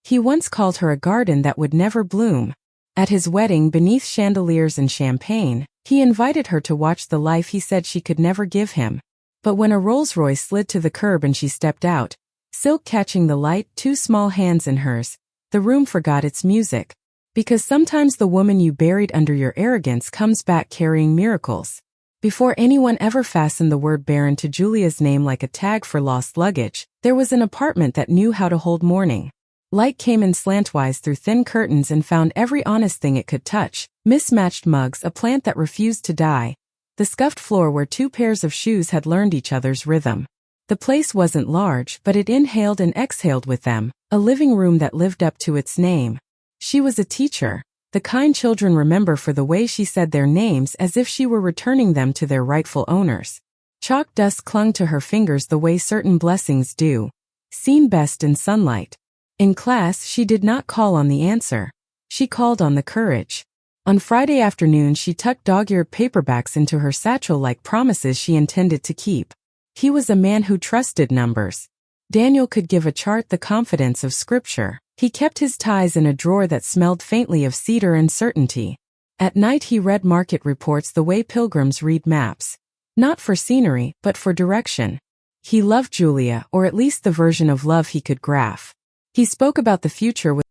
He once called her a garden that would never bloom. At his wedding, beneath chandeliers and champagne, he invited her to watch the life he said she could never give him. But when a Rolls-Royce slid to the curb and she stepped out, silk catching the light, two small hands in hers, the room forgot its music. Because sometimes the woman you buried under your arrogance comes back carrying miracles. Before anyone ever fastened the word Barren to Julia's name like a tag for lost luggage, there was an apartment that knew how to hold mourning. Light came in slantwise through thin curtains and found every honest thing it could touch: mismatched mugs, a plant that refused to die, the scuffed floor where two pairs of shoes had learned each other's rhythm. The place wasn't large, but it inhaled and exhaled with them, a living room that lived up to its name. She was a teacher, the kind children remember for the way she said their names as if she were returning them to their rightful owners. Chalk dust clung to her fingers the way certain blessings do, seen best in sunlight. In class, she did not call on the answer. She called on the courage. On Friday afternoon, she tucked dog-eared paperbacks into her satchel like promises she intended to keep. He was a man who trusted numbers. Daniel could give a chart the confidence of scripture. He kept his ties in a drawer that smelled faintly of cedar and certainty. At night he read market reports the way pilgrims read maps. Not for scenery, but for direction. He loved Julia, or at least the version of love he could graph. He spoke about the future with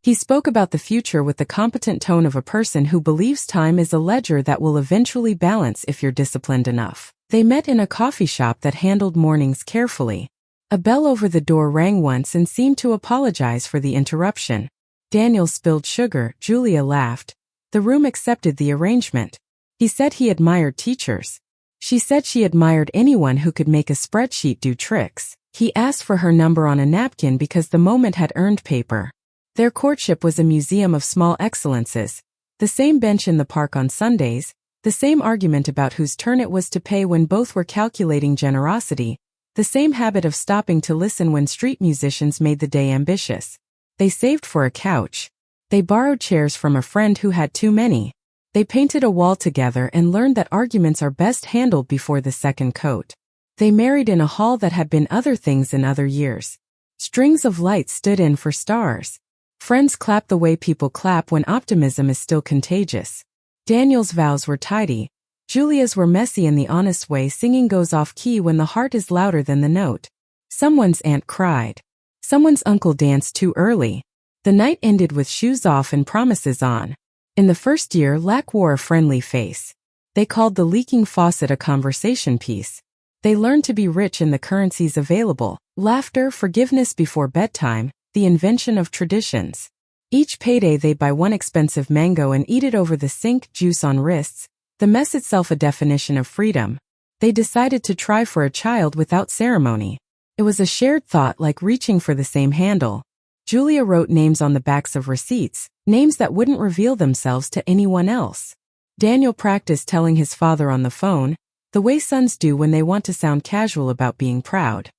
the competent tone of a person who believes time is a ledger that will eventually balance if you're disciplined enough. They met in a coffee shop that handled mornings carefully. A bell over the door rang once and seemed to apologize for the interruption. Daniel spilled sugar, Julia laughed. The room accepted the arrangement. He said he admired teachers. She said she admired anyone who could make a spreadsheet do tricks. He asked for her number on a napkin because the moment had earned paper. Their courtship was a museum of small excellences. The same bench in the park on Sundays, the same argument about whose turn it was to pay when both were calculating generosity, the same habit of stopping to listen when street musicians made the day ambitious. They saved for a couch. They borrowed chairs from a friend who had too many. They painted a wall together and learned that arguments are best handled before the second coat. They married in a hall that had been other things in other years. Strings of lights stood in for stars. Friends clap the way people clap when optimism is still contagious. Daniel's vows were tidy. Julia's were messy in the honest way singing goes off key when the heart is louder than the note. Someone's aunt cried. Someone's uncle danced too early. The night ended with shoes off and promises on. In the first year, Lack wore a friendly face. They called the leaking faucet a conversation piece. They learned to be rich in the currencies available: laughter, forgiveness before bedtime, the invention of traditions. Each payday they buy one expensive mango and eat it over the sink, juice on wrists, the mess itself a definition of freedom. They decided to try for a child without ceremony. It was a shared thought, like reaching for the same handle. Julia wrote names on the backs of receipts, names that wouldn't reveal themselves to anyone else. Daniel practiced telling his father on the phone, the way sons do when they want to sound casual about being proud.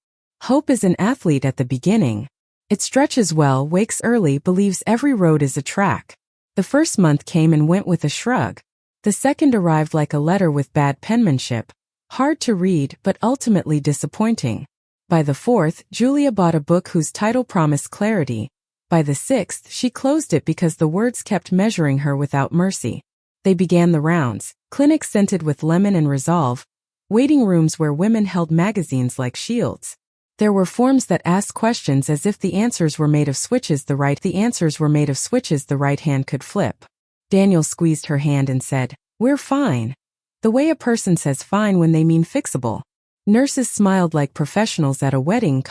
Hope is an athlete at the beginning. It stretches well, wakes early, believes every road is a track. The first month came and went with a shrug. The second arrived like a letter with bad penmanship, hard to read but ultimately disappointing. By the fourth, Julia bought a book whose title promised clarity. By the sixth, she closed it because the words kept measuring her without mercy. They began the rounds, clinics scented with lemon and resolve, waiting rooms where women held magazines like shields. There were forms that asked questions as if the answers were made of switches the right hand could flip. Daniel squeezed her hand and said, "We're fine." The way a person says fine when they mean fixable. Nurses smiled like professionals at a wedding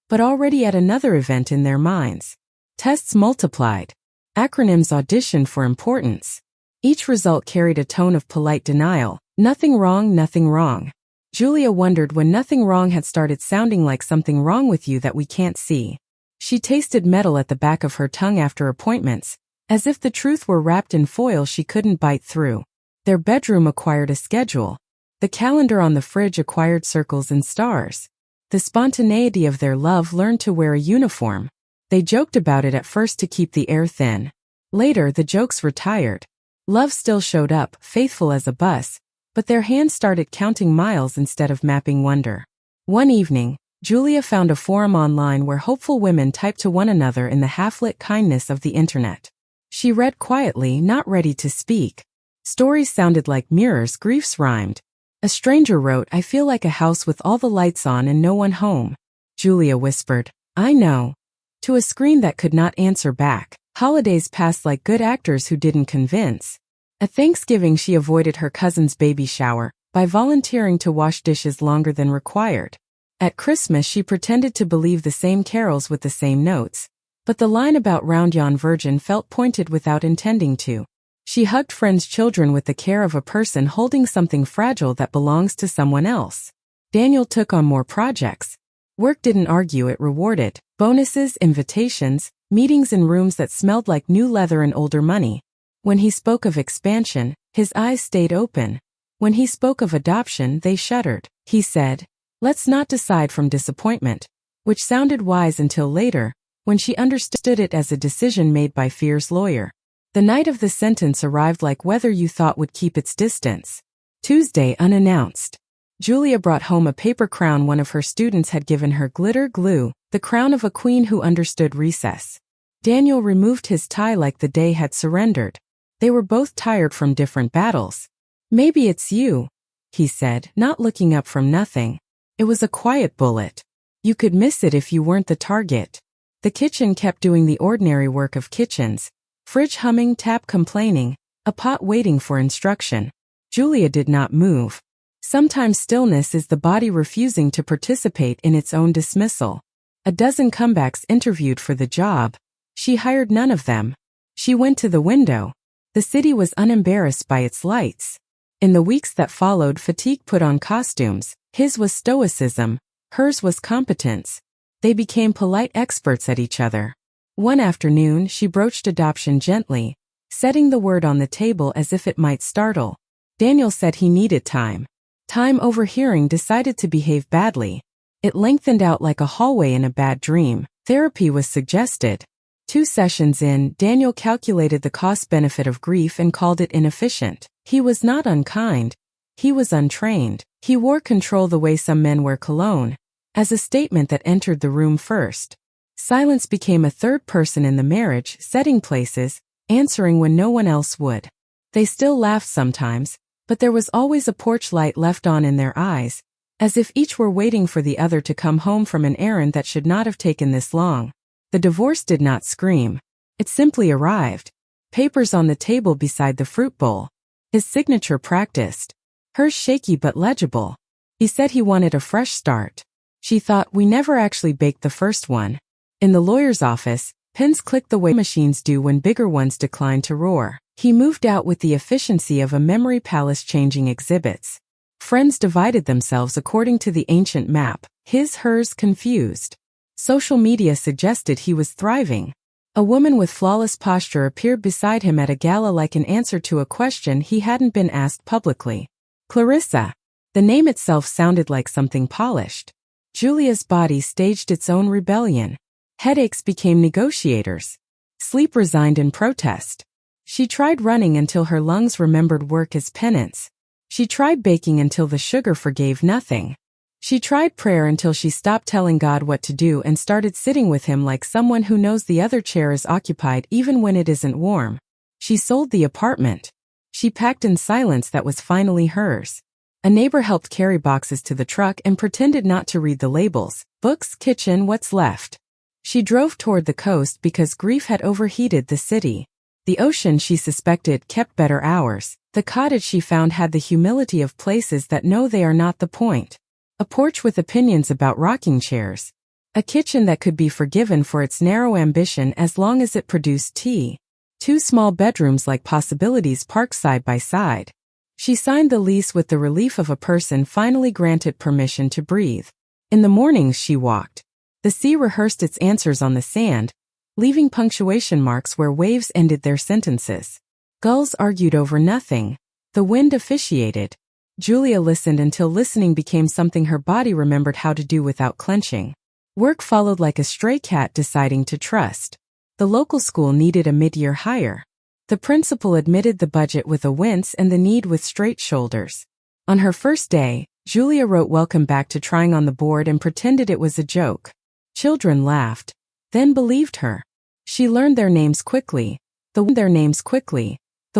but already at another event in their minds. Tests multiplied. Acronyms auditioned for importance. Each result carried a tone of polite denial. Nothing wrong, nothing wrong. Julia wondered when nothing wrong had started sounding like something wrong with you that we can't see. She tasted metal at the back of her tongue after appointments, as if the truth were wrapped in foil she couldn't bite through. Their bedroom acquired a schedule. The calendar on the fridge acquired circles and stars. The spontaneity of their love learned to wear a uniform. They joked about it at first to keep the air thin. Later, the jokes retired. Love still showed up, faithful as a bus, but their hands started counting miles instead of mapping wonder. One evening, Julia found a forum online where hopeful women typed to one another in the half-lit kindness of the internet. She read quietly, not ready to speak. Stories sounded like mirrors, griefs rhymed. A stranger wrote, "I feel like a house with all the lights on and no one home." Julia whispered, "I know," to a screen that could not answer back. Holidays passed like good actors who didn't convince. At Thanksgiving she avoided her cousin's baby shower by volunteering to wash dishes longer than required. At Christmas she pretended to believe the same carols with the same notes, but the line about round yon virgin felt pointed without intending to. She hugged friends' children with the care of a person holding something fragile that belongs to someone else. Daniel took on more projects. Work didn't argue, it rewarded. Bonuses, invitations, meetings in rooms that smelled like new leather and older money. When he spoke of expansion, his eyes stayed open. When he spoke of adoption, they shuddered. He said, "Let's not decide from disappointment," which sounded wise until later, when she understood it as a decision made by fear's lawyer. The night of the sentence arrived like weather you thought would keep its distance. Tuesday, unannounced. Julia brought home a paper crown one of her students had given her, glitter glue, the crown of a queen who understood recess. Daniel removed his tie like the day had surrendered. They were both tired from different battles. "Maybe it's you," he said, not looking up from nothing. It was a quiet bullet. You could miss it if you weren't the target. The kitchen kept doing the ordinary work of kitchens. Fridge humming, tap complaining, a pot waiting for instruction. Julia did not move. Sometimes stillness is the body refusing to participate in its own dismissal. A dozen comebacks interviewed for the job. She hired none of them. She went to the window. The city was unembarrassed by its lights. In the weeks that followed, fatigue put on costumes. His was stoicism, hers was competence. They became polite experts at each other. One afternoon, she broached adoption gently, setting the word on the table as if it might startle. Daniel said he needed time. Time overhearing decided to behave badly. It lengthened out like a hallway in a bad dream. Therapy was suggested. 2 sessions in, Daniel calculated the cost-benefit of grief and called it inefficient. He was not unkind. He was untrained. He wore control the way some men wear cologne, as a statement that entered the room first. Silence became a third person in the marriage, setting places, answering when no one else would. They still laughed sometimes, but there was always a porch light left on in their eyes, as if each were waiting for the other to come home from an errand that should not have taken this long. The divorce did not scream. It simply arrived. Papers on the table beside the fruit bowl. His signature practiced. Hers shaky but legible. He said he wanted a fresh start. She thought, "We never actually baked the first one." In the lawyer's office, pens clicked the way machines do when bigger ones decline to roar. He moved out with the efficiency of a memory palace changing exhibits. Friends divided themselves according to the ancient map, hers confused. Social media suggested he was thriving. A woman with flawless posture appeared beside him at a gala like an answer to a question he hadn't been asked publicly. Clarissa. The name itself sounded like something polished. Julia's body staged its own rebellion. Headaches became negotiators. Sleep resigned in protest. She tried running until her lungs remembered work as penance. She tried baking until the sugar forgave nothing. She tried prayer until she stopped telling God what to do and started sitting with him like someone who knows the other chair is occupied even when it isn't warm. She sold the apartment. She packed in silence that was finally hers. A neighbor helped carry boxes to the truck and pretended not to read the labels. Books, kitchen, what's left. She drove toward the coast because grief had overheated the city. The ocean, she suspected, kept better hours. The cottage she found had the humility of places that know they are not the point. A porch with opinions about rocking chairs. A kitchen that could be forgiven for its narrow ambition as long as it produced tea. 2 small bedrooms like possibilities parked side by side. She signed the lease with the relief of a person finally granted permission to breathe. In the mornings she walked. The sea rehearsed its answers on the sand, leaving punctuation marks where waves ended their sentences. Gulls argued over nothing. The wind officiated. Julia listened until listening became something her body remembered how to do without clenching. Work followed like a stray cat deciding to trust. The local school needed a mid-year hire. The principal admitted the budget with a wince and the need with straight shoulders. On her first day, Julia wrote welcome back to trying on the board and pretended it was a joke. Children laughed, then believed her. She learned their names quickly. The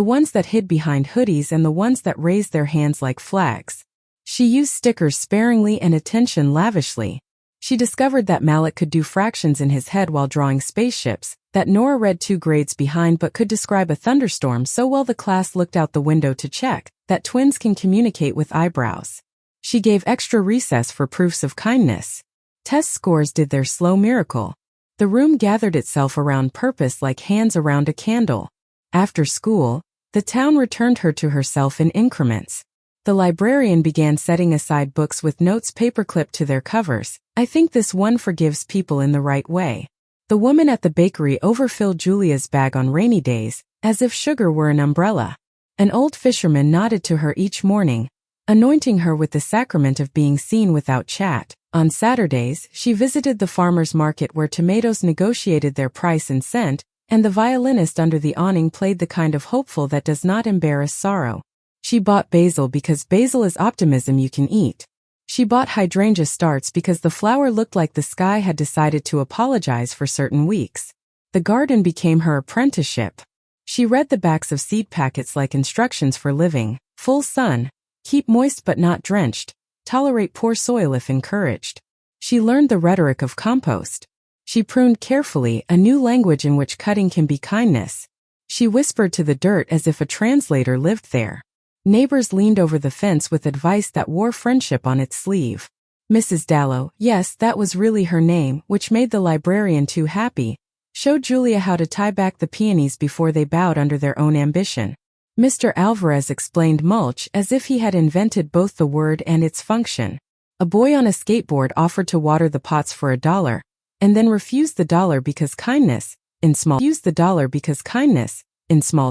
ones that hid behind hoodies and the ones that raised their hands like flags. She used stickers sparingly and attention lavishly. She discovered that Malik could do fractions in his head while drawing spaceships, that Nora read 2 grades behind but could describe a thunderstorm so well the class looked out the window to check, that twins can communicate with eyebrows. She gave extra recess for proofs of kindness. Test scores did their slow miracle. The room gathered itself around purpose like hands around a candle. After school, the town returned her to herself in increments. The librarian began setting aside books with notes paperclipped to their covers. I think this one forgives people in the right way. The woman at the bakery overfilled Julia's bag on rainy days, as if sugar were an umbrella. An old fisherman nodded to her each morning, anointing her with the sacrament of being seen without chat. On Saturdays, she visited the farmer's market where tomatoes negotiated their price and cent, and the violinist under the awning played the kind of hopeful that does not embarrass sorrow. She bought basil because basil is optimism you can eat. She bought hydrangea starts because the flower looked like the sky had decided to apologize for certain weeks. The garden became her apprenticeship. She read the backs of seed packets like instructions for living: full sun, keep moist but not drenched, tolerate poor soil if encouraged. She learned the rhetoric of compost. She pruned carefully, a new language in which cutting can be kindness. She whispered to the dirt as if a translator lived there. Neighbors leaned over the fence with advice that wore friendship on its sleeve. Mrs. Dallow, yes, that was really her name, which made the librarian too happy, showed Julia how to tie back the peonies before they bowed under their own ambition. Mr. Alvarez explained mulch as if he had invented both the word and its function. A boy on a skateboard offered to water the pots for $1, and then refused the dollar because kindness, in small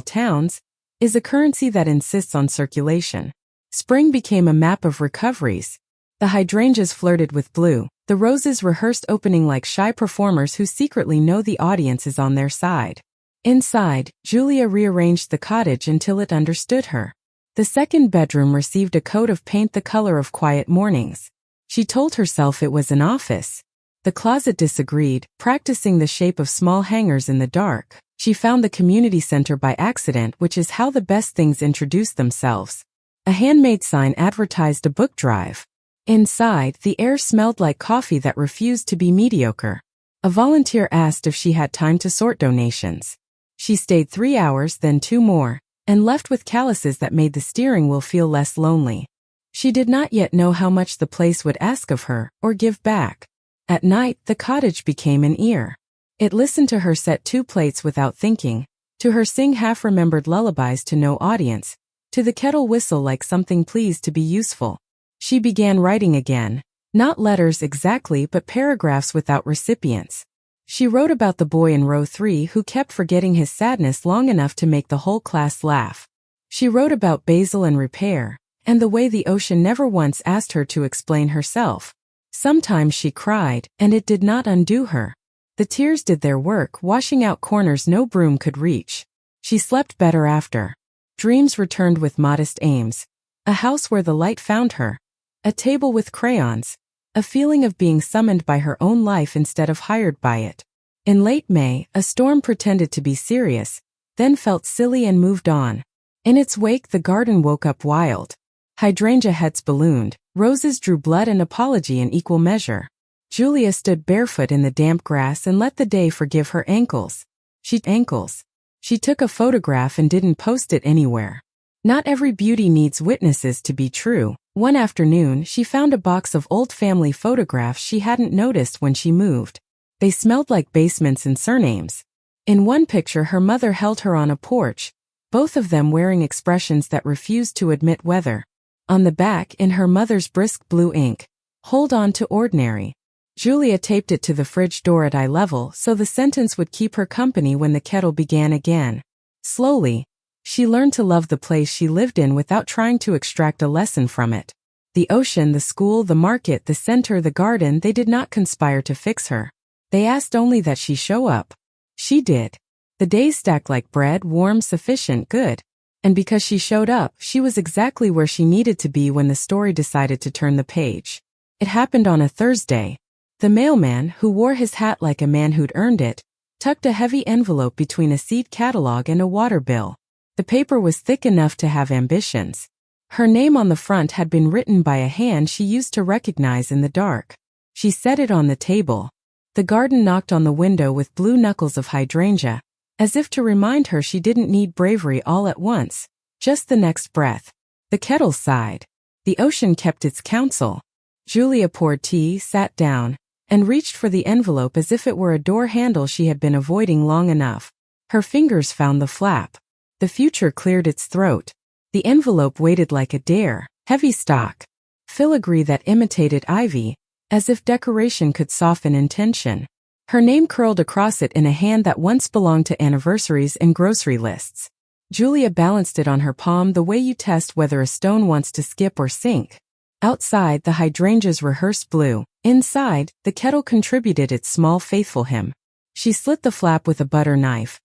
towns, is a currency that insists on circulation. Spring became a map of recoveries. The hydrangeas flirted with blue. The roses rehearsed opening like shy performers who secretly know the audience is on their side. Inside, Julia rearranged the cottage until it understood her. The second bedroom received a coat of paint the color of quiet mornings. She told herself it was an office. The closet disagreed, practicing the shape of small hangers in the dark. She found the community center by accident, which is how the best things introduce themselves. A handmade sign advertised a book drive. Inside, the air smelled like coffee that refused to be mediocre. A volunteer asked if she had time to sort donations. She stayed 3 hours, then 2 more, and left with calluses that made the steering wheel feel less lonely. She did not yet know how much the place would ask of her, or give back. At night, the cottage became an ear. It listened to her set 2 plates without thinking, to her sing half-remembered lullabies to no audience, to the kettle whistle like something pleased to be useful. She began writing again, not letters exactly but paragraphs without recipients. She wrote about the boy in row 3 who kept forgetting his sadness long enough to make the whole class laugh. She wrote about basil and repair, and the way the ocean never once asked her to explain herself. Sometimes she cried, and it did not undo her. The tears did their work, washing out corners no broom could reach. She slept better after. Dreams returned with modest aims. A house where the light found her. A table with crayons. A feeling of being summoned by her own life instead of hired by it. In late May, a storm pretended to be serious, then felt silly and moved on. In its wake, the garden woke up wild. Hydrangea heads ballooned. Roses drew blood and apology in equal measure. Julia stood barefoot in the damp grass and let the day forgive her ankles. She took a photograph and didn't post it anywhere. Not every beauty needs witnesses to be true. One afternoon, she found a box of old family photographs she hadn't noticed when she moved. They smelled like basements and surnames. In one picture, her mother held her on a porch, both of them wearing expressions that refused to admit weather. On the back, in her mother's brisk blue ink, "Hold on to ordinary." Julia taped it to the fridge door at eye level so the sentence would keep her company when the kettle began again. Slowly, she learned to love the place she lived in without trying to extract a lesson from it. The ocean, the school, the market, the center, the garden, they did not conspire to fix her. They asked only that she show up. She did. The days stacked like bread, warm, sufficient, good. And because she showed up, she was exactly where she needed to be when the story decided to turn the page. It happened on a Thursday. The mailman, who wore his hat like a man who'd earned it, tucked a heavy envelope between a seed catalog and a water bill. The paper was thick enough to have ambitions. Her name on the front had been written by a hand she used to recognize in the dark. She set it on the table. The garden knocked on the window with blue knuckles of hydrangea, as if to remind her she didn't need bravery all at once, just the next breath. The kettle sighed. The ocean kept its counsel. Julia poured tea, sat down, and reached for the envelope as if it were a door handle she had been avoiding long enough. Her fingers found the flap. The future cleared its throat. The envelope weighted like a dare, heavy stock. Filigree that imitated ivy, as if decoration could soften intention. Her name curled across it in a hand that once belonged to anniversaries and grocery lists. Julia balanced it on her palm the way you test whether a stone wants to skip or sink. Outside, the hydrangeas rehearsed blue. Inside, the kettle contributed its small faithful hymn. She slit the flap with a butter knife.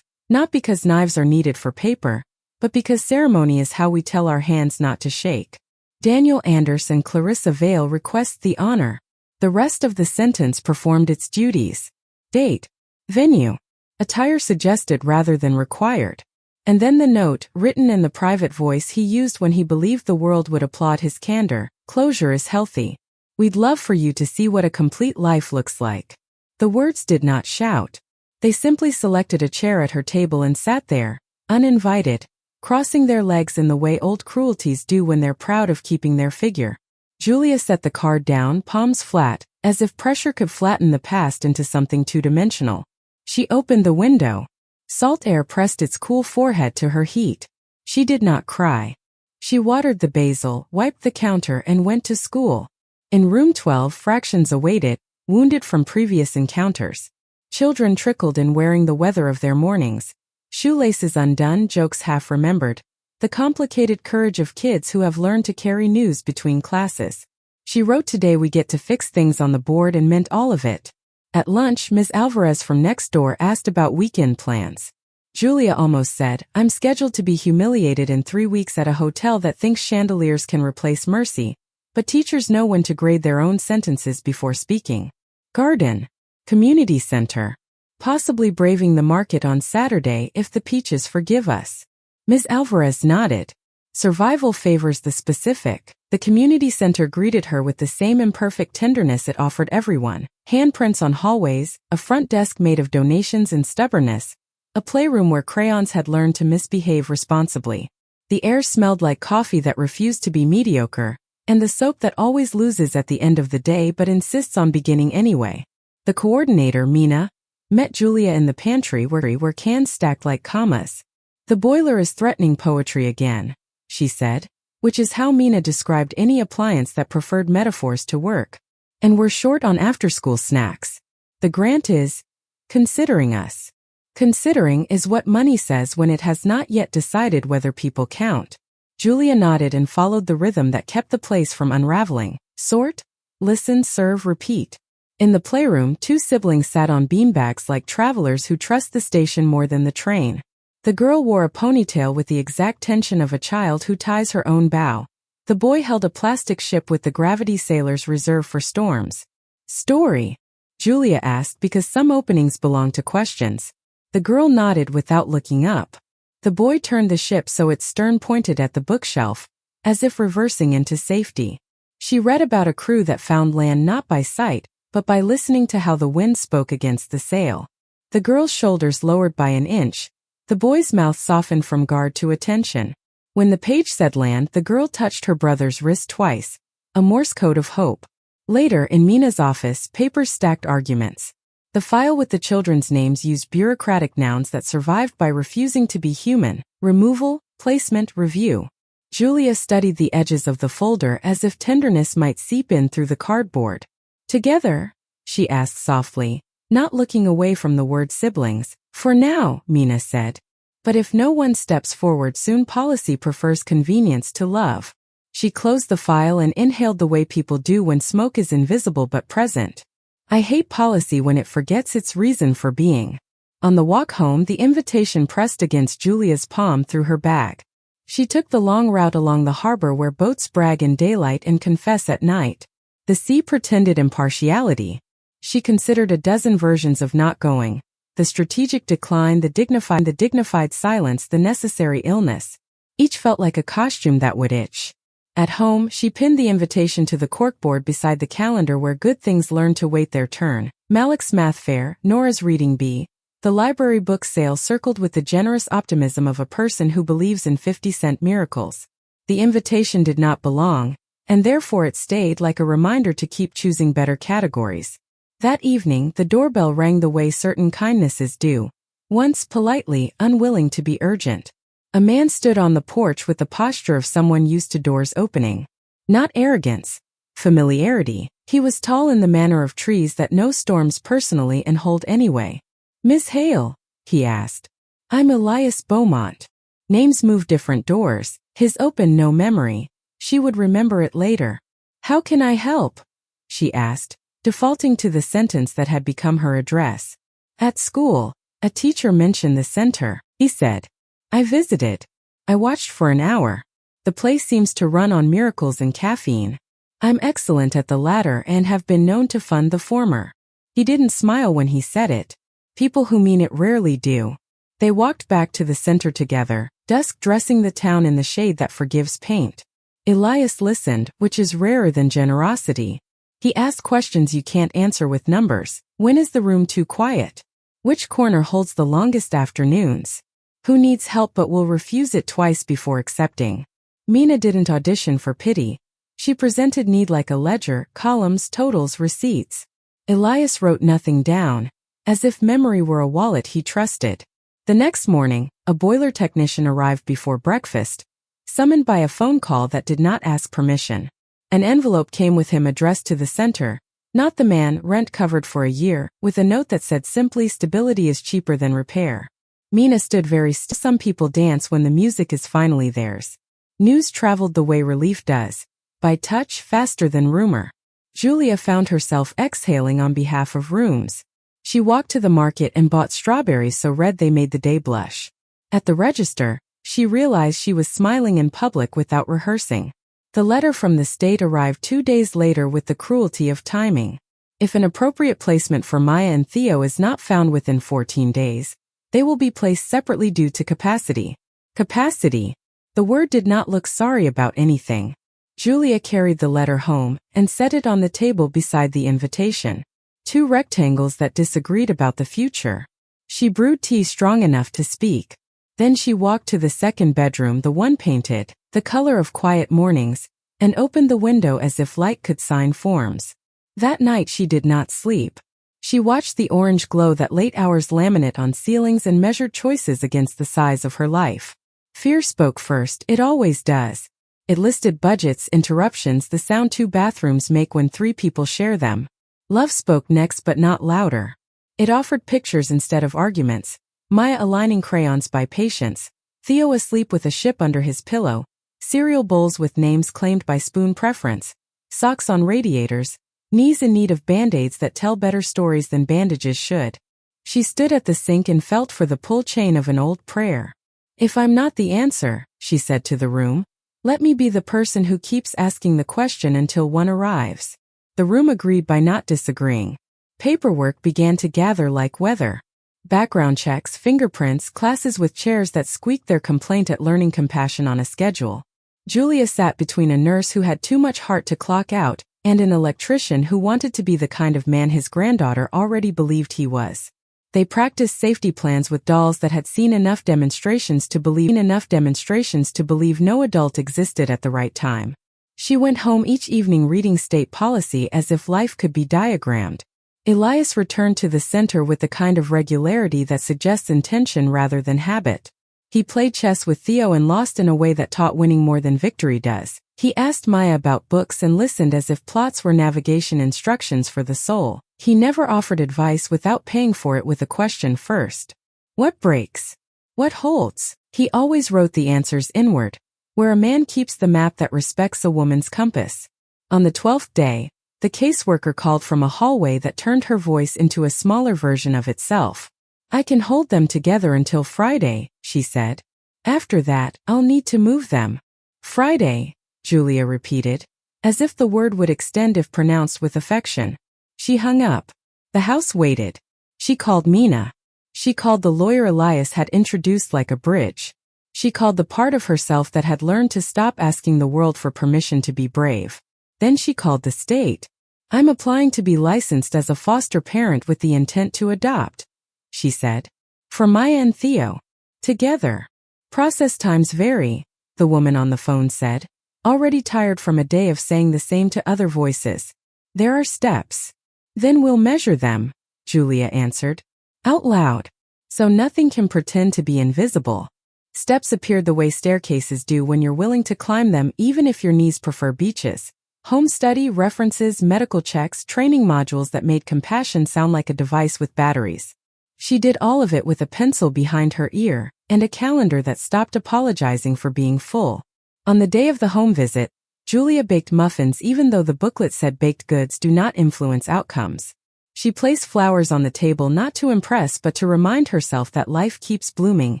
Not because knives are needed for paper, but because ceremony is how we tell our hands not to shake. Daniel Anders and Clarissa Vale request the honor. The rest of the sentence performed its duties. Date, venue, attire suggested rather than required. And then the note, written in the private voice he used when he believed the world would applaud his candor. Closure is healthy. We'd love for you to see what a complete life looks like. The words did not shout. They simply selected a chair at her table and sat there, uninvited, crossing their legs in the way old cruelties do when they're proud of keeping their figure. Julia set the card down, palms flat, as if pressure could flatten the past into something two-dimensional. She opened the window. Salt air pressed its cool forehead to her heat. She did not cry. She watered the basil, wiped the counter, and went to school. In room 12, fractions awaited, wounded from previous encounters. Children trickled in wearing the weather of their mornings. Shoelaces undone, jokes half remembered. The complicated courage of kids who have learned to carry news between classes. She wrote, "Today we get to fix things on the board," and meant all of it. At lunch, Ms. Alvarez from next door asked about weekend plans. Julia almost said, "I'm scheduled to be humiliated in 3 weeks at a hotel that thinks chandeliers can replace mercy," but teachers know when to grade their own sentences before speaking. Garden. Community center. Possibly braving the market on Saturday if the peaches forgive us. Ms. Alvarez nodded. Survival favors the specific. The community center greeted her with the same imperfect tenderness it offered everyone. Handprints on hallways, a front desk made of donations and stubbornness, a playroom where crayons had learned to misbehave responsibly. The air smelled like coffee that refused to be mediocre, and the soap that always loses at the end of the day but insists on beginning anyway. The coordinator, Mina, met Julia in the pantry where cans stacked like commas. "The boiler is threatening poetry again," she said, which is how Mina described any appliance that preferred metaphors to work. "And we're short on after-school snacks. The grant is considering us." Considering is what money says when it has not yet decided whether people count. Julia nodded and followed the rhythm that kept the place from unraveling. Sort, listen, serve, repeat. In the playroom, 2 siblings sat on beanbags like travelers who trust the station more than the train. The girl wore a ponytail with the exact tension of a child who ties her own bow. The boy held a plastic ship with the gravity sailors reserved for storms. "Story?" Julia asked, because some openings belong to questions. The girl nodded without looking up. The boy turned the ship so its stern pointed at the bookshelf, as if reversing into safety. She read about a crew that found land not by sight, but by listening to how the wind spoke against the sail. The girl's shoulders lowered by an inch. The boy's mouth softened from guard to attention. When the page said land, the girl touched her brother's wrist twice, a Morse code of hope. Later, in Mina's office, papers stacked arguments. The file with the children's names used bureaucratic nouns that survived by refusing to be human. Removal, placement, review. Julia studied the edges of the folder as if tenderness might seep in through the cardboard. "Together?" she asked softly, not looking away from the word siblings. "For now," Mina said. "But if no one steps forward soon, policy prefers convenience to love." She closed the file and inhaled the way people do when smoke is invisible but present. "I hate policy when it forgets its reason for being." On the walk home, the invitation pressed against Julia's palm through her bag. She took the long route along the harbor where boats brag in daylight and confess at night. The sea pretended impartiality. She considered a dozen versions of not going. The strategic decline, the dignified silence, the necessary illness. Each felt like a costume that would itch. At home, she pinned the invitation to the corkboard beside the calendar where good things learned to wait their turn. Malik's math fair, Nora's reading bee. The library book sale circled with the generous optimism of a person who believes in 50-cent miracles. The invitation did not belong, and therefore it stayed like a reminder to keep choosing better categories. That evening, the doorbell rang the way certain kindnesses do. Once politely, unwilling to be urgent. A man stood on the porch with the posture of someone used to doors opening. Not arrogance. Familiarity. He was tall in the manner of trees that know storms personally and hold anyway. "Miss Hale?" he asked. "I'm Elias Beaumont." Names move different doors. His opened no memory. She would remember it later. "How can I help?" she asked, defaulting to the sentence that had become her address. "At school, a teacher mentioned the center," he said. "I visited. I watched for an hour. The place seems to run on miracles and caffeine. I'm excellent at the latter and have been known to fund the former." He didn't smile when he said it. People who mean it rarely do. They walked back to the center together, dusk dressing the town in the shade that forgives paint. Elias listened, which is rarer than generosity. He asked questions you can't answer with numbers. When is the room too quiet? Which corner holds the longest afternoons? Who needs help but will refuse it twice before accepting? Mina didn't audition for pity. She presented need like a ledger, columns, totals, receipts. Elias wrote nothing down, as if memory were a wallet he trusted. The next morning, a boiler technician arrived before breakfast, summoned by a phone call that did not ask permission. An envelope came with him addressed to the center, not the man, rent covered for a year, with a note that said simply stability is cheaper than repair. Mina stood very still. Some people dance when the music is finally theirs. News traveled the way relief does, by touch, faster than rumor. Julia found herself exhaling on behalf of rooms. She walked to the market and bought strawberries so red they made the day blush. At the register, she realized she was smiling in public without rehearsing. The letter from the state arrived 2 days later with the cruelty of timing. If an appropriate placement for Maya and Theo is not found within 14 days, they will be placed separately due to capacity. Capacity. The word did not look sorry about anything. Julia carried the letter home and set it on the table beside the invitation. 2 rectangles that disagreed about the future. She brewed tea strong enough to speak. Then she walked to the second bedroom, the one painted, the color of quiet mornings, and opened the window as if light could sign forms. That night she did not sleep. She watched the orange glow that late hours laminate on ceilings and measured choices against the size of her life. Fear spoke first, it always does. It listed budgets, interruptions, the sound 2 bathrooms make when 3 people share them. Love spoke next but not louder. It offered pictures instead of arguments. Maya aligning crayons by patience. Theo asleep with a ship under his pillow. Cereal bowls with names claimed by spoon preference. Socks on radiators. Knees in need of band-aids that tell better stories than bandages should. She stood at the sink and felt for the pull chain of an old prayer. "If I'm not the answer," she said to the room, "let me be the person who keeps asking the question until one arrives." The room agreed by not disagreeing. Paperwork began to gather like weather. Background checks, fingerprints, classes with chairs that squeaked their complaint at learning compassion on a schedule. Julia sat between a nurse who had too much heart to clock out and an electrician who wanted to be the kind of man his granddaughter already believed he was. They practiced safety plans with dolls that had seen enough demonstrations to believe no adult existed at the right time. She went home each evening reading state policy as if life could be diagrammed. Elias returned to the center with the kind of regularity that suggests intention rather than habit. He played chess with Theo and lost in a way that taught winning more than victory does. He asked Maya about books and listened as if plots were navigation instructions for the soul. He never offered advice without paying for it with a question first. What breaks? What holds? He always wrote the answers inward, where a man keeps the map that respects a woman's compass. On the 12th day, the caseworker called from a hallway that turned her voice into a smaller version of itself. "I can hold them together until Friday," she said. After that, I'll need to move them. Friday, Julia repeated, as if the word would extend if pronounced with affection. She hung up. The house waited. She called Mina. She called the lawyer Elias had introduced like a bridge. She called the part of herself that had learned to stop asking the world for permission to be brave. Then she called the state. I'm applying to be licensed as a foster parent with the intent to adopt, she said. For Maya and Theo. Together. Process times vary, the woman on the phone said, already tired from a day of saying the same to other voices. There are steps. Then we'll measure them, Julia answered. Out loud. So nothing can pretend to be invisible. Steps appeared the way staircases do when you're willing to climb them even if your knees prefer beaches. Home study, references, medical checks, training modules that made compassion sound like a device with batteries. She did all of it with a pencil behind her ear and a calendar that stopped apologizing for being full. On the day of the home visit, Julia baked muffins even though the booklet said baked goods do not influence outcomes. She placed flowers on the table not to impress but to remind herself that life keeps blooming,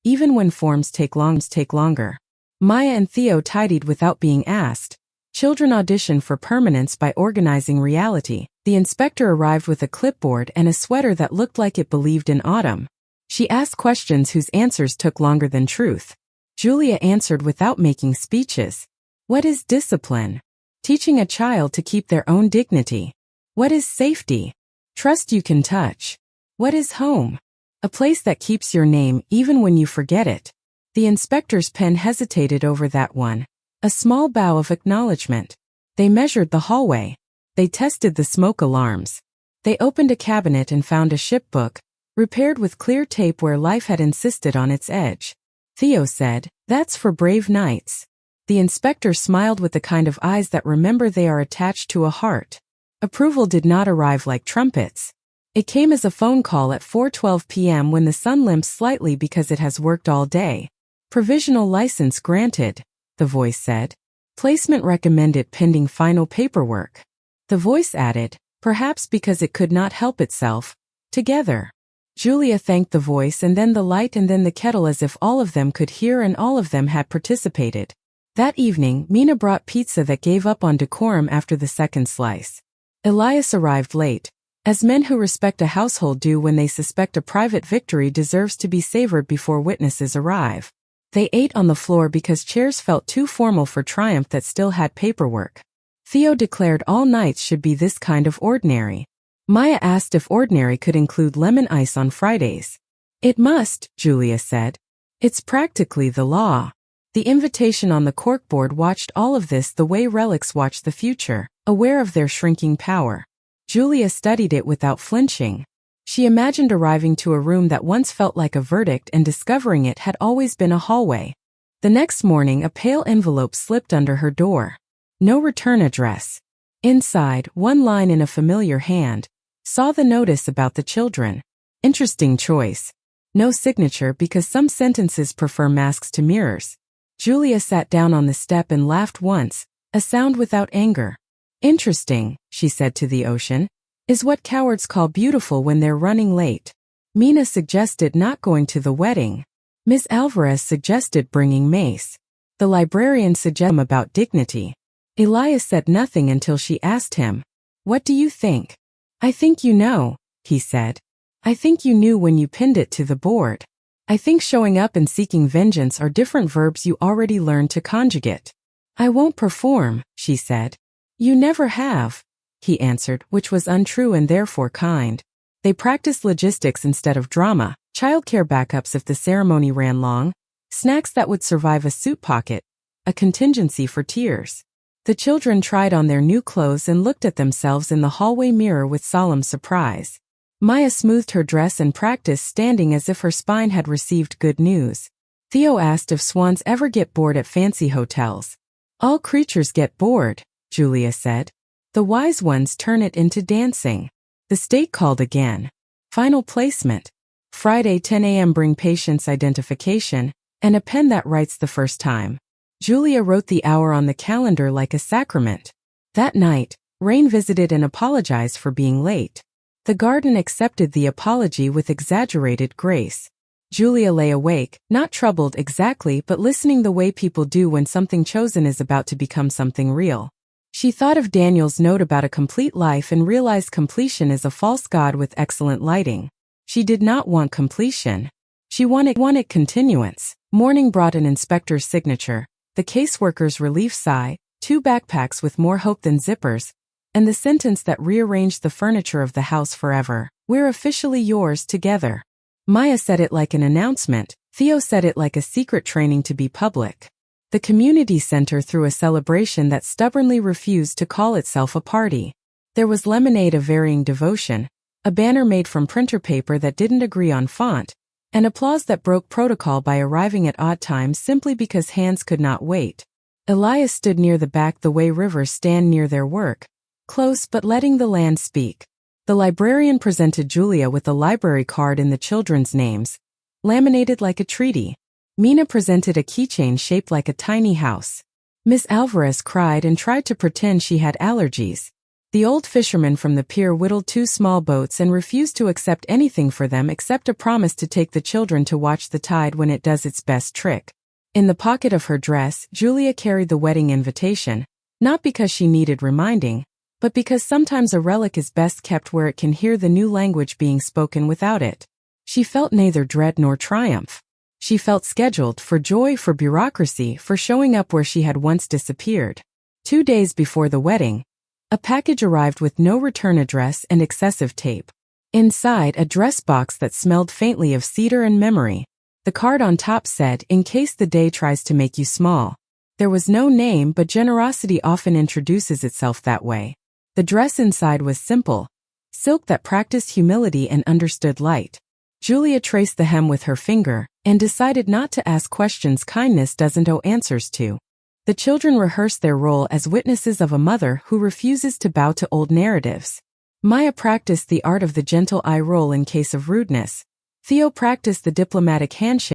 even when forms take longer. Maya and Theo tidied without being asked. Children audition for permanence by organizing reality. The inspector arrived with a clipboard and a sweater that looked like it believed in autumn. She asked questions whose answers took longer than truth. Julia answered without making speeches. What is discipline? Teaching a child to keep their own dignity. What is safety? Trust you can touch. What is home? A place that keeps your name even when you forget it. The inspector's pen hesitated over that one. A small bow of acknowledgement. They measured the hallway. They tested the smoke alarms. They opened a cabinet and found a shipbook, repaired with clear tape where life had insisted on its edge. Theo said, "That's for brave nights." The inspector smiled with the kind of eyes that remember they are attached to a heart. Approval did not arrive like trumpets. It came as a phone call at 4:12 p.m. when the sun limps slightly because it has worked all day. Provisional license granted, the voice said. Placement recommended pending final paperwork. The voice added, perhaps because it could not help itself, together. Julia thanked the voice and then the light and then the kettle as if all of them could hear and all of them had participated. That evening, Mina brought pizza that gave up on decorum after the second slice. Elias arrived late, as men who respect a household do when they suspect a private victory deserves to be savored before witnesses arrive. They ate on the floor because chairs felt too formal for triumph that still had paperwork. Theo declared all nights should be this kind of ordinary. Maya asked if ordinary could include lemon ice on Fridays. It must, Julia said. It's practically the law. The invitation on the corkboard watched all of this the way relics watch the future, aware of their shrinking power. Julia studied it without flinching. She imagined arriving to a room that once felt like a verdict and discovering it had always been a hallway. The next morning, a pale envelope slipped under her door. No return address. Inside, one line in a familiar hand. Saw the notice about the children. Interesting choice. No signature because some sentences prefer masks to mirrors. Julia sat down on the step and laughed once, a sound without anger. Interesting, she said to the ocean, is what cowards call beautiful when they're running late. Mina suggested not going to the wedding. Miss Alvarez suggested bringing mace. The librarian suggested about dignity. Elias said nothing until she asked him, "What do you think?" "I think you know," he said. "I think you knew when you pinned it to the board. I think showing up and seeking vengeance are different verbs you already learned to conjugate." "I won't perform," she said. "You never have," he answered, which was untrue and therefore kind. They practiced logistics instead of drama, childcare backups if the ceremony ran long, snacks that would survive a suit pocket, a contingency for tears. The children tried on their new clothes and looked at themselves in the hallway mirror with solemn surprise. Maya smoothed her dress and practiced standing as if her spine had received good news. Theo asked if swans ever get bored at fancy hotels. "All creatures get bored," Julia said. "The wise ones turn it into dancing." The state called again. Final placement. Friday 10 a.m. Bring patient's identification, and a pen that writes the first time. Julia wrote the hour on the calendar like a sacrament. That night, Rain visited and apologized for being late. The garden accepted the apology with exaggerated grace. Julia lay awake, not troubled exactly but listening the way people do when something chosen is about to become something real. She thought of Daniel's note about a complete life and realized completion is a false god with excellent lighting. She did not want completion. She wanted continuance. Morning brought an inspector's signature, the caseworker's relief sigh, 2 backpacks with more hope than zippers, and the sentence that rearranged the furniture of the house forever. We're officially yours together. Maya said it like an announcement. Theo said it like a secret training to be public. The community center threw a celebration that stubbornly refused to call itself a party. There was lemonade of varying devotion, a banner made from printer paper that didn't agree on font, and applause that broke protocol by arriving at odd times simply because hands could not wait. Elias stood near the back the way rivers stand near their work, close but letting the land speak. The librarian presented Julia with a library card in the children's names, laminated like a treaty. Mina presented a keychain shaped like a tiny house. Miss Alvarez cried and tried to pretend she had allergies. The old fisherman from the pier whittled 2 small boats and refused to accept anything for them except a promise to take the children to watch the tide when it does its best trick. In the pocket of her dress, Julia carried the wedding invitation, not because she needed reminding, but because sometimes a relic is best kept where it can hear the new language being spoken without it. She felt neither dread nor triumph. She felt scheduled, for joy, for bureaucracy, for showing up where she had once disappeared. 2 days before the wedding, a package arrived with no return address and excessive tape. Inside, a dress box that smelled faintly of cedar and memory. The card on top said, "In case the day tries to make you small." There was no name, but generosity often introduces itself that way. The dress inside was simple, silk that practiced humility and understood light. Julia traced the hem with her finger, and decided not to ask questions kindness doesn't owe answers to. The children rehearsed their role as witnesses of a mother who refuses to bow to old narratives. Maya practiced the art of the gentle eye roll in case of rudeness. Theo practiced the diplomatic handshake.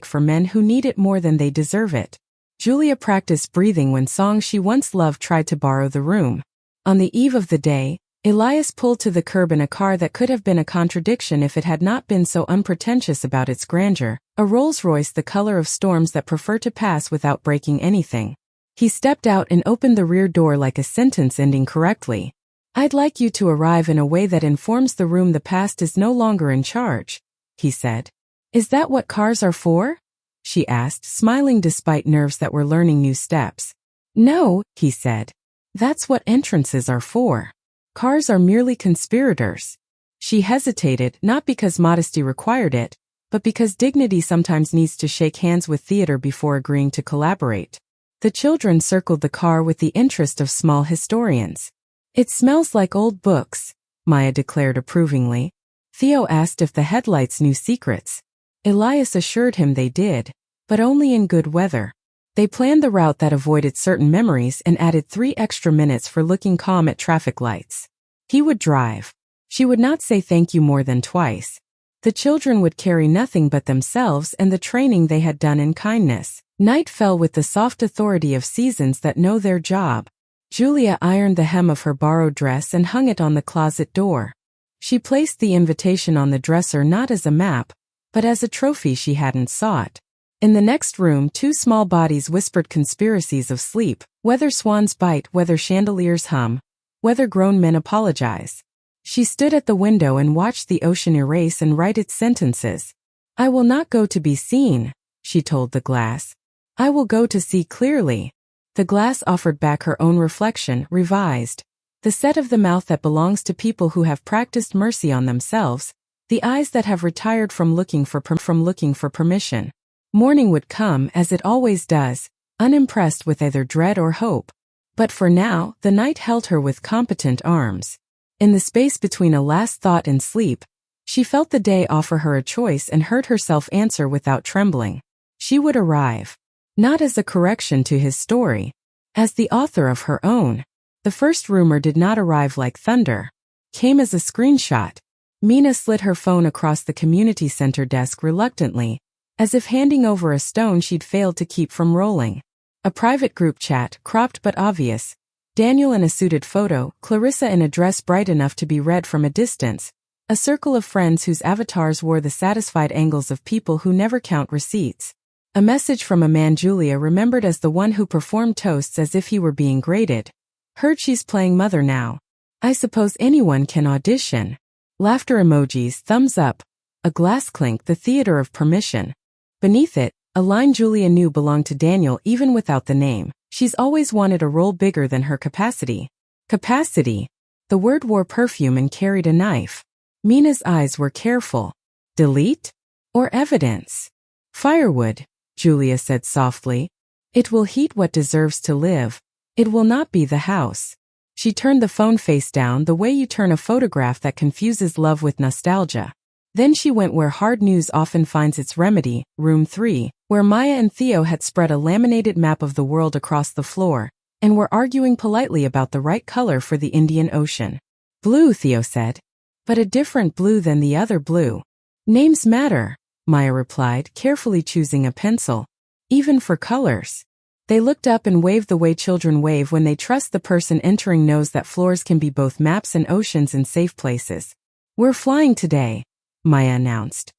For men who need it more than they deserve it. Julia practiced breathing when songs she once loved tried to borrow the room. On the eve of the day, Elias pulled to the curb in a car that could have been a contradiction if it had not been so unpretentious about its grandeur, a Rolls-Royce the color of storms that prefer to pass without breaking anything. He stepped out and opened the rear door like a sentence ending correctly. "I'd like you to arrive in a way that informs the room the past is no longer in charge," he said. "Is that what cars are for?" she asked, smiling despite nerves that were learning new steps. "No," he said. "That's what entrances are for. Cars are merely conspirators." She hesitated, not because modesty required it, but because dignity sometimes needs to shake hands with theater before agreeing to collaborate. The children circled the car with the interest of small historians. "It smells like old books," Maya declared approvingly. Theo asked if the headlights knew secrets. Elias assured him they did, but only in good weather. They planned the route that avoided certain memories and added 3 extra minutes for looking calm at traffic lights. He would drive. She would not say thank you more than twice. The children would carry nothing but themselves and the training they had done in kindness. Night fell with the soft authority of seasons that know their job. Julia ironed the hem of her borrowed dress and hung it on the closet door. She placed the invitation on the dresser not as a map, but as a trophy she hadn't sought. In the next room, 2 small bodies whispered conspiracies of sleep, whether swans bite, whether chandeliers hum, whether grown men apologize. She stood at the window and watched the ocean erase and write its sentences. "I will not go to be seen," she told the glass. "I will go to see clearly." The glass offered back her own reflection, revised. The set of the mouth that belongs to people who have practiced mercy on themselves, the eyes that have retired from looking for permission. Morning would come, as it always does, unimpressed with either dread or hope. But for now, the night held her with competent arms. In the space between a last thought and sleep, she felt the day offer her a choice and heard herself answer without trembling. She would arrive. Not as a correction to his story, as the author of her own. The first rumor did not arrive like thunder. Came as a screenshot. Mina slid her phone across the community center desk reluctantly, as if handing over a stone she'd failed to keep from rolling. A private group chat, cropped but obvious. Daniel in a suited photo, Clarissa in a dress bright enough to be read from a distance. A circle of friends whose avatars wore the satisfied angles of people who never count receipts. A message from a man Julia remembered as the one who performed toasts as if he were being graded. Heard she's playing mother now. I suppose anyone can audition. Laughter emojis, thumbs up. A glass clink, the theater of permission. Beneath it, a line Julia knew belonged to Daniel even without the name. She's always wanted a role bigger than her capacity. Capacity. The word wore perfume and carried a knife. Mina's eyes were careful. Delete? Or evidence? Firewood, Julia said softly. It will heat what deserves to live. It will not be the house. She turned the phone face down the way you turn a photograph that confuses love with nostalgia. Then she went where hard news often finds its remedy, room 3, where Maya and Theo had spread a laminated map of the world across the floor, and were arguing politely about the right color for the Indian Ocean. Blue, Theo said. But a different blue than the other blue. Names matter, Maya replied, carefully choosing a pencil. Even for colors. They looked up and waved the way children wave when they trust the person entering knows that floors can be both maps and oceans in safe places. We're flying today, Maya announced.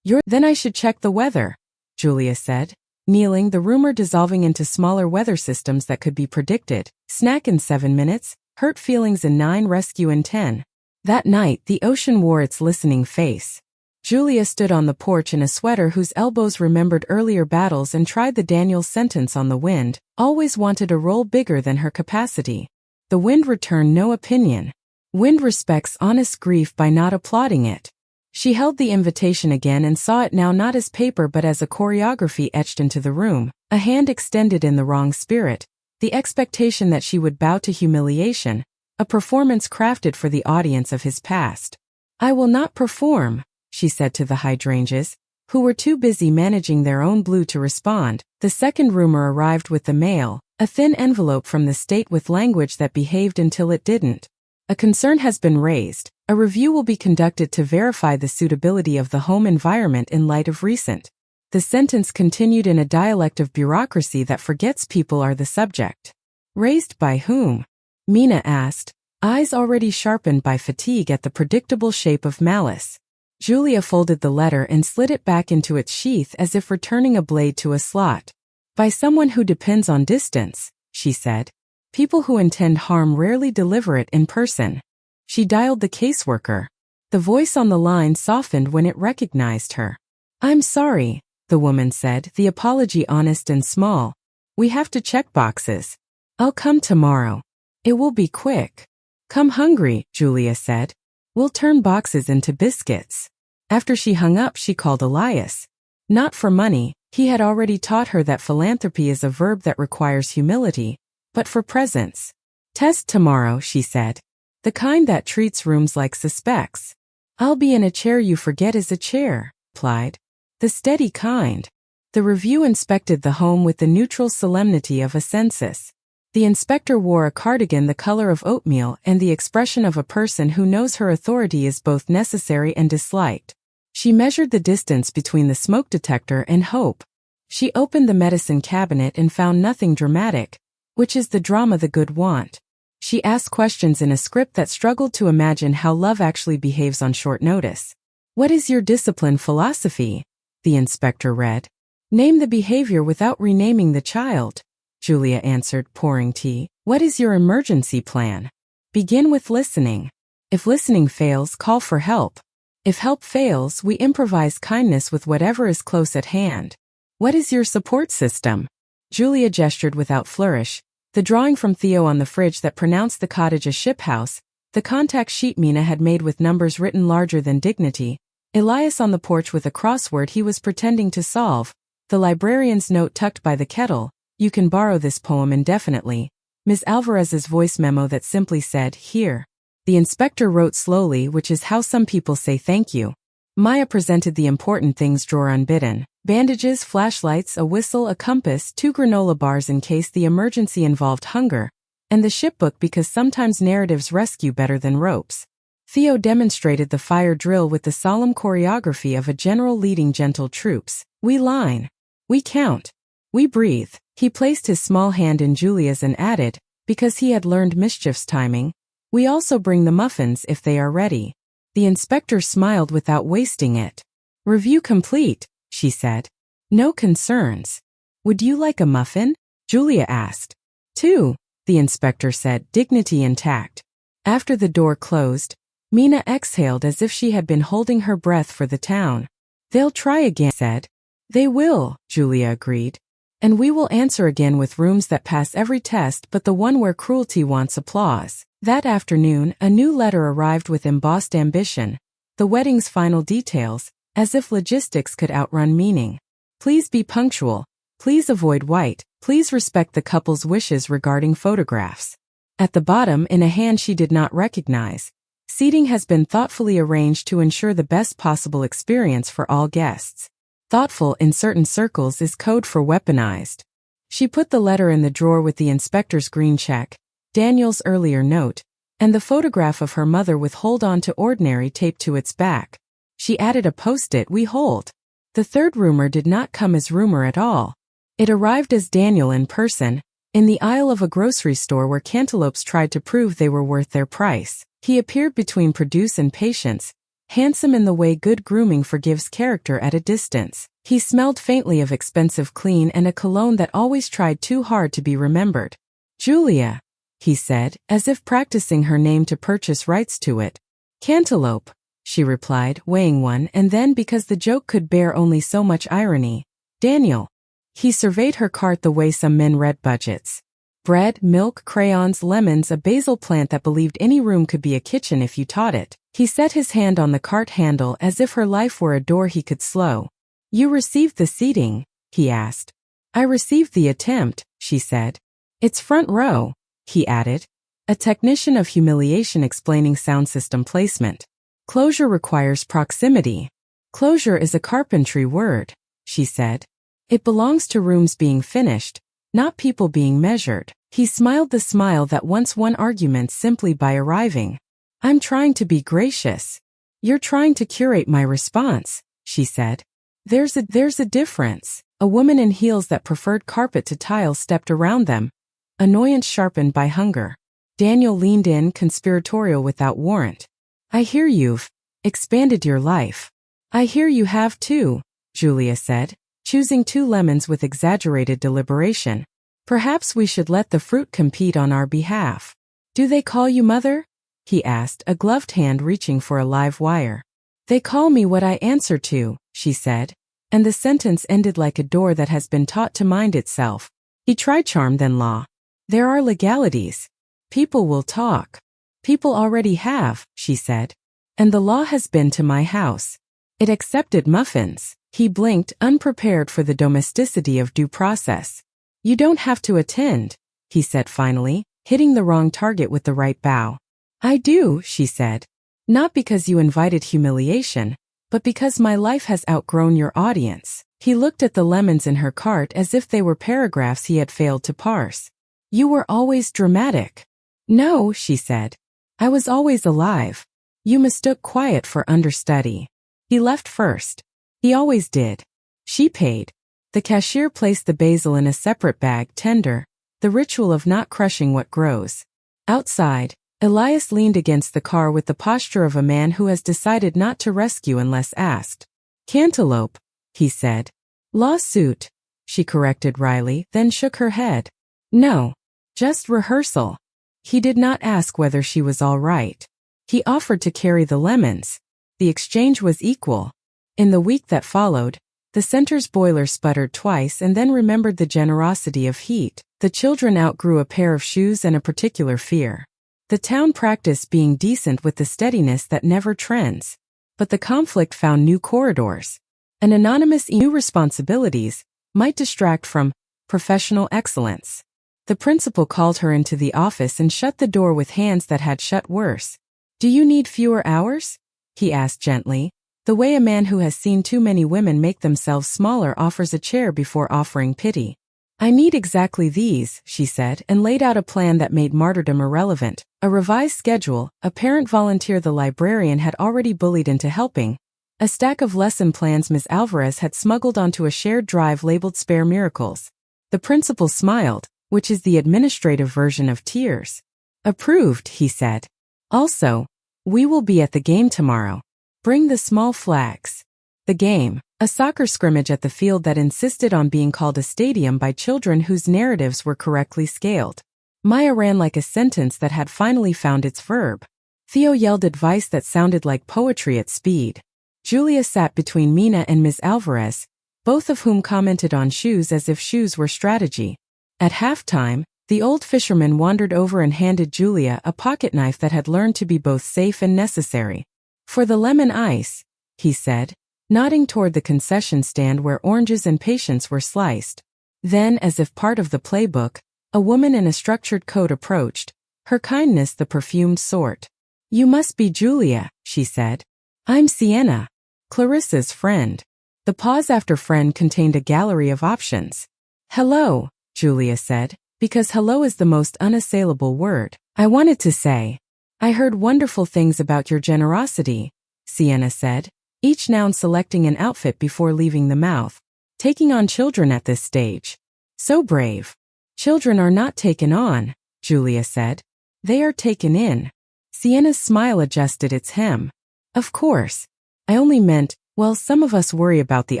Then I should check the weather, Julia said, kneeling, the rumor dissolving into smaller weather systems that could be predicted. Snack in 7 minutes, hurt feelings in 9, rescue in 10. That night, the ocean wore its listening face. Julia stood on the porch in a sweater whose elbows remembered earlier battles and tried the Daniel sentence on the wind, always wanted a role bigger than her capacity. The wind returned no opinion. Wind respects honest grief by not applauding it. She held the invitation again and saw it now not as paper but as a choreography etched into the room, a hand extended in the wrong spirit, the expectation that she would bow to humiliation, a performance crafted for the audience of his past. I will not perform, she said to the hydrangeas, who were too busy managing their own blue to respond. The second rumor arrived with the mail, a thin envelope from the state with language that behaved until it didn't. A concern has been raised. A review will be conducted to verify the suitability of the home environment in light of recent. The sentence continued in a dialect of bureaucracy that forgets people are the subject. Raised by whom? Mina asked, eyes already sharpened by fatigue at the predictable shape of malice. Julia folded the letter and slid it back into its sheath as if returning a blade to a slot. By someone who depends on distance, she said. People who intend harm rarely deliver it in person. She dialed the caseworker. The voice on the line softened when it recognized her. I'm sorry, the woman said, the apology honest and small. We have to check boxes. I'll come tomorrow. It will be quick. Come hungry, Julia said. We'll turn boxes into biscuits. After she hung up, she called Elias. Not for money, he had already taught her that philanthropy is a verb that requires humility, but for presence. Test tomorrow, she said. The kind that treats rooms like suspects. I'll be in a chair you forget is a chair, plied. The steady kind. The review inspected the home with the neutral solemnity of a census. The inspector wore a cardigan the color of oatmeal and the expression of a person who knows her authority is both necessary and disliked. She measured the distance between the smoke detector and hope. She opened the medicine cabinet and found nothing dramatic, which is the drama the good want. She asked questions in a script that struggled to imagine how love actually behaves on short notice. What is your discipline philosophy? The inspector read. Name the behavior without renaming the child. Julia answered, pouring tea. What is your emergency plan? Begin with listening. If listening fails, call for help. If help fails, we improvise kindness with whatever is close at hand. What is your support system? Julia gestured without flourish. The drawing from Theo on the fridge that pronounced the cottage a ship house, the contact sheet Mina had made with numbers written larger than dignity, Elias on the porch with a crossword he was pretending to solve, the librarian's note tucked by the kettle, you can borrow this poem indefinitely, Ms. Alvarez's voice memo that simply said, here. The inspector wrote slowly, which is how some people say thank you. Maya presented the important things drawer unbidden. Bandages, flashlights, a whistle, a compass, 2 granola bars in case the emergency involved hunger, and the shipbook because sometimes narratives rescue better than ropes. Theo demonstrated the fire drill with the solemn choreography of a general leading gentle troops. We line. We count. We breathe. He placed his small hand in Julia's and added, because he had learned mischief's timing, we also bring the muffins if they are ready. The inspector smiled without wasting it. Review complete, she said. No concerns. Would you like a muffin? Julia asked. 2, the inspector said, dignity intact. After the door closed, Mina exhaled as if she had been holding her breath for the town. They'll try again, said. They will, Julia agreed. And we will answer again with rooms that pass every test but the one where cruelty wants applause. That afternoon, a new letter arrived with embossed ambition, the wedding's final details, as if logistics could outrun meaning. Please be punctual. Please avoid white. Please respect the couple's wishes regarding photographs. At the bottom, in a hand she did not recognize, seating has been thoughtfully arranged to ensure the best possible experience for all guests. Thoughtful in certain circles is code for weaponized. She put the letter in the drawer with the inspector's green check, Daniel's earlier note, and the photograph of her mother with hold on to ordinary taped to its back. She added a post-it, we hold. The third rumor did not come as rumor at all. It arrived as Daniel in person, in the aisle of a grocery store where cantaloupes tried to prove they were worth their price. He appeared between produce and patience, handsome in the way good grooming forgives character at a distance. He smelled faintly of expensive clean and a cologne that always tried too hard to be remembered. Julia, he said, as if practicing her name to purchase rights to it. Cantaloupe, she replied, weighing one, and then because the joke could bear only so much irony. Daniel. He surveyed her cart the way some men read budgets. Bread, milk, crayons, lemons, a basil plant that believed any room could be a kitchen if you taught it. He set his hand on the cart handle as if her life were a door he could slow. You received the seating? He asked. I received the attempt, she said. It's front row, he added. A technician of humiliation explaining sound system placement. Closure requires proximity. Closure is a carpentry word, she said. It belongs to rooms being finished, not people being measured. He smiled the smile that once won arguments simply by arriving. I'm trying to be gracious. You're trying to curate my response, she said. There's a difference. A woman in heels that preferred carpet to tile stepped around them, annoyance sharpened by hunger. Daniel leaned in, conspiratorial without warrant. I hear you've expanded your life. I hear you have too, Julia said, choosing 2 lemons with exaggerated deliberation. Perhaps we should let the fruit compete on our behalf. Do they call you mother? He asked, a gloved hand reaching for a live wire. They call me what I answer to, she said, and the sentence ended like a door that has been taught to mind itself. He tried charm then law. There are legalities. People will talk. People already have, she said. And the law has been to my house. It accepted muffins. He blinked, unprepared for the domesticity of due process. You don't have to attend, he said finally, hitting the wrong target with the right bow. I do, she said. Not because you invited humiliation, but because my life has outgrown your audience. He looked at the lemons in her cart as if they were paragraphs he had failed to parse. You were always dramatic. No, she said. I was always alive. You mistook quiet for understudy. He left first. He always did. She paid. The cashier placed the basil in a separate bag, tender, the ritual of not crushing what grows. Outside, Elias leaned against the car with the posture of a man who has decided not to rescue unless asked. Cantaloupe, he said. Lawsuit, she corrected wryly, then shook her head. No, just rehearsal. He did not ask whether she was all right. He offered to carry the lemons. The exchange was equal. In the week that followed, the center's boiler sputtered twice and then remembered the generosity of heat. The children outgrew a pair of shoes and a particular fear. The town practiced being decent with the steadiness that never trends. But the conflict found new corridors. An anonymous new responsibilities might distract from professional excellence. The principal called her into the office and shut the door with hands that had shut worse. Do you need fewer hours? He asked gently, the way a man who has seen too many women make themselves smaller offers a chair before offering pity. I need exactly these, she said, and laid out a plan that made martyrdom irrelevant. A revised schedule, a parent volunteer the librarian had already bullied into helping, a stack of lesson plans Ms. Alvarez had smuggled onto a shared drive labeled Spare Miracles. The principal smiled, which is the administrative version of tears. Approved, he said. Also, We will be at the game tomorrow. Bring the small flags. The game, a soccer scrimmage at the field that insisted on being called a stadium by children whose narratives were correctly scaled. Maya ran like a sentence that had finally found its verb. Theo yelled advice that sounded like poetry at speed. Julia sat between Mina and Ms. Alvarez, both of whom commented on shoes as if shoes were strategy. At halftime, the old fisherman wandered over and handed Julia a pocket knife that had learned to be both safe and necessary. For the lemon ice, he said, nodding toward the concession stand where oranges and patience were sliced. Then, as if part of the playbook, a woman in a structured coat approached, her kindness the perfumed sort. You must be Julia, she said. I'm Sienna, Clarissa's friend. The pause after friend contained a gallery of options. Hello, Julia said, because hello is the most unassailable word. I wanted to say. I heard wonderful things about your generosity, Sienna said, each noun selecting an outfit before leaving the mouth. Taking on children at this stage. So brave. Children are not taken on, Julia said. They are taken in. Sienna's smile adjusted its hem. Of course. I only meant, well, some of us worry about the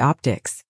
optics.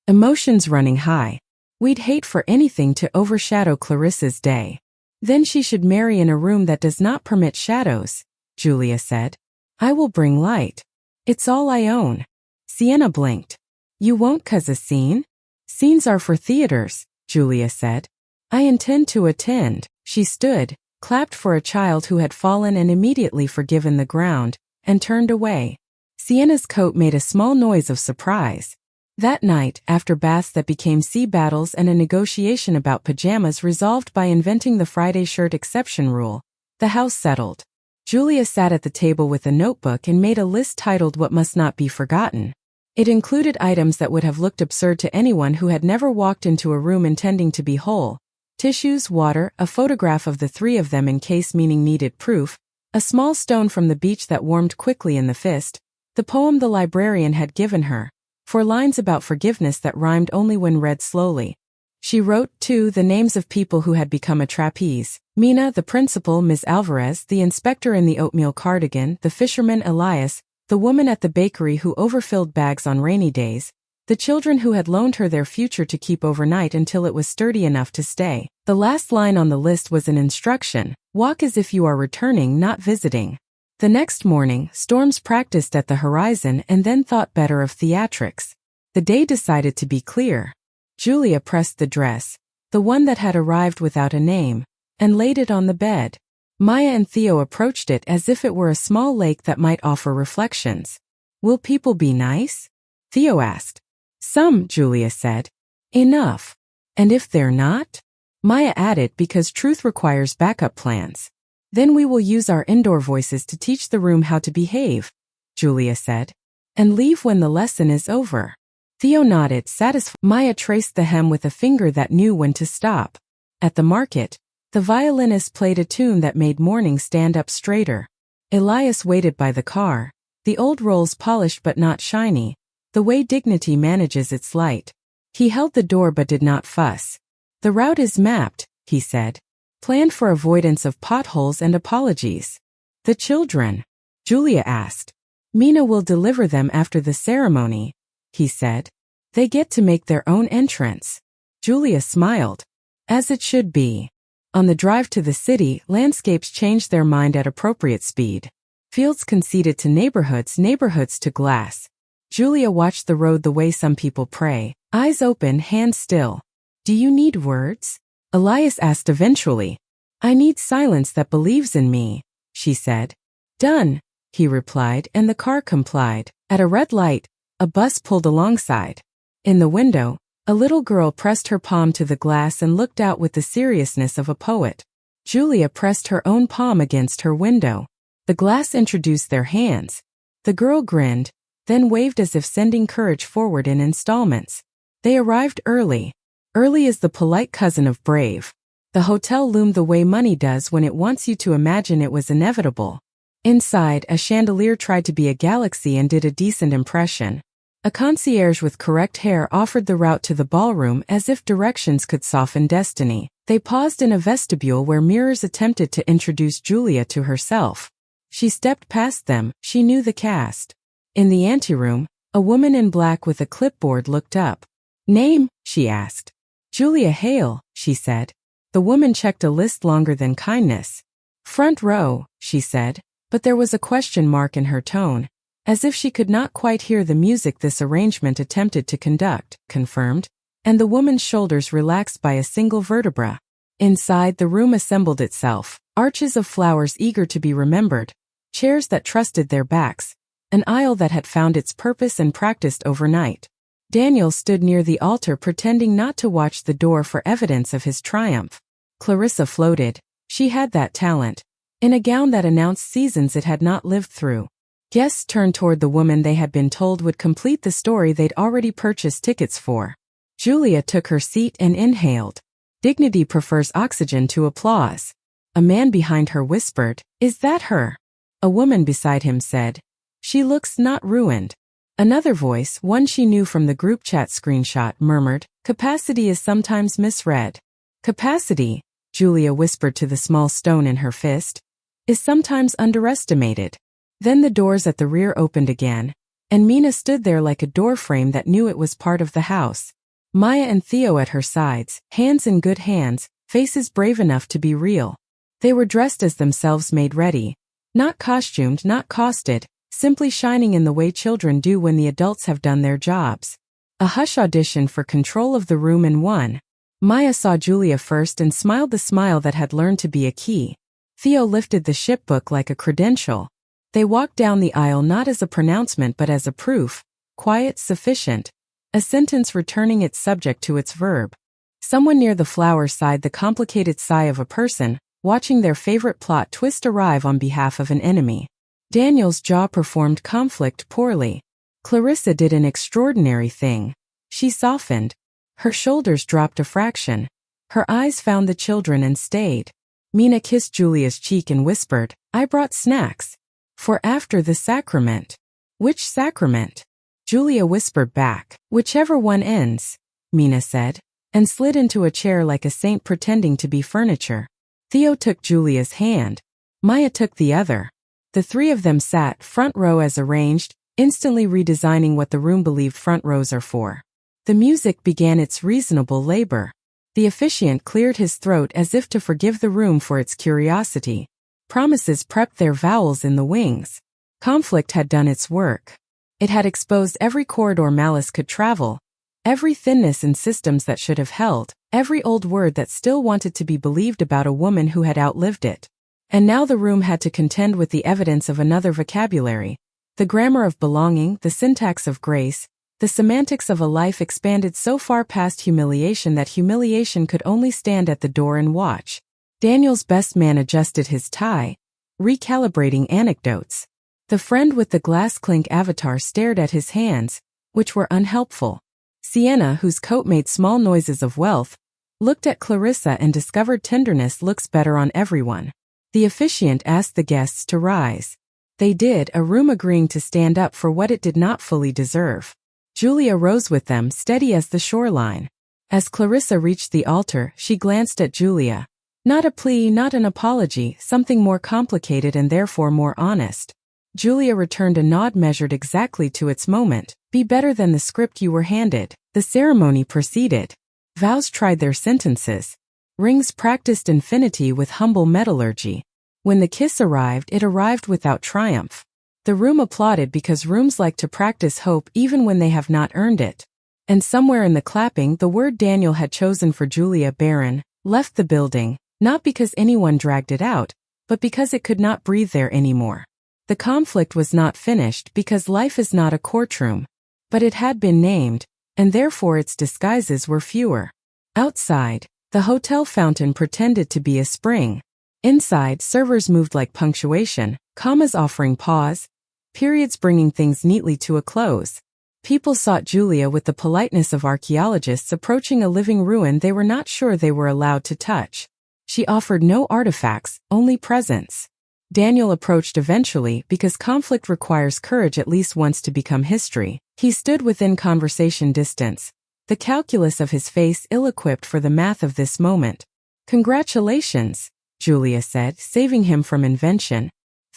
Emotions running high. We'd hate for anything to overshadow Clarissa's day. Then she should marry in a room that does not permit shadows, Julia said. I will bring light. It's all I own. Sienna blinked. You won't cause a scene? Scenes are for theaters, Julia said. I intend to attend. She stood, clapped for a child who had fallen and immediately forgiven the ground, and turned away. Sienna's coat made a small noise of surprise. That night, after baths that became sea battles and a negotiation about pajamas resolved by inventing the Friday shirt exception rule, the house settled. Julia sat at the table with a notebook and made a list titled What Must Not Be Forgotten. It included items that would have looked absurd to anyone who had never walked into a room intending to be whole. Tissues, water, a photograph of the three of them in case meaning needed proof, a small stone from the beach that warmed quickly in the fist, the poem the librarian had given her, 4 lines about forgiveness that rhymed only when read slowly. She wrote, too, the names of people who had become a trapeze. Mina, the principal, Ms. Alvarez, the inspector in the oatmeal cardigan, the fisherman Elias, the woman at the bakery who overfilled bags on rainy days, the children who had loaned her their future to keep overnight until it was sturdy enough to stay. The last line on the list was an instruction: walk as if you are returning, not visiting. The next morning, storms practiced at the horizon and then thought better of theatrics. The day decided to be clear. Julia pressed the dress, the one that had arrived without a name, and laid it on the bed. Maya and Theo approached it as if it were a small lake that might offer reflections. Will people be nice? Theo asked. Some, Julia said. Enough. And if they're not? Maya added, because truth requires backup plans. Then we will use our indoor voices to teach the room how to behave, Julia said. And leave when the lesson is over. Theo nodded, satisfied. Maya traced the hem with a finger that knew when to stop. At the market, the violinist played a tune that made morning stand up straighter. Elias waited by the car, the old Rolls polished but not shiny, the way dignity manages its light. He held the door but did not fuss. The route is mapped, he said. Planned for avoidance of potholes and apologies. The children? Julia asked. Mina will deliver them after the ceremony, he said. They get to make their own entrance. Julia smiled. As it should be. On the drive to the city, landscapes changed their mind at appropriate speed. Fields conceded to neighborhoods, neighborhoods to glass. Julia watched the road the way some people pray, eyes open, hands still. Do you need words? Elias asked eventually. I need silence that believes in me, she said. Done, he replied, and the car complied. At a red light, a bus pulled alongside. In the window, a little girl pressed her palm to the glass and looked out with the seriousness of a poet. Julia pressed her own palm against her window. The glass introduced their hands. The girl grinned, then waved as if sending courage forward in installments. They arrived early. Early is the polite cousin of brave. The hotel loomed the way money does when it wants you to imagine it was inevitable. Inside, a chandelier tried to be a galaxy and did a decent impression. A concierge with correct hair offered the route to the ballroom as if directions could soften destiny. They paused in a vestibule where mirrors attempted to introduce Julia to herself. She stepped past them. She knew the cast. In the anteroom, a woman in black with a clipboard looked up. "Name?" she asked. "Julia Hale," she said. The woman checked a list longer than kindness. "Front row," she said, but there was a question mark in her tone, as if she could not quite hear the music this arrangement attempted to conduct. "Confirmed," and the woman's shoulders relaxed by a single vertebra. Inside, the room assembled itself, arches of flowers eager to be remembered, chairs that trusted their backs, an aisle that had found its purpose and practiced overnight. Daniel stood near the altar pretending not to watch the door for evidence of his triumph. Clarissa floated. She had that talent. In a gown that announced seasons it had not lived through. Guests turned toward the woman they had been told would complete the story they'd already purchased tickets for. Julia took her seat and inhaled. Dignity prefers oxygen to applause. A man behind her whispered, "Is that her?" A woman beside him said, "She looks not ruined." Another voice, one she knew from the group chat screenshot, murmured, "Capacity is sometimes misread." "Capacity," Julia whispered to the small stone in her fist, "is sometimes underestimated." Then the doors at the rear opened again, and Mina stood there like a doorframe that knew it was part of the house. Maya and Theo at her sides, hands in good hands, faces brave enough to be real. They were dressed as themselves, made ready. Not costumed, not costed, simply shining in the way children do when the adults have done their jobs. A hush audition for control of the room in one. Maya saw Julia first and smiled the smile that had learned to be a key. Theo lifted the shipbook like a credential. They walked down the aisle not as a pronouncement but as a proof, quiet, sufficient, a sentence returning its subject to its verb. Someone near the flowers sighed the complicated sigh of a person watching their favorite plot twist arrive on behalf of an enemy. Daniel's jaw performed conflict poorly. Clarissa did an extraordinary thing. She softened. Her shoulders dropped a fraction. Her eyes found the children and stayed. Mina kissed Julia's cheek and whispered, "I brought snacks. For after the sacrament." "Which sacrament?" Julia whispered back. "Whichever one ends," Mina said, and slid into a chair like a saint pretending to be furniture. Theo took Julia's hand. Maya took the other. The three of them sat front row as arranged, instantly redesigning what the room believed front rows are for. The music began its reasonable labor. The officiant cleared his throat as if to forgive the room for its curiosity. Promises prepped their vowels in the wings. Conflict had done its work. It had exposed every corridor malice could travel, every thinness in systems that should have held, every old word that still wanted to be believed about a woman who had outlived it. And now the room had to contend with the evidence of another vocabulary, the grammar of belonging, the syntax of grace, the semantics of a life expanded so far past humiliation that humiliation could only stand at the door and watch. Daniel's best man adjusted his tie, recalibrating anecdotes. The friend with the glass clink avatar stared at his hands, which were unhelpful. Sienna, whose coat made small noises of wealth, looked at Clarissa and discovered tenderness looks better on everyone. The officiant asked the guests to rise. They did, a room agreeing to stand up for what it did not fully deserve. Julia rose with them, steady as the shoreline. As Clarissa reached the altar, she glanced at Julia. Not a plea, not an apology, something more complicated and therefore more honest. Julia returned a nod measured exactly to its moment. Be better than the script you were handed. The ceremony proceeded. Vows tried their sentences. Rings practiced infinity with humble metallurgy. When the kiss arrived, it arrived without triumph. The room applauded because rooms like to practice hope even when they have not earned it. And somewhere in the clapping, the word Daniel had chosen for Julia Barren left the building, not because anyone dragged it out, but because it could not breathe there anymore. The conflict was not finished because life is not a courtroom, but it had been named, and therefore its disguises were fewer. Outside, the hotel fountain pretended to be a spring. Inside, servers moved like punctuation, commas offering pause, periods bringing things neatly to a close. People sought Julia with the politeness of archaeologists approaching a living ruin they were not sure they were allowed to touch. She offered no artifacts, only presence. Daniel approached eventually because conflict requires courage at least once to become history. He stood within conversation distance, the calculus of his face ill-equipped for the math of this moment. "Congratulations," Julia said, saving him from invention.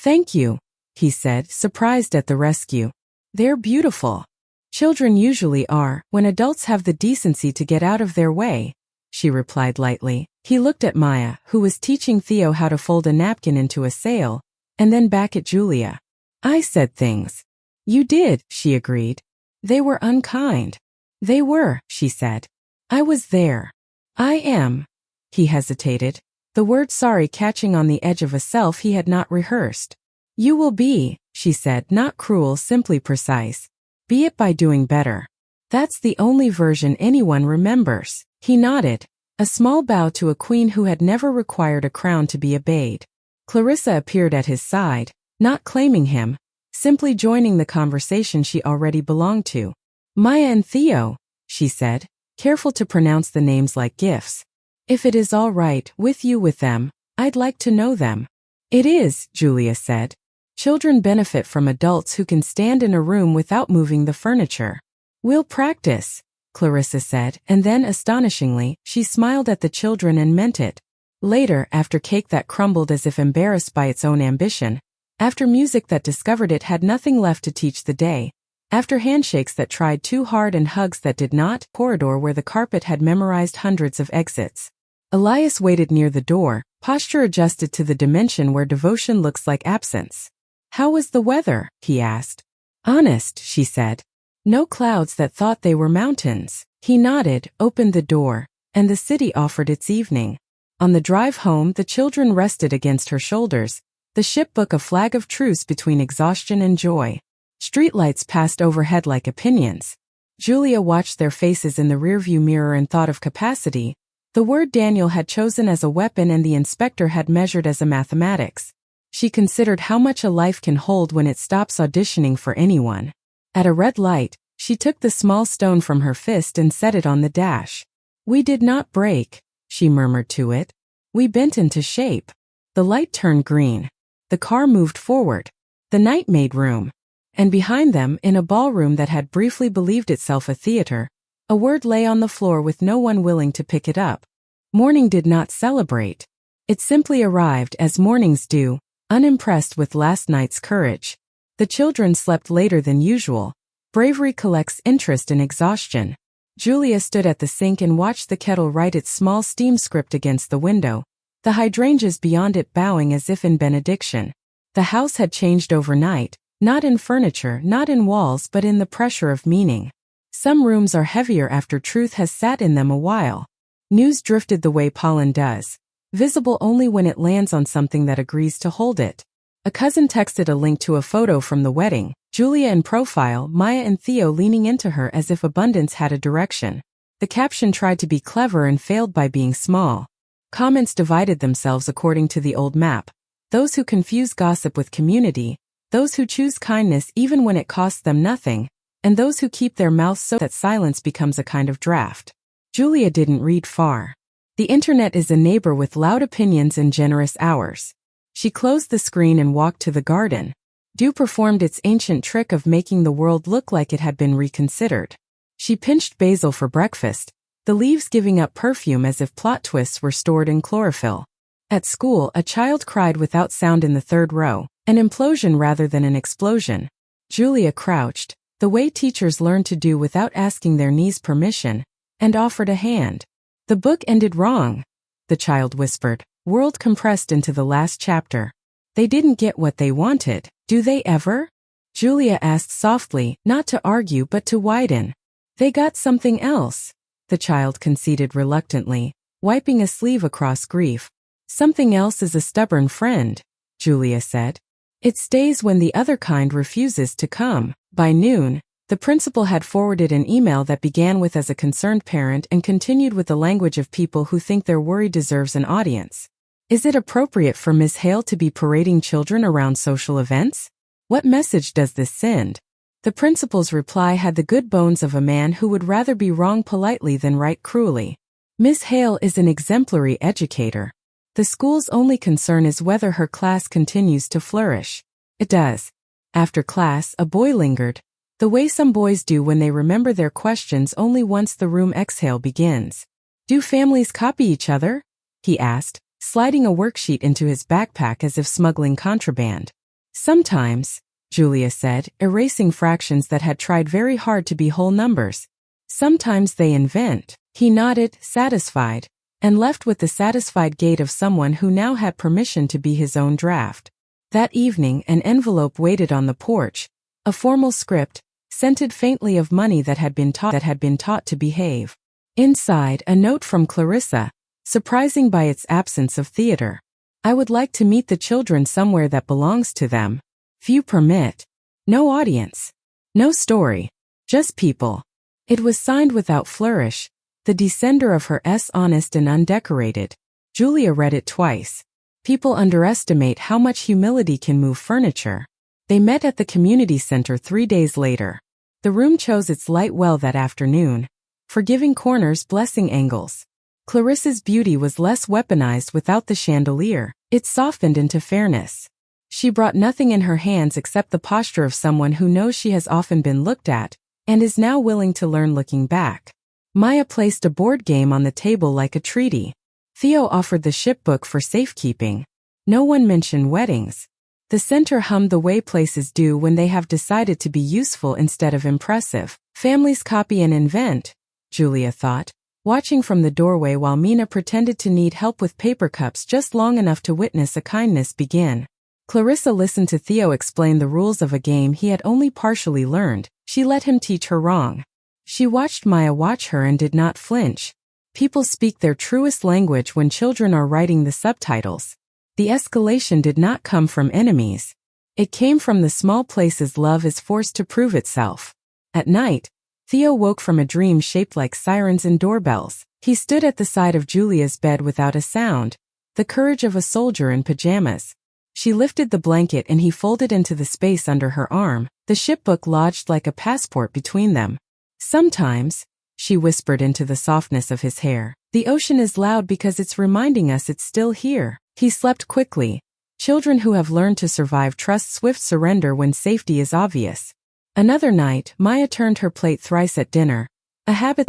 Thank you, he said, surprised at the rescue. They're beautiful. Children usually are, when adults have the decency to get out of their way, she replied lightly. He looked at Maya, who was teaching Theo how to fold a napkin into a sail, and then back at Julia. I said things. You did, she agreed. They were unkind. They were, she said. I was there. I am. He hesitated, the word sorry catching on the edge of a self he had not rehearsed. You will be, she said, not cruel, simply precise. Be it by doing better. That's the only version anyone remembers. He nodded, a small bow to a queen who had never required a crown to be obeyed. Clarissa appeared at his side, not claiming him, simply joining the conversation she already belonged to. Maya and Theo, she said, careful to pronounce the names like gifts. If it is all right with you with them, I'd like to know them. It is, Julia said. Children benefit from adults who can stand in a room without moving the furniture. We'll practice, Clarissa said, and then, astonishingly, she smiled at the children and meant it. Later, after cake that crumbled as if embarrassed by its own ambition, after music that discovered it had nothing left to teach the day, after handshakes that tried too hard and hugs that did not, corridor where the carpet had memorized hundreds of exits. Elias waited near the door, posture adjusted to the dimension where devotion looks like absence. How was the weather? He asked. Honest, she said. No clouds that thought they were mountains. He nodded, opened the door, and the city offered its evening. On the drive home, the children rested against her shoulders, the shipbook a flag of truce between exhaustion and joy. Streetlights passed overhead like opinions. Julia watched their faces in the rearview mirror and thought of capacity, the word Daniel had chosen as a weapon and the inspector had measured as a mathematics. She considered how much a life can hold when it stops auditioning for anyone. At a red light, she took the small stone from her fist and set it on the dash. We did not break, she murmured to it. We bent into shape. The light turned green. The car moved forward. The night made room. And behind them, in a ballroom that had briefly believed itself a theater, a word lay on the floor with no one willing to pick it up. Morning did not celebrate. It simply arrived as mornings do, unimpressed with last night's courage. The children slept later than usual. Bravery collects interest in exhaustion. Julia stood at the sink and watched the kettle write its small steam script against the window, the hydrangeas beyond it bowing as if in benediction. The house had changed overnight, not in furniture, not in walls, but in the pressure of meaning. Some rooms are heavier after truth has sat in them a while. News drifted the way pollen does, visible only when it lands on something that agrees to hold it. A cousin texted a link to a photo from the wedding, Julia in profile, Maya and Theo leaning into her as if abundance had a direction. The caption tried to be clever and failed by being small. Comments divided themselves according to the old map. Those who confuse gossip with community, those who choose kindness even when it costs them nothing, and those who keep their mouths so that silence becomes a kind of draft. Julia didn't read far. The internet is a neighbor with loud opinions and generous hours. She closed the screen and walked to the garden. Dew performed its ancient trick of making the world look like it had been reconsidered. She pinched basil for breakfast, the leaves giving up perfume as if plot twists were stored in chlorophyll. At school, a child cried without sound in the third row, an implosion rather than an explosion. Julia crouched, the way teachers learn to do without asking their knees permission, and offered a hand. The book ended wrong, the child whispered, world compressed into the last chapter. They didn't get what they wanted, do they ever? Julia asked softly, not to argue but to widen. They got something else, the child conceded reluctantly, wiping a sleeve across grief. Something else is a stubborn friend, Julia said. It stays when the other kind refuses to come. By noon, the principal had forwarded an email that began with "as a concerned parent" and continued with the language of people who think their worry deserves an audience. Is it appropriate for Miss Hale to be parading children around social events? What message does this send? The principal's reply had the good bones of a man who would rather be wrong politely than right cruelly. Miss Hale is an exemplary educator. The school's only concern is whether her class continues to flourish. It does. After class, a boy lingered, the way some boys do when they remember their questions only once the room exhale begins. Do families copy each other? He asked, sliding a worksheet into his backpack as if smuggling contraband. Sometimes, Julia said, erasing fractions that had tried very hard to be whole numbers. Sometimes they invent. He nodded, satisfied, and left with the satisfied gait of someone who now had permission to be his own draft. That evening an envelope waited on the porch, a formal script, scented faintly of money that had been taught to behave. Inside, a note from Clarissa, surprising by its absence of theater. I would like to meet the children somewhere that belongs to them. Few permit. No audience. No story. Just people. It was signed without flourish, the descender of her S honest and undecorated. Julia read it twice. People underestimate how much humility can move furniture. They met at the community center 3 days later. The room chose its light well that afternoon, forgiving corners, blessing angles. Clarissa's beauty was less weaponized without the chandelier. It softened into fairness. She brought nothing in her hands except the posture of someone who knows she has often been looked at, and is now willing to learn looking back. Maya placed a board game on the table like a treaty. Theo offered the shipbook for safekeeping. No one mentioned weddings. The center hummed the way places do when they have decided to be useful instead of impressive. Families copy and invent, Julia thought, watching from the doorway while Mina pretended to need help with paper cups just long enough to witness a kindness begin. Clarissa listened to Theo explain the rules of a game he had only partially learned. She let him teach her wrong. She watched Maya watch her and did not flinch. People speak their truest language when children are writing the subtitles. The escalation did not come from enemies. It came from the small places love is forced to prove itself. At night, Theo woke from a dream shaped like sirens and doorbells. He stood at the side of Julia's bed without a sound, the courage of a soldier in pajamas. She lifted the blanket and he folded into the space under her arm, the shipbook lodged like a passport between them. Sometimes, she whispered into the softness of his hair, the ocean is loud because it's reminding us it's still here. He slept quickly. Children who have learned to survive trust swift surrender when safety is obvious. Another night, Maya turned her plate thrice at dinner. A habit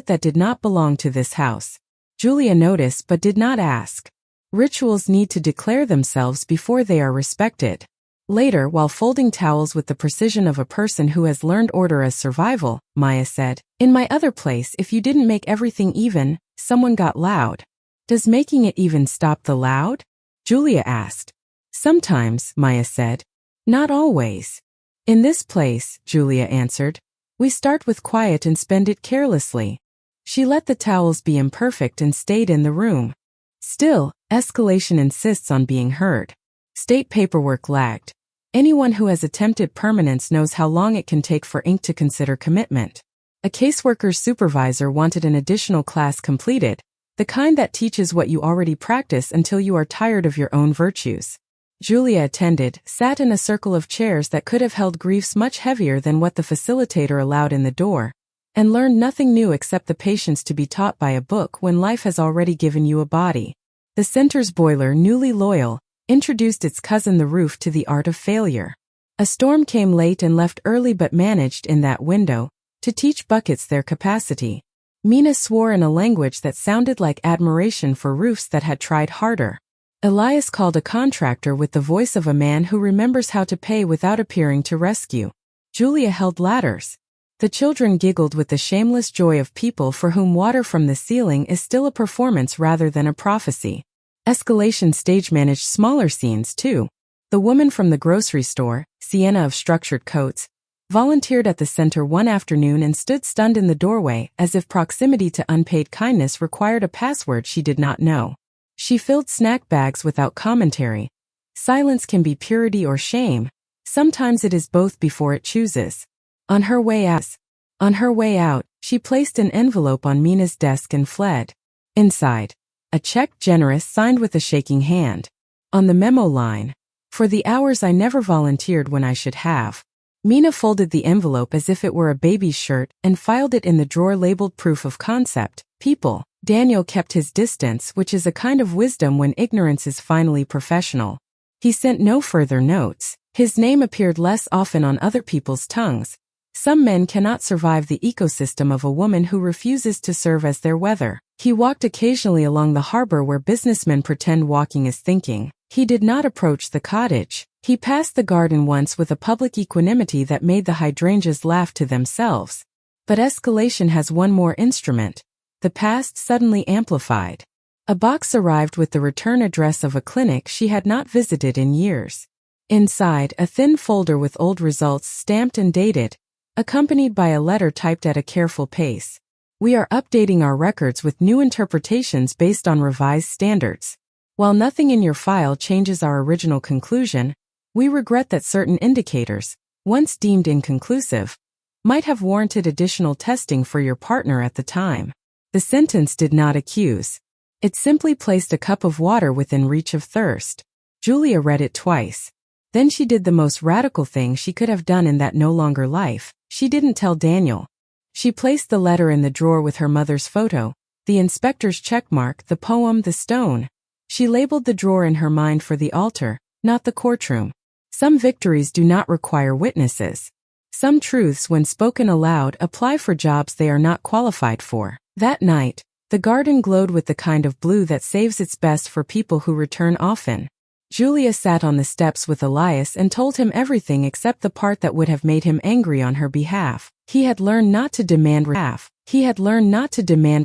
that did not belong to this house. Julia noticed but did not ask. Rituals need to declare themselves before they are respected. Later, while folding towels with the precision of a person who has learned order as survival, Maya said, in my other place if you didn't make everything even, someone got loud. Does making it even stop the loud? Julia asked. Sometimes, Maya said. Not always. In this place, Julia answered, we start with quiet and spend it carelessly. She let the towels be imperfect and stayed in the room. Still, escalation insists on being heard. State paperwork lagged. Anyone who has attempted permanence knows how long it can take for ink to consider commitment. A caseworker's supervisor wanted an additional class completed, the kind that teaches what you already practice until you are tired of your own virtues. Julia attended, sat in a circle of chairs that could have held griefs much heavier than what the facilitator allowed in the door, and learned nothing new except the patience to be taught by a book when life has already given you a body. The center's boiler, newly loyal, introduced its cousin the roof to the art of failure. A storm came late and left early but managed in that window to teach buckets their capacity. Mina swore in a language that sounded like admiration for roofs that had tried harder. Elias called a contractor with the voice of a man who remembers how to pay without appearing to rescue. Julia held ladders. The children giggled with the shameless joy of people for whom water from the ceiling is still a performance rather than a prophecy. Escalation stage managed smaller scenes too. The woman from the grocery store, Sienna of structured coats, volunteered at the center one afternoon and stood stunned in the doorway as if proximity to unpaid kindness required a password she did not know. She filled snack bags without commentary. Silence can be purity or shame. Sometimes it is both before it chooses. On her way out, she placed an envelope on Mina's desk and fled. Inside, a check generous signed with a shaking hand. On the memo line, for the hours I never volunteered when I should have. Mina folded the envelope as if it were a baby's shirt and filed it in the drawer labeled proof of concept. People. Daniel kept his distance, which is a kind of wisdom when ignorance is finally professional. He sent no further notes. His name appeared less often on other people's tongues. Some men cannot survive the ecosystem of a woman who refuses to serve as their weather. He walked occasionally along the harbor where businessmen pretend walking is thinking. He did not approach the cottage. He passed the garden once with a public equanimity that made the hydrangeas laugh to themselves. But escalation has one more instrument. The past suddenly amplified. A box arrived with the return address of a clinic she had not visited in years. Inside, a thin folder with old results stamped and dated, accompanied by a letter typed at a careful pace. We are updating our records with new interpretations based on revised standards. While nothing in your file changes our original conclusion, we regret that certain indicators, once deemed inconclusive, might have warranted additional testing for your partner at the time. The sentence did not accuse. It simply placed a cup of water within reach of thirst. Julia read it twice. Then she did the most radical thing she could have done in that no longer life. She didn't tell Daniel. She placed the letter in the drawer with her mother's photo, the inspector's checkmark, the poem, the stone. She labeled the drawer in her mind for the altar, not the courtroom. Some victories do not require witnesses. Some truths, when spoken aloud, apply for jobs they are not qualified for. That night, the garden glowed with the kind of blue that saves its best for people who return often. Julia sat on the steps with Elias and told him everything except the part that would have made him angry on her behalf. He had learned not to demand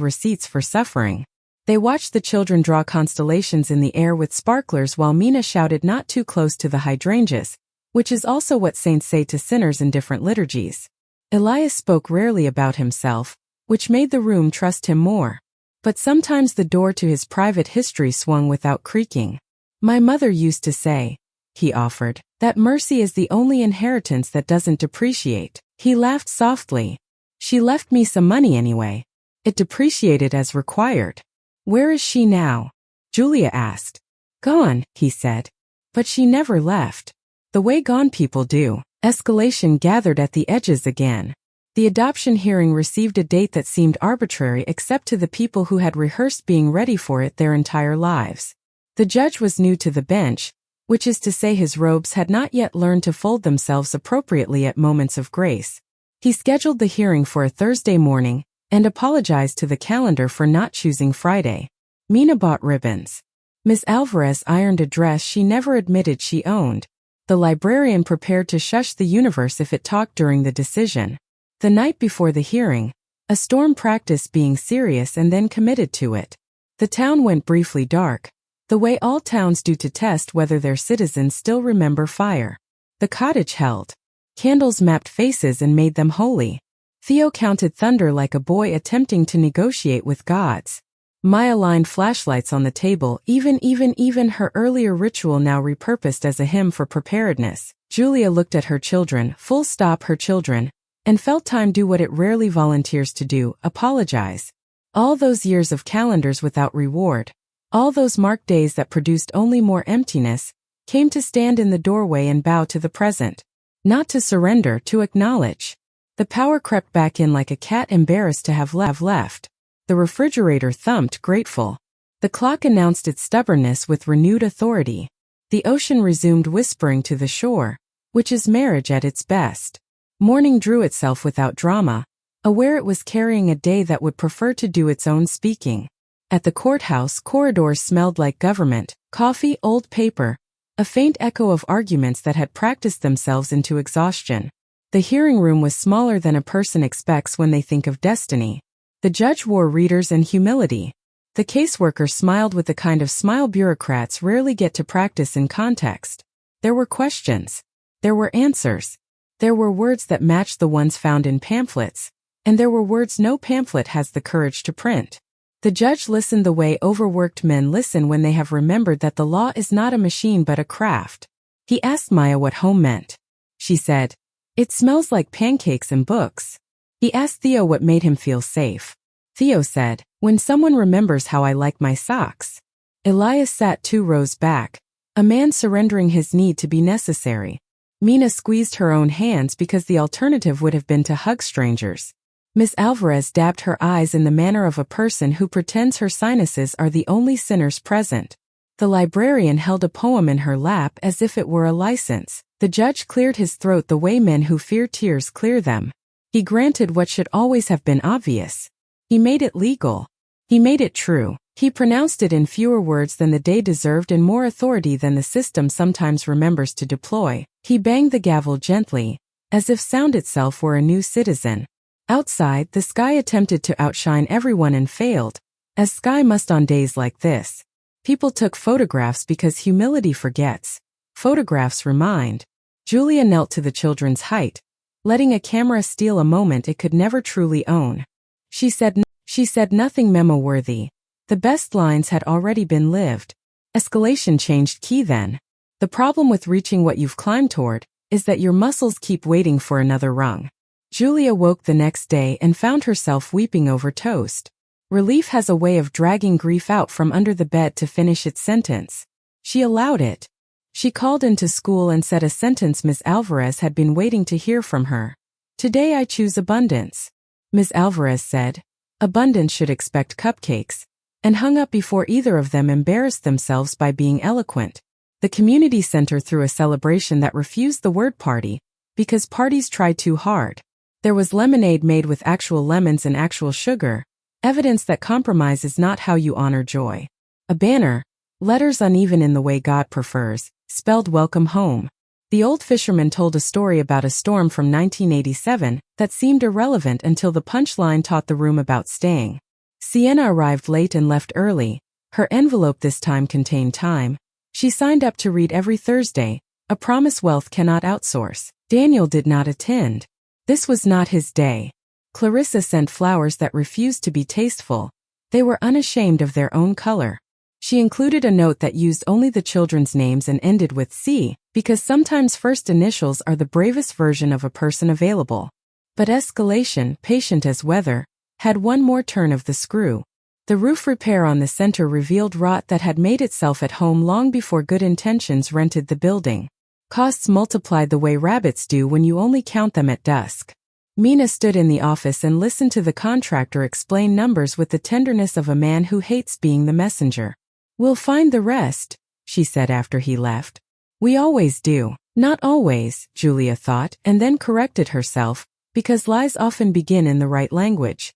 receipts for suffering. They watched the children draw constellations in the air with sparklers while Mina shouted not too close to the hydrangeas, which is also what saints say to sinners in different liturgies. Elias spoke rarely about himself, which made the room trust him more. But sometimes the door to his private history swung without creaking. My mother used to say, he offered, that mercy is the only inheritance that doesn't depreciate. He laughed softly. She left me some money anyway. It depreciated as required. Where is she now? Julia asked. Gone, he said. But she never left. The way gone people do. Escalation gathered at the edges again. The adoption hearing received a date that seemed arbitrary except to the people who had rehearsed being ready for it their entire lives. The judge was new to the bench, which is to say his robes had not yet learned to fold themselves appropriately at moments of grace. He scheduled the hearing for a Thursday morning and apologized to the calendar for not choosing Friday. Mina bought ribbons. Miss Alvarez ironed a dress she never admitted she owned. The librarian prepared to shush the universe if it talked during the decision. The night before the hearing, a storm practiced being serious and then committed to it. The town went briefly dark, the way all towns do to test whether their citizens still remember fire. The cottage held. Candles mapped faces and made them holy. Theo counted thunder like a boy attempting to negotiate with gods. Maya lined flashlights on the table, even her earlier ritual now repurposed as a hymn for preparedness. Julia looked at her children, her children, and felt time do what it rarely volunteers to do, apologize. All those years of calendars without reward, all those marked days that produced only more emptiness, came to stand in the doorway and bow to the present. Not to surrender, to acknowledge. The power crept back in like a cat embarrassed to have left. The refrigerator thumped, grateful. The clock announced its stubbornness with renewed authority. The ocean resumed whispering to the shore, which is marriage at its best. Morning drew itself without drama, aware it was carrying a day that would prefer to do its own speaking. At the courthouse, corridors smelled like government, coffee, old paper, a faint echo of arguments that had practiced themselves into exhaustion. The hearing room was smaller than a person expects when they think of destiny. The judge wore readers and humility. The caseworker smiled with the kind of smile bureaucrats rarely get to practice in context. There were questions. There were answers. There were words that matched the ones found in pamphlets, and there were words no pamphlet has the courage to print. The judge listened the way overworked men listen when they have remembered that the law is not a machine but a craft. He asked Maya what home meant. She said, "It smells like pancakes and books." He asked Theo what made him feel safe. Theo said, "When someone remembers how I like my socks." Elias sat 2 rows back, a man surrendering his need to be necessary. Mina squeezed her own hands because the alternative would have been to hug strangers. Miss Alvarez dabbed her eyes in the manner of a person who pretends her sinuses are the only sinners present. The librarian held a poem in her lap as if it were a license. The judge cleared his throat the way men who fear tears clear them. He granted what should always have been obvious. He made it legal. He made it true. He pronounced it in fewer words than the day deserved and more authority than the system sometimes remembers to deploy. He banged the gavel gently, as if sound itself were a new citizen. Outside, the sky attempted to outshine everyone and failed, as sky must on days like this. People took photographs because humility forgets. Photographs remind. Julia knelt to the children's height, letting a camera steal a moment it could never truly own. She said nothing memo-worthy. The best lines had already been lived. Escalation changed key then. The problem with reaching what you've climbed toward is that your muscles keep waiting for another rung. Julia woke the next day and found herself weeping over toast. Relief has a way of dragging grief out from under the bed to finish its sentence. She allowed it. She called into school and said a sentence Miss Alvarez had been waiting to hear from her. "Today I choose abundance." Miss Alvarez said, "Abundance should expect cupcakes," and hung up before either of them embarrassed themselves by being eloquent. The community center threw a celebration that refused the word party, because parties tried too hard. There was lemonade made with actual lemons and actual sugar, evidence that compromise is not how you honor joy. A banner, letters uneven in the way God prefers, spelled welcome home. The old fisherman told a story about a storm from 1987 that seemed irrelevant until the punchline taught the room about staying. Sienna arrived late and left early. Her envelope this time contained time. She signed up to read every Thursday, a promise wealth cannot outsource. Daniel did not attend. This was not his day. Clarissa sent flowers that refused to be tasteful. They were unashamed of their own color. She included a note that used only the children's names and ended with C, because sometimes first initials are the bravest version of a person available. But escalation, patient as weather, had one more turn of the screw. The roof repair on the center revealed rot that had made itself at home long before good intentions rented the building. Costs multiplied the way rabbits do when you only count them at dusk. Mina stood in the office and listened to the contractor explain numbers with the tenderness of a man who hates being the messenger. "We'll find the rest," she said after he left. "We always do." Not always, Julia thought, and then corrected herself, because lies often begin in the right language.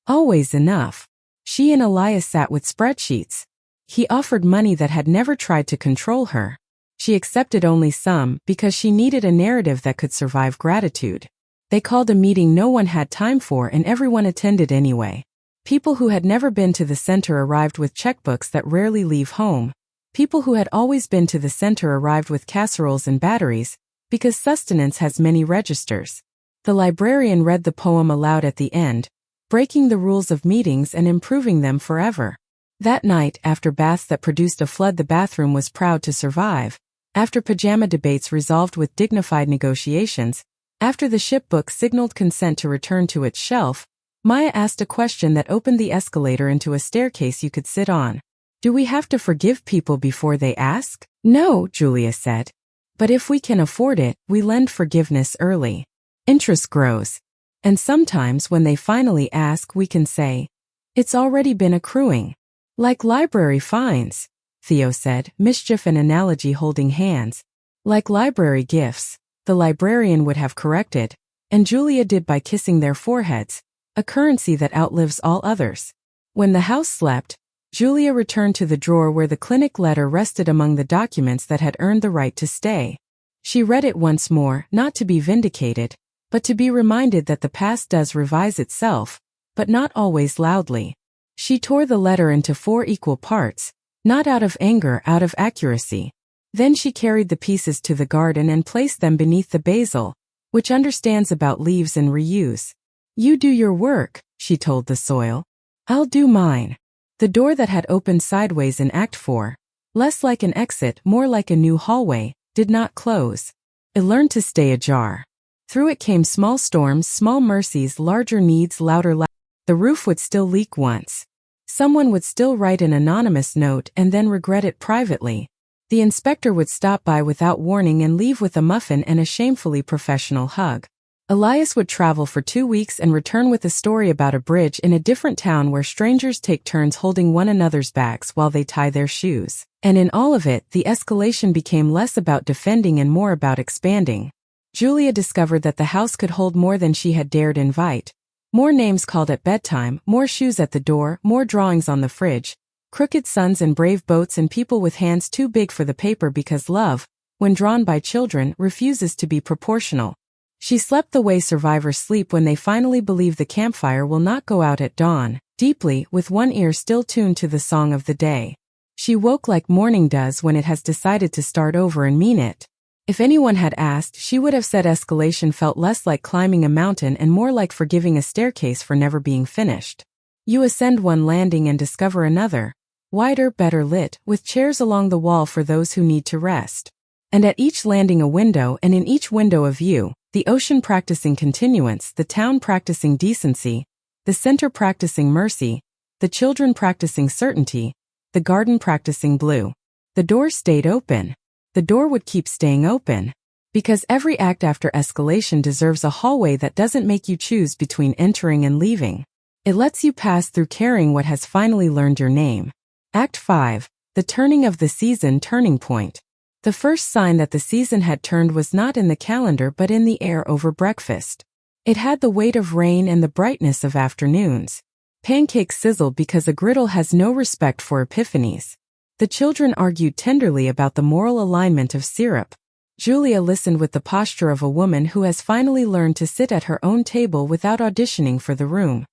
Always enough. She and Elias sat with spreadsheets. He offered money that had never tried to control her. She accepted only some because she needed a narrative that could survive gratitude. They called a meeting no one had time for and everyone attended anyway. People who had never been to the center arrived with checkbooks that rarely leave home. People who had always been to the center arrived with casseroles and batteries, because sustenance has many registers. The librarian read the poem aloud at the end, breaking the rules of meetings and improving them forever. That night, after baths that produced a flood the bathroom was proud to survive, after pajama debates resolved with dignified negotiations, after the shipbook signaled consent to return to its shelf, Maya asked a question that opened the escalator into a staircase you could sit on. "Do we have to forgive people before they ask?" "No," Julia said. "But if we can afford it, we lend forgiveness early. Interest grows. And sometimes when they finally ask, we can say, it's already been accruing. Like library fines," Theo said, mischief and analogy holding hands. Like library gifts, the librarian would have corrected, and Julia did by kissing their foreheads, a currency that outlives all others. When the house slept, Julia returned to the drawer where the clinic letter rested among the documents that had earned the right to stay. She read it once more, not to be vindicated, but to be reminded that the past does revise itself, but not always loudly. She tore the letter into 4 equal parts, not out of anger, out of accuracy. Then she carried the pieces to the garden and placed them beneath the basil, which understands about leaves and reuse. "You do your work," she told the soil. "I'll do mine." The door that had opened sideways in Act 4, less like an exit, more like a new hallway, did not close. It learned to stay ajar. Through it came small storms, small mercies, larger needs, louder The roof would still leak once. Someone would still write an anonymous note and then regret it privately. The inspector would stop by without warning and leave with a muffin and a shamefully professional hug. Elias would travel for 2 weeks and return with a story about a bridge in a different town where strangers take turns holding one another's backs while they tie their shoes. And in all of it, the escalation became less about defending and more about expanding. Julia discovered that the house could hold more than she had dared invite. More names called at bedtime, more shoes at the door, more drawings on the fridge, crooked sons and brave boats and people with hands too big for the paper because love, when drawn by children, refuses to be proportional. She slept the way survivors sleep when they finally believe the campfire will not go out at dawn, deeply, with one ear still tuned to the song of the day. She woke like morning does when it has decided to start over and mean it. If anyone had asked, she would have said escalation felt less like climbing a mountain and more like forgiving a staircase for never being finished. You ascend one landing and discover another, wider, better lit, with chairs along the wall for those who need to rest. And at each landing a window, and in each window a view, the ocean practicing continuance, the town practicing decency, the center practicing mercy, the children practicing certainty, the garden practicing blue. The door stayed open. The door would keep staying open. Because every act after escalation deserves a hallway that doesn't make you choose between entering and leaving. It lets you pass through carrying what has finally learned your name. Act 5. The turning of the season turning point. The first sign that the season had turned was not in the calendar but in the air over breakfast. It had the weight of rain and the brightness of afternoons. Pancakes sizzled because a griddle has no respect for epiphanies. The children argued tenderly about the moral alignment of syrup. Julia listened with the posture of a woman who has finally learned to sit at her own table without auditioning for the room.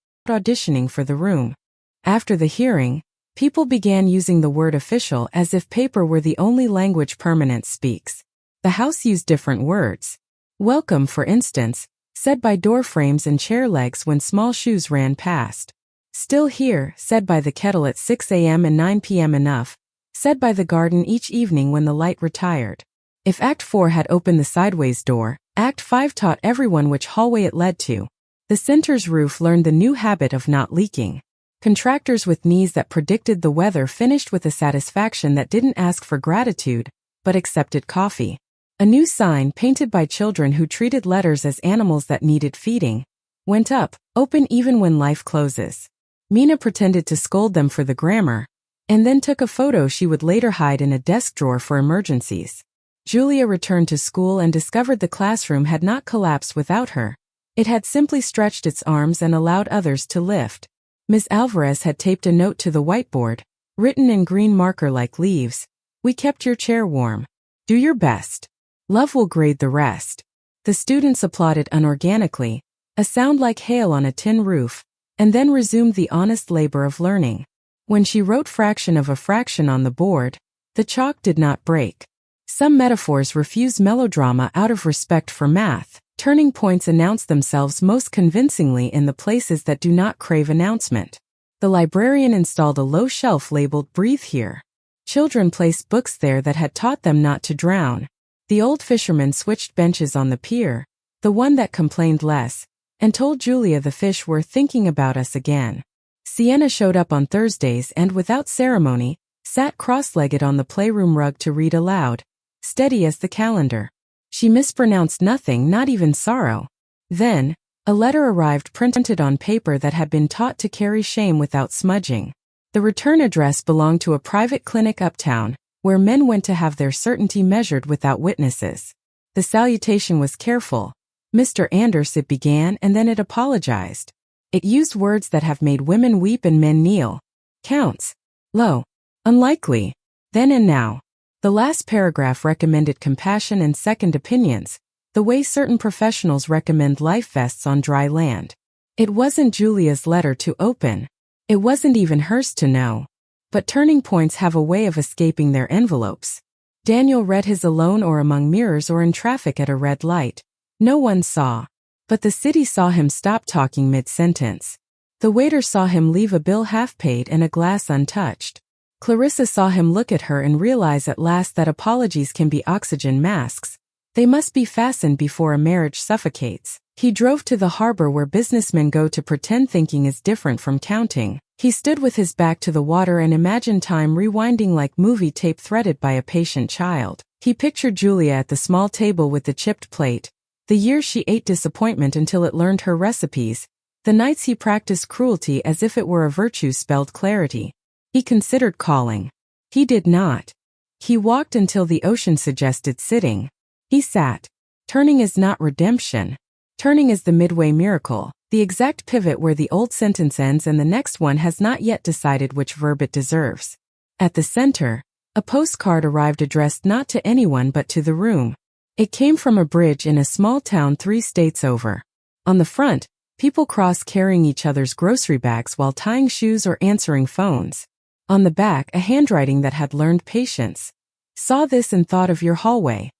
After the hearing, people began using the word official as if paper were the only language permanence speaks. The house used different words. Welcome, for instance, said by door frames and chair legs when small shoes ran past. Still here, said by the kettle at 6 a.m. and 9 p.m. enough, said by the garden each evening when the light retired. If Act 4 had opened the sideways door, Act 5 taught everyone which hallway it led to. The center's roof learned the new habit of not leaking. Contractors with knees that predicted the weather finished with a satisfaction that didn't ask for gratitude, but accepted coffee. A new sign, painted by children who treated letters as animals that needed feeding, went up, open even when life closes. Mina pretended to scold them for the grammar, and then took a photo she would later hide in a desk drawer for emergencies. Julia returned to school and discovered the classroom had not collapsed without her. It had simply stretched its arms and allowed others to lift. Ms. Alvarez had taped a note to the whiteboard, written in green marker like leaves. We kept your chair warm. Do your best. Love will grade the rest. The students applauded unorganically, a sound like hail on a tin roof, and then resumed the honest labor of learning. When she wrote fraction of a fraction on the board, the chalk did not break. Some metaphors refuse melodrama out of respect for math. Turning points announce themselves most convincingly in the places that do not crave announcement. The librarian installed a low shelf labeled Breathe Here. Children placed books there that had taught them not to drown. The old fisherman switched benches on the pier, the one that complained less, and told Julia the fish were thinking about us again. Sienna showed up on Thursdays and without ceremony, sat cross-legged on the playroom rug to read aloud, steady as the calendar. She mispronounced nothing, not even sorrow. Then, a letter arrived printed on paper that had been taught to carry shame without smudging. The return address belonged to a private clinic uptown, where men went to have their certainty measured without witnesses. The salutation was careful. Mr. Anders, it began, and then it apologized. It used words that have made women weep and men kneel. Counts. Low. Unlikely. Then and now. The last paragraph recommended compassion and second opinions, the way certain professionals recommend life vests on dry land. It wasn't Julia's letter to open. It wasn't even hers to know. But turning points have a way of escaping their envelopes. Daniel read his alone or among mirrors or in traffic at a red light. No one saw. But the city saw him stop talking mid-sentence. The waiter saw him leave a bill half-paid and a glass untouched. Clarissa saw him look at her and realize at last that apologies can be oxygen masks. They must be fastened before a marriage suffocates. He drove to the harbor where businessmen go to pretend thinking is different from counting. He stood with his back to the water and imagined time rewinding like movie tape threaded by a patient child. He pictured Julia at the small table with the chipped plate, the years she ate disappointment until it learned her recipes, the nights he practiced cruelty as if it were a virtue spelled clarity. He considered calling. He did not. He walked until the ocean suggested sitting. He sat. Turning is not redemption. Turning is the midway miracle. The exact pivot where the old sentence ends and the next one has not yet decided which verb it deserves. At the center, a postcard arrived addressed not to anyone but to the room. It came from a bridge in a small town 3 states over. On the front, people cross carrying each other's grocery bags while tying shoes or answering phones. On the back, a handwriting that had learned patience. Saw this and thought of your hallway.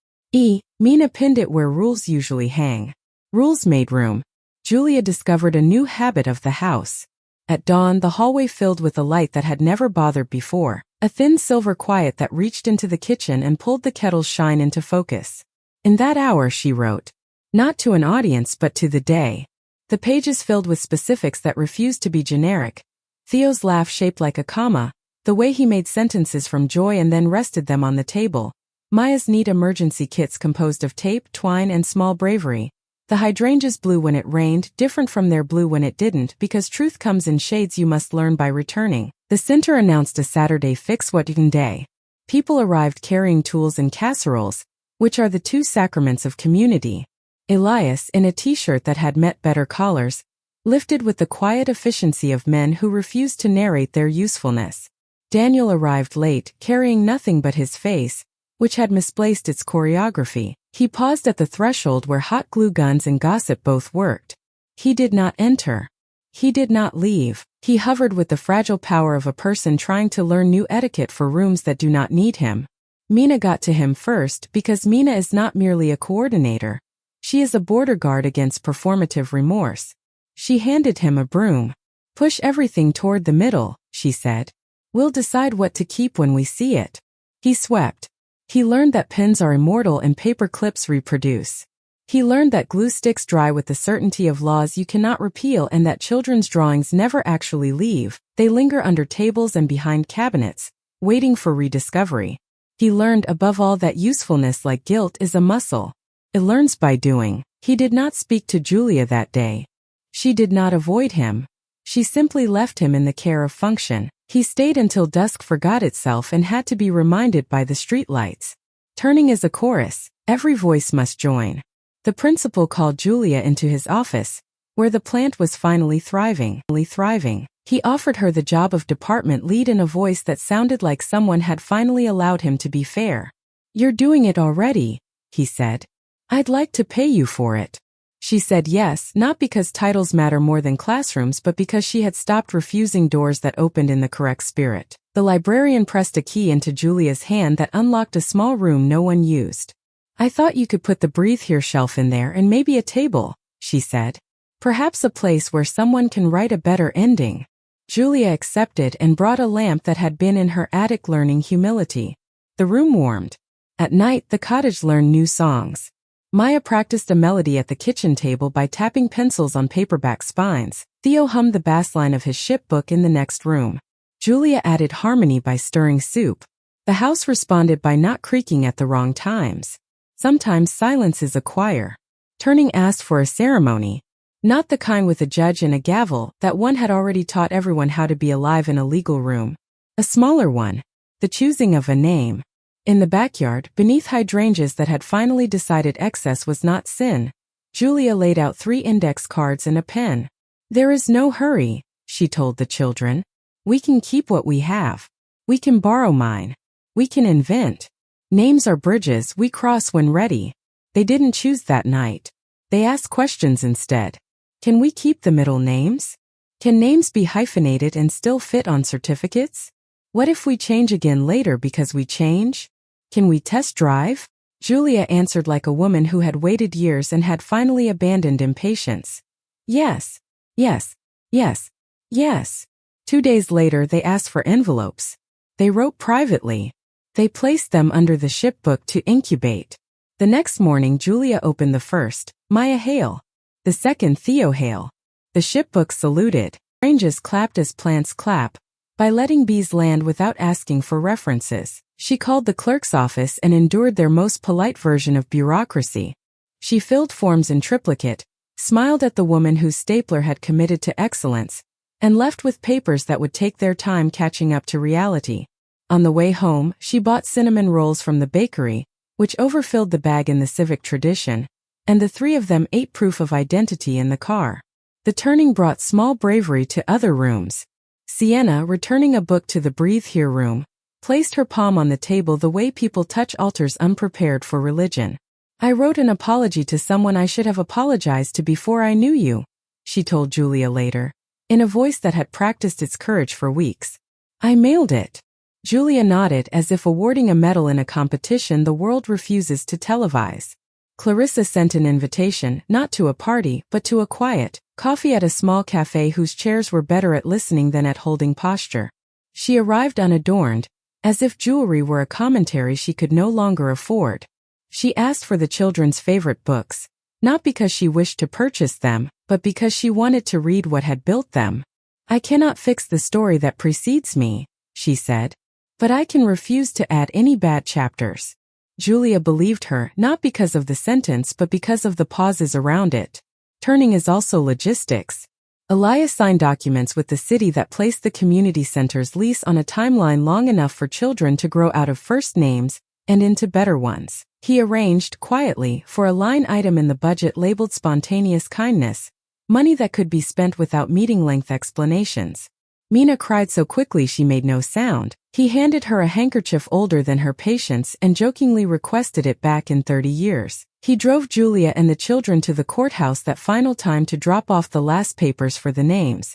Mina pinned it where rules usually hang. Rules made room. Julia discovered a new habit of the house. At dawn, the hallway filled with a light that had never bothered before, a thin silver quiet that reached into the kitchen and pulled the kettle's shine into focus. In that hour, she wrote. Not to an audience but to the day. The pages filled with specifics that refused to be generic. Theo's laugh shaped like a comma, the way he made sentences from joy and then rested them on the table. Maya's neat emergency kits composed of tape, twine, and small bravery. The hydrangeas blue when it rained, different from their blue when it didn't, because truth comes in shades you must learn by returning. The center announced a Saturday fix-what-you-can day. People arrived carrying tools and casseroles, which are the 2 sacraments of community. Elias, in a t-shirt that had met better collars, lifted with the quiet efficiency of men who refused to narrate their usefulness. Daniel arrived late, carrying nothing but his face, which had misplaced its choreography. He paused at the threshold where hot glue guns and gossip both worked. He did not enter. He did not leave. He hovered with the fragile power of a person trying to learn new etiquette for rooms that do not need him. Mina got to him first because Mina is not merely a coordinator. She is a border guard against performative remorse. She handed him a broom. Push everything toward the middle, she said. We'll decide what to keep when we see it. He swept. He learned that pens are immortal and paper clips reproduce. He learned that glue sticks dry with the certainty of laws you cannot repeal and that children's drawings never actually leave. They linger under tables and behind cabinets, waiting for rediscovery. He learned above all that usefulness, like guilt, is a muscle. It learns by doing. He did not speak to Julia that day. She did not avoid him. She simply left him in the care of function. He stayed until dusk forgot itself and had to be reminded by the streetlights. Turning as a chorus, every voice must join. The principal called Julia into his office, where the plant was finally thriving. He offered her the job of department lead in a voice that sounded like someone had finally allowed him to be fair. You're doing it already, he said. I'd like to pay you for it. She said yes, not because titles matter more than classrooms but because she had stopped refusing doors that opened in the correct spirit. The librarian pressed a key into Julia's hand that unlocked a small room no one used. I thought you could put the breathe here shelf in there and maybe a table, she said. Perhaps a place where someone can write a better ending. Julia accepted and brought a lamp that had been in her attic, learning humility. The room warmed. At night the cottage learned new songs. Maya practiced a melody at the kitchen table by tapping pencils on paperback spines. Theo hummed the bass line of his shipbook in the next room. Julia added harmony by stirring soup. The house responded by not creaking at the wrong times. Sometimes silence is a choir. Turning asked for a ceremony. Not the kind with a judge and a gavel that one had already taught everyone how to be alive in a legal room. A smaller one. The choosing of a name. In the backyard, beneath hydrangeas that had finally decided excess was not sin, Julia laid out 3 index cards and a pen. There is no hurry, she told the children. We can keep what we have. We can borrow mine. We can invent. Names are bridges we cross when ready. They didn't choose that night. They asked questions instead. Can we keep the middle names? Can names be hyphenated and still fit on certificates? What if we change again later because we change? Can we test drive? Julia answered like a woman who had waited years and had finally abandoned impatience. Yes, yes, yes, yes. 2 days later they asked for envelopes. They wrote privately. They placed them under the shipbook to incubate. The next morning Julia opened the first, Maya hail. The second, Theo hail. The shipbook saluted. Ranges clapped as plants clap, by letting bees land without asking for references. She called the clerk's office and endured their most polite version of bureaucracy. She filled forms in triplicate, smiled at the woman whose stapler had committed to excellence, and left with papers that would take their time catching up to reality. On the way home, she bought cinnamon rolls from the bakery, which overfilled the bag in the civic tradition, and the 3 of them ate proof of identity in the car. The turning brought small bravery to other rooms. Sienna, returning a book to the Breathe Here room, placed her palm on the table the way people touch altars unprepared for religion. I wrote an apology to someone I should have apologized to before I knew you, she told Julia later, in a voice that had practiced its courage for weeks. I mailed it. Julia nodded as if awarding a medal in a competition the world refuses to televise. Clarissa sent an invitation, not to a party, but to a quiet coffee at a small cafe whose chairs were better at listening than at holding posture. She arrived unadorned, as if jewelry were a commentary she could no longer afford. She asked for the children's favorite books, not because she wished to purchase them, but because she wanted to read what had built them. I cannot fix the story that precedes me, she said, but I can refuse to add any bad chapters. Julia believed her, not because of the sentence but because of the pauses around it. Turning is also logistics. Elias signed documents with the city that placed the community center's lease on a timeline long enough for children to grow out of first names and into better ones. He arranged, quietly, for a line item in the budget labeled spontaneous kindness, money that could be spent without meeting-length explanations. Mina cried so quickly she made no sound. He handed her a handkerchief older than her patience and jokingly requested it back in 30 years. He drove Julia and the children to the courthouse that final time to drop off the last papers for the names.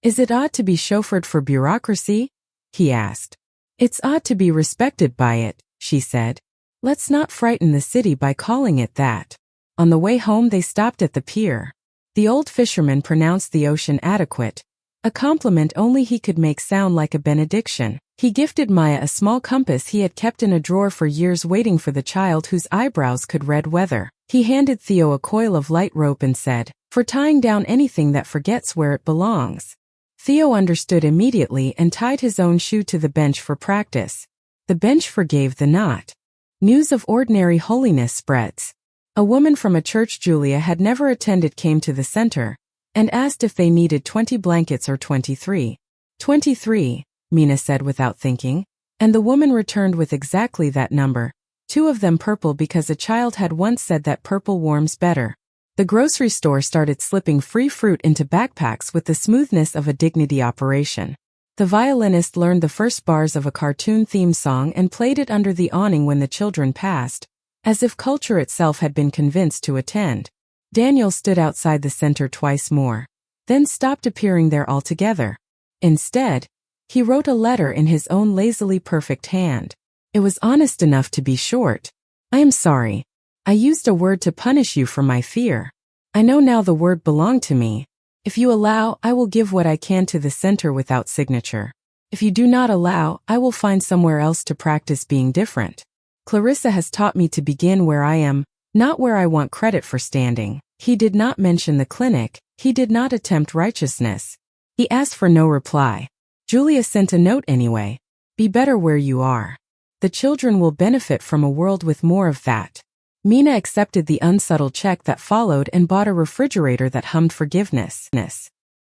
Is it odd to be chauffeured for bureaucracy? He asked. It's odd to be respected by it, she said. Let's not frighten the city by calling it that. On the way home they stopped at the pier. The old fisherman pronounced the ocean adequate, a compliment only he could make sound like a benediction. He gifted Maya a small compass he had kept in a drawer for years waiting for the child whose eyebrows could read weather. He handed Theo a coil of light rope and said, for tying down anything that forgets where it belongs. Theo understood immediately and tied his own shoe to the bench for practice. The bench forgave the knot. News of ordinary holiness spreads. A woman from a church Julia had never attended came to the center and asked if they needed 20 blankets or 23. 23, Mina said without thinking, and the woman returned with exactly that number, 2 of them purple because a child had once said that purple warms better. The grocery store started slipping free fruit into backpacks with the smoothness of a dignity operation. The violinist learned the first bars of a cartoon theme song and played it under the awning when the children passed, as if culture itself had been convinced to attend. Daniel stood outside the center twice more, then stopped appearing there altogether. Instead, he wrote a letter in his own lazily perfect hand. It was honest enough to be short. I am sorry. I used a word to punish you for my fear. I know now the word belonged to me. If you allow, I will give what I can to the center without signature. If you do not allow, I will find somewhere else to practice being different. Clarissa has taught me to begin where I am, not where I want credit for standing. He did not mention the clinic. He did not attempt righteousness. He asked for no reply. Julia sent a note anyway. Be better where you are. The children will benefit from a world with more of that. Mina accepted the unsubtle check that followed and bought a refrigerator that hummed forgiveness.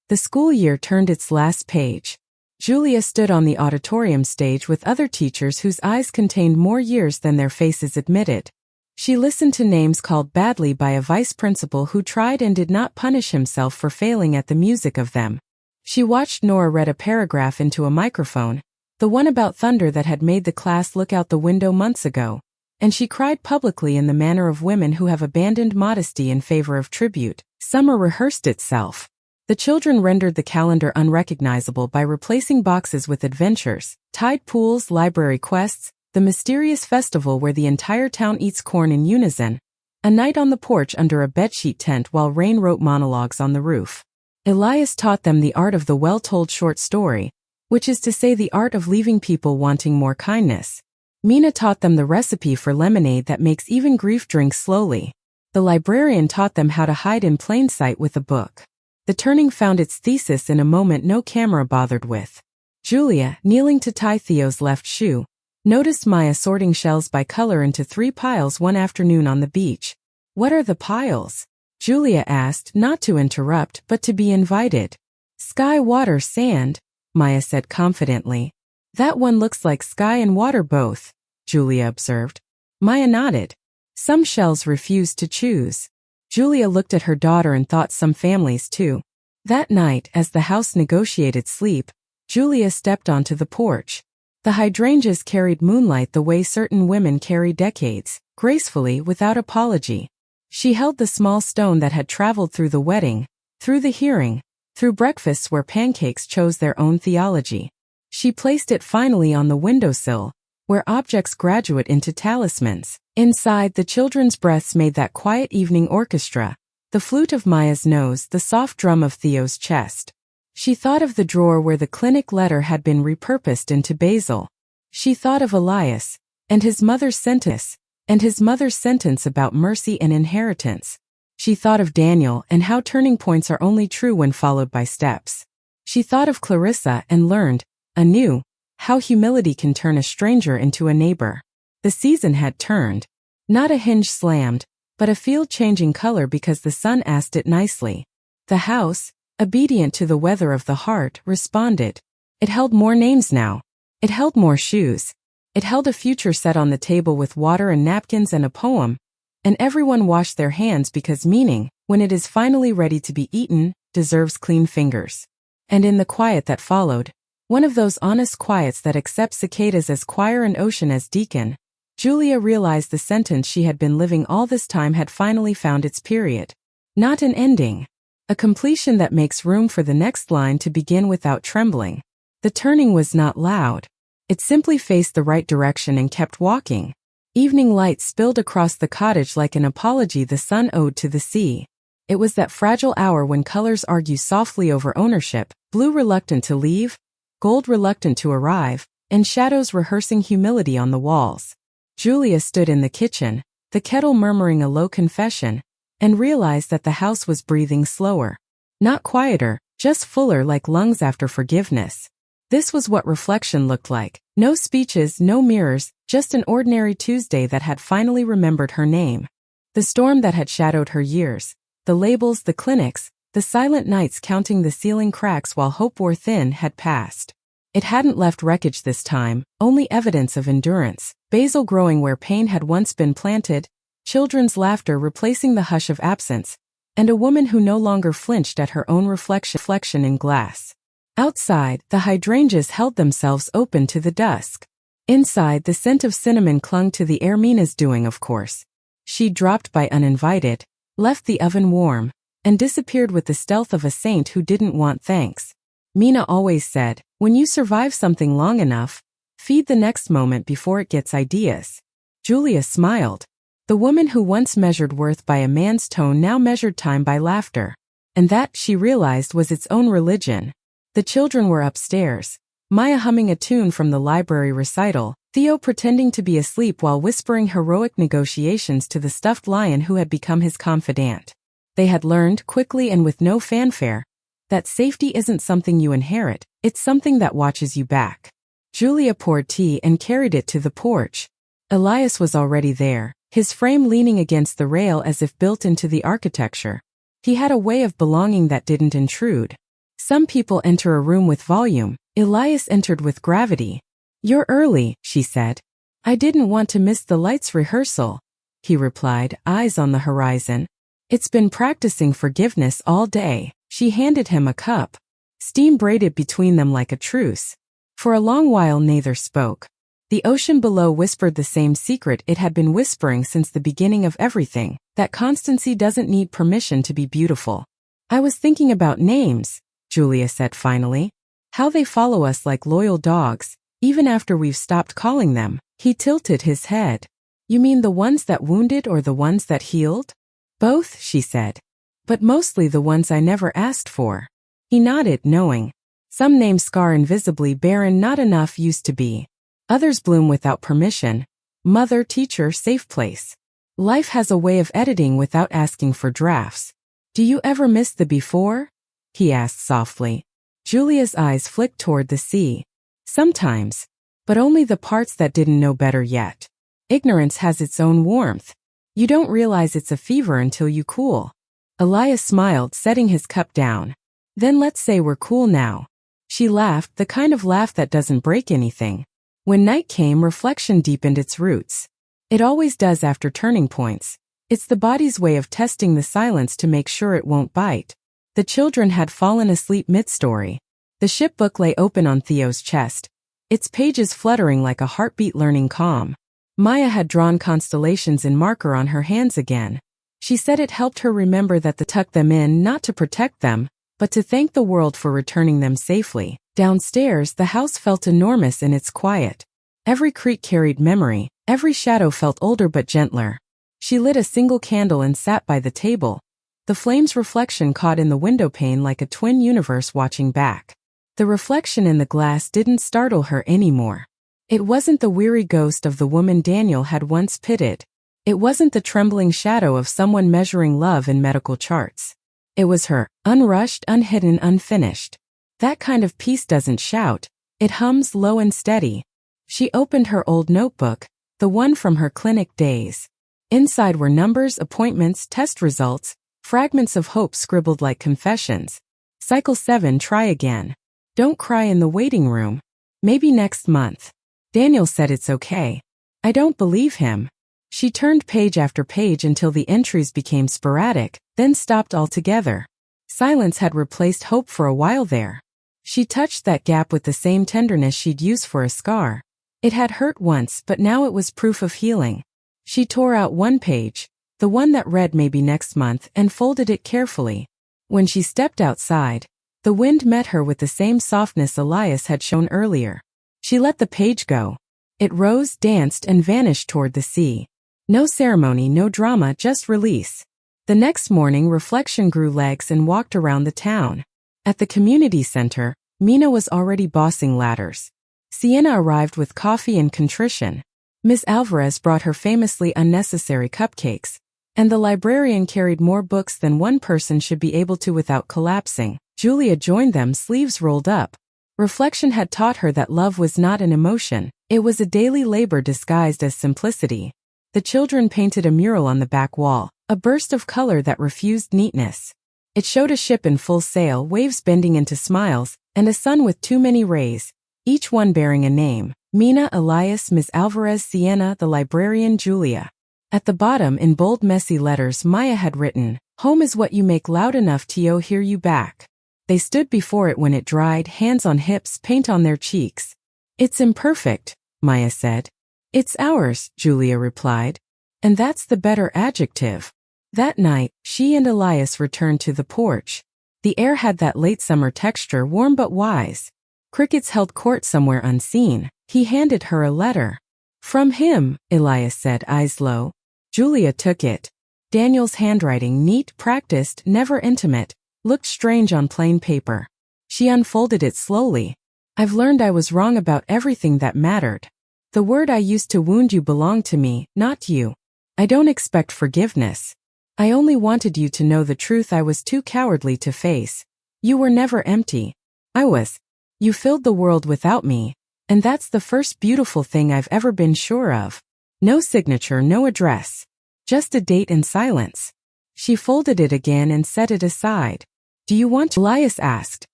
The school year turned its last page. Julia stood on the auditorium stage with other teachers whose eyes contained more years than their faces admitted. She listened to names called badly by a vice principal who tried and did not punish himself for failing at the music of them. She watched Nora read a paragraph into a microphone, the one about thunder that had made the class look out the window months ago, and she cried publicly in the manner of women who have abandoned modesty in favor of tribute. Summer rehearsed itself. The children rendered the calendar unrecognizable by replacing boxes with adventures, tide pools, library quests, the mysterious festival where the entire town eats corn in unison, a night on the porch under a bedsheet tent while rain wrote monologues on the roof. Elias taught them the art of the well-told short story, which is to say the art of leaving people wanting more kindness. Mina taught them the recipe for lemonade that makes even grief drink slowly. The librarian taught them how to hide in plain sight with a book. The turning found its thesis in a moment no camera bothered with. Julia, kneeling to tie Theo's left shoe, noticed Maya sorting shells by color into 3 piles one afternoon on the beach. What are the piles? Julia asked, not to interrupt, but to be invited. Sky, water, sand, Maya said confidently. That one looks like sky and water both, Julia observed. Maya nodded. Some shells refused to choose. Julia looked at her daughter and thought some families too. That night, as the house negotiated sleep, Julia stepped onto the porch. The hydrangeas carried moonlight the way certain women carry decades, gracefully, without apology. She held the small stone that had traveled through the wedding, through the hearing, through breakfasts where pancakes chose their own theology. She placed it finally on the windowsill, where objects graduate into talismans. Inside, the children's breaths made that quiet evening orchestra, the flute of Maya's nose, the soft drum of Theo's chest. She thought of the drawer where the clinic letter had been repurposed into basil. She thought of Elias, and his mother's sentence, about mercy and inheritance. She thought of Daniel and how turning points are only true when followed by steps. She thought of Clarissa and learned, anew, how humility can turn a stranger into a neighbor. The season had turned. Not a hinge slammed, but a field changing color because the sun asked it nicely. The house, obedient to the weather of the heart, responded. It held more names now. It held more shoes. It held a future set on the table with water and napkins and a poem, and everyone washed their hands because meaning, when it is finally ready to be eaten, deserves clean fingers. And in the quiet that followed, one of those honest quiets that accepts cicadas as choir and ocean as deacon, Julia realized the sentence she had been living all this time had finally found its period. Not an ending. A completion that makes room for the next line to begin without trembling. The turning was not loud. It simply faced the right direction and kept walking. Evening light spilled across the cottage like an apology the sun owed to the sea. It was that fragile hour when colors argue softly over ownership, blue reluctant to leave, gold reluctant to arrive, and shadows rehearsing humility on the walls. Julia stood in the kitchen, the kettle murmuring a low confession, and realized that the house was breathing slower. Not quieter, just fuller like lungs after forgiveness. This was what reflection looked like. No speeches, no mirrors, just an ordinary Tuesday that had finally remembered her name. The storm that had shadowed her years, the labels, the clinics, the silent nights counting the ceiling cracks while hope wore thin had passed. It hadn't left wreckage this time, only evidence of endurance, basil growing where pain had once been planted, children's laughter replacing the hush of absence, and a woman who no longer flinched at her own reflection in glass. Outside, the hydrangeas held themselves open to the dusk. Inside, the scent of cinnamon clung to the air. Mina's doing, of course. She dropped by uninvited, left the oven warm, and disappeared with the stealth of a saint who didn't want thanks. Mina always said, when you survive something long enough, feed the next moment before it gets ideas. Julia smiled. The woman who once measured worth by a man's tone now measured time by laughter. And that, she realized, was its own religion. The children were upstairs, Maya humming a tune from the library recital, Theo pretending to be asleep while whispering heroic negotiations to the stuffed lion who had become his confidant. They had learned, quickly and with no fanfare, that safety isn't something you inherit, it's something that watches you back. Julia poured tea and carried it to the porch. Elias was already there, his frame leaning against the rail as if built into the architecture. He had a way of belonging that didn't intrude. Some people enter a room with volume. Elias entered with gravity. You're early, she said. I didn't want to miss the lights rehearsal, he replied, eyes on the horizon. It's been practicing forgiveness all day. She handed him a cup. Steam braided between them like a truce. For a long while neither spoke. The ocean below whispered the same secret it had been whispering since the beginning of everything, that constancy doesn't need permission to be beautiful. I was thinking about names, Julia said finally. How they follow us like loyal dogs, even after we've stopped calling them. He tilted his head. You mean the ones that wounded or the ones that healed? Both, she said. But mostly the ones I never asked for. He nodded, knowing. Some names scar invisibly. Barren, not enough, used to be. Others bloom without permission. Mother, teacher, safe place. Life has a way of editing without asking for drafts. Do you ever miss the before? He asked softly. Julia's eyes flicked toward the sea. Sometimes. But only the parts that didn't know better yet. Ignorance has its own warmth. You don't realize it's a fever until you cool. Elias smiled, setting his cup down. Then let's say we're cool now. She laughed, the kind of laugh that doesn't break anything. When night came, reflection deepened its roots. It always does after turning points. It's the body's way of testing the silence to make sure it won't bite. The children had fallen asleep mid-story. The shipbook lay open on Theo's chest, its pages fluttering like a heartbeat learning calm. Maya had drawn constellations in marker on her hands again. She said it helped her remember that to tuck them in not to protect them, but to thank the world for returning them safely. Downstairs, the house felt enormous in its quiet. Every creak carried memory, every shadow felt older but gentler. She lit a single candle and sat by the table, the flame's reflection caught in the windowpane like a twin universe watching back. The reflection in the glass didn't startle her anymore. It wasn't the weary ghost of the woman Daniel had once pitied. It wasn't the trembling shadow of someone measuring love in medical charts. It was her, unrushed, unhidden, unfinished. That kind of peace doesn't shout, it hums low and steady. She opened her old notebook, the one from her clinic days. Inside were numbers, appointments, test results, fragments of hope scribbled like confessions. Cycle 7, try again. Don't cry in the waiting room. Maybe next month. Daniel said it's okay. I don't believe him. She turned page after page until the entries became sporadic, then stopped altogether. Silence had replaced hope for a while there. She touched that gap with the same tenderness she'd used for a scar. It had hurt once, but now it was proof of healing. She tore out one page, the one that read maybe next month, and folded it carefully. When she stepped outside, the wind met her with the same softness Elias had shown earlier. She let the page go. It rose, danced, and vanished toward the sea. No ceremony, no drama, just release. The next morning, Reflection grew legs and walked around the town. At the community center, Mina was already bossing ladders. Sienna arrived with coffee and contrition. Miss Alvarez brought her famously unnecessary cupcakes, and the librarian carried more books than one person should be able to without collapsing. Julia joined them, sleeves rolled up. Reflection had taught her that love was not an emotion, it was a daily labor disguised as simplicity. The children painted a mural on the back wall, a burst of color that refused neatness. It showed a ship in full sail, waves bending into smiles, and a sun with too many rays, each one bearing a name: Mina, Elias, Miss Alvarez, Sienna, the librarian, Julia. At the bottom, in bold messy letters, Maya had written, "Home is what you make loud enough to hear you back." They stood before it when it dried, hands on hips, paint on their cheeks. "It's imperfect," Maya said. "It's ours," Julia replied. "And that's the better adjective." That night, she and Elias returned to the porch. The air had that late summer texture, warm but wise. Crickets held court somewhere unseen. He handed her a letter. "From him," Elias said, eyes low. Julia took it. Daniel's handwriting, neat, practiced, never intimate, looked strange on plain paper. She unfolded it slowly. "I've learned I was wrong about everything that mattered. The word I used to wound you belonged to me, not you. I don't expect forgiveness. I only wanted you to know the truth I was too cowardly to face. You were never empty. I was. You filled the world without me, and that's the first beautiful thing I've ever been sure of. No signature, no address. Just a date and silence." She folded it again and set it aside. "Do you want to?" Elias asked.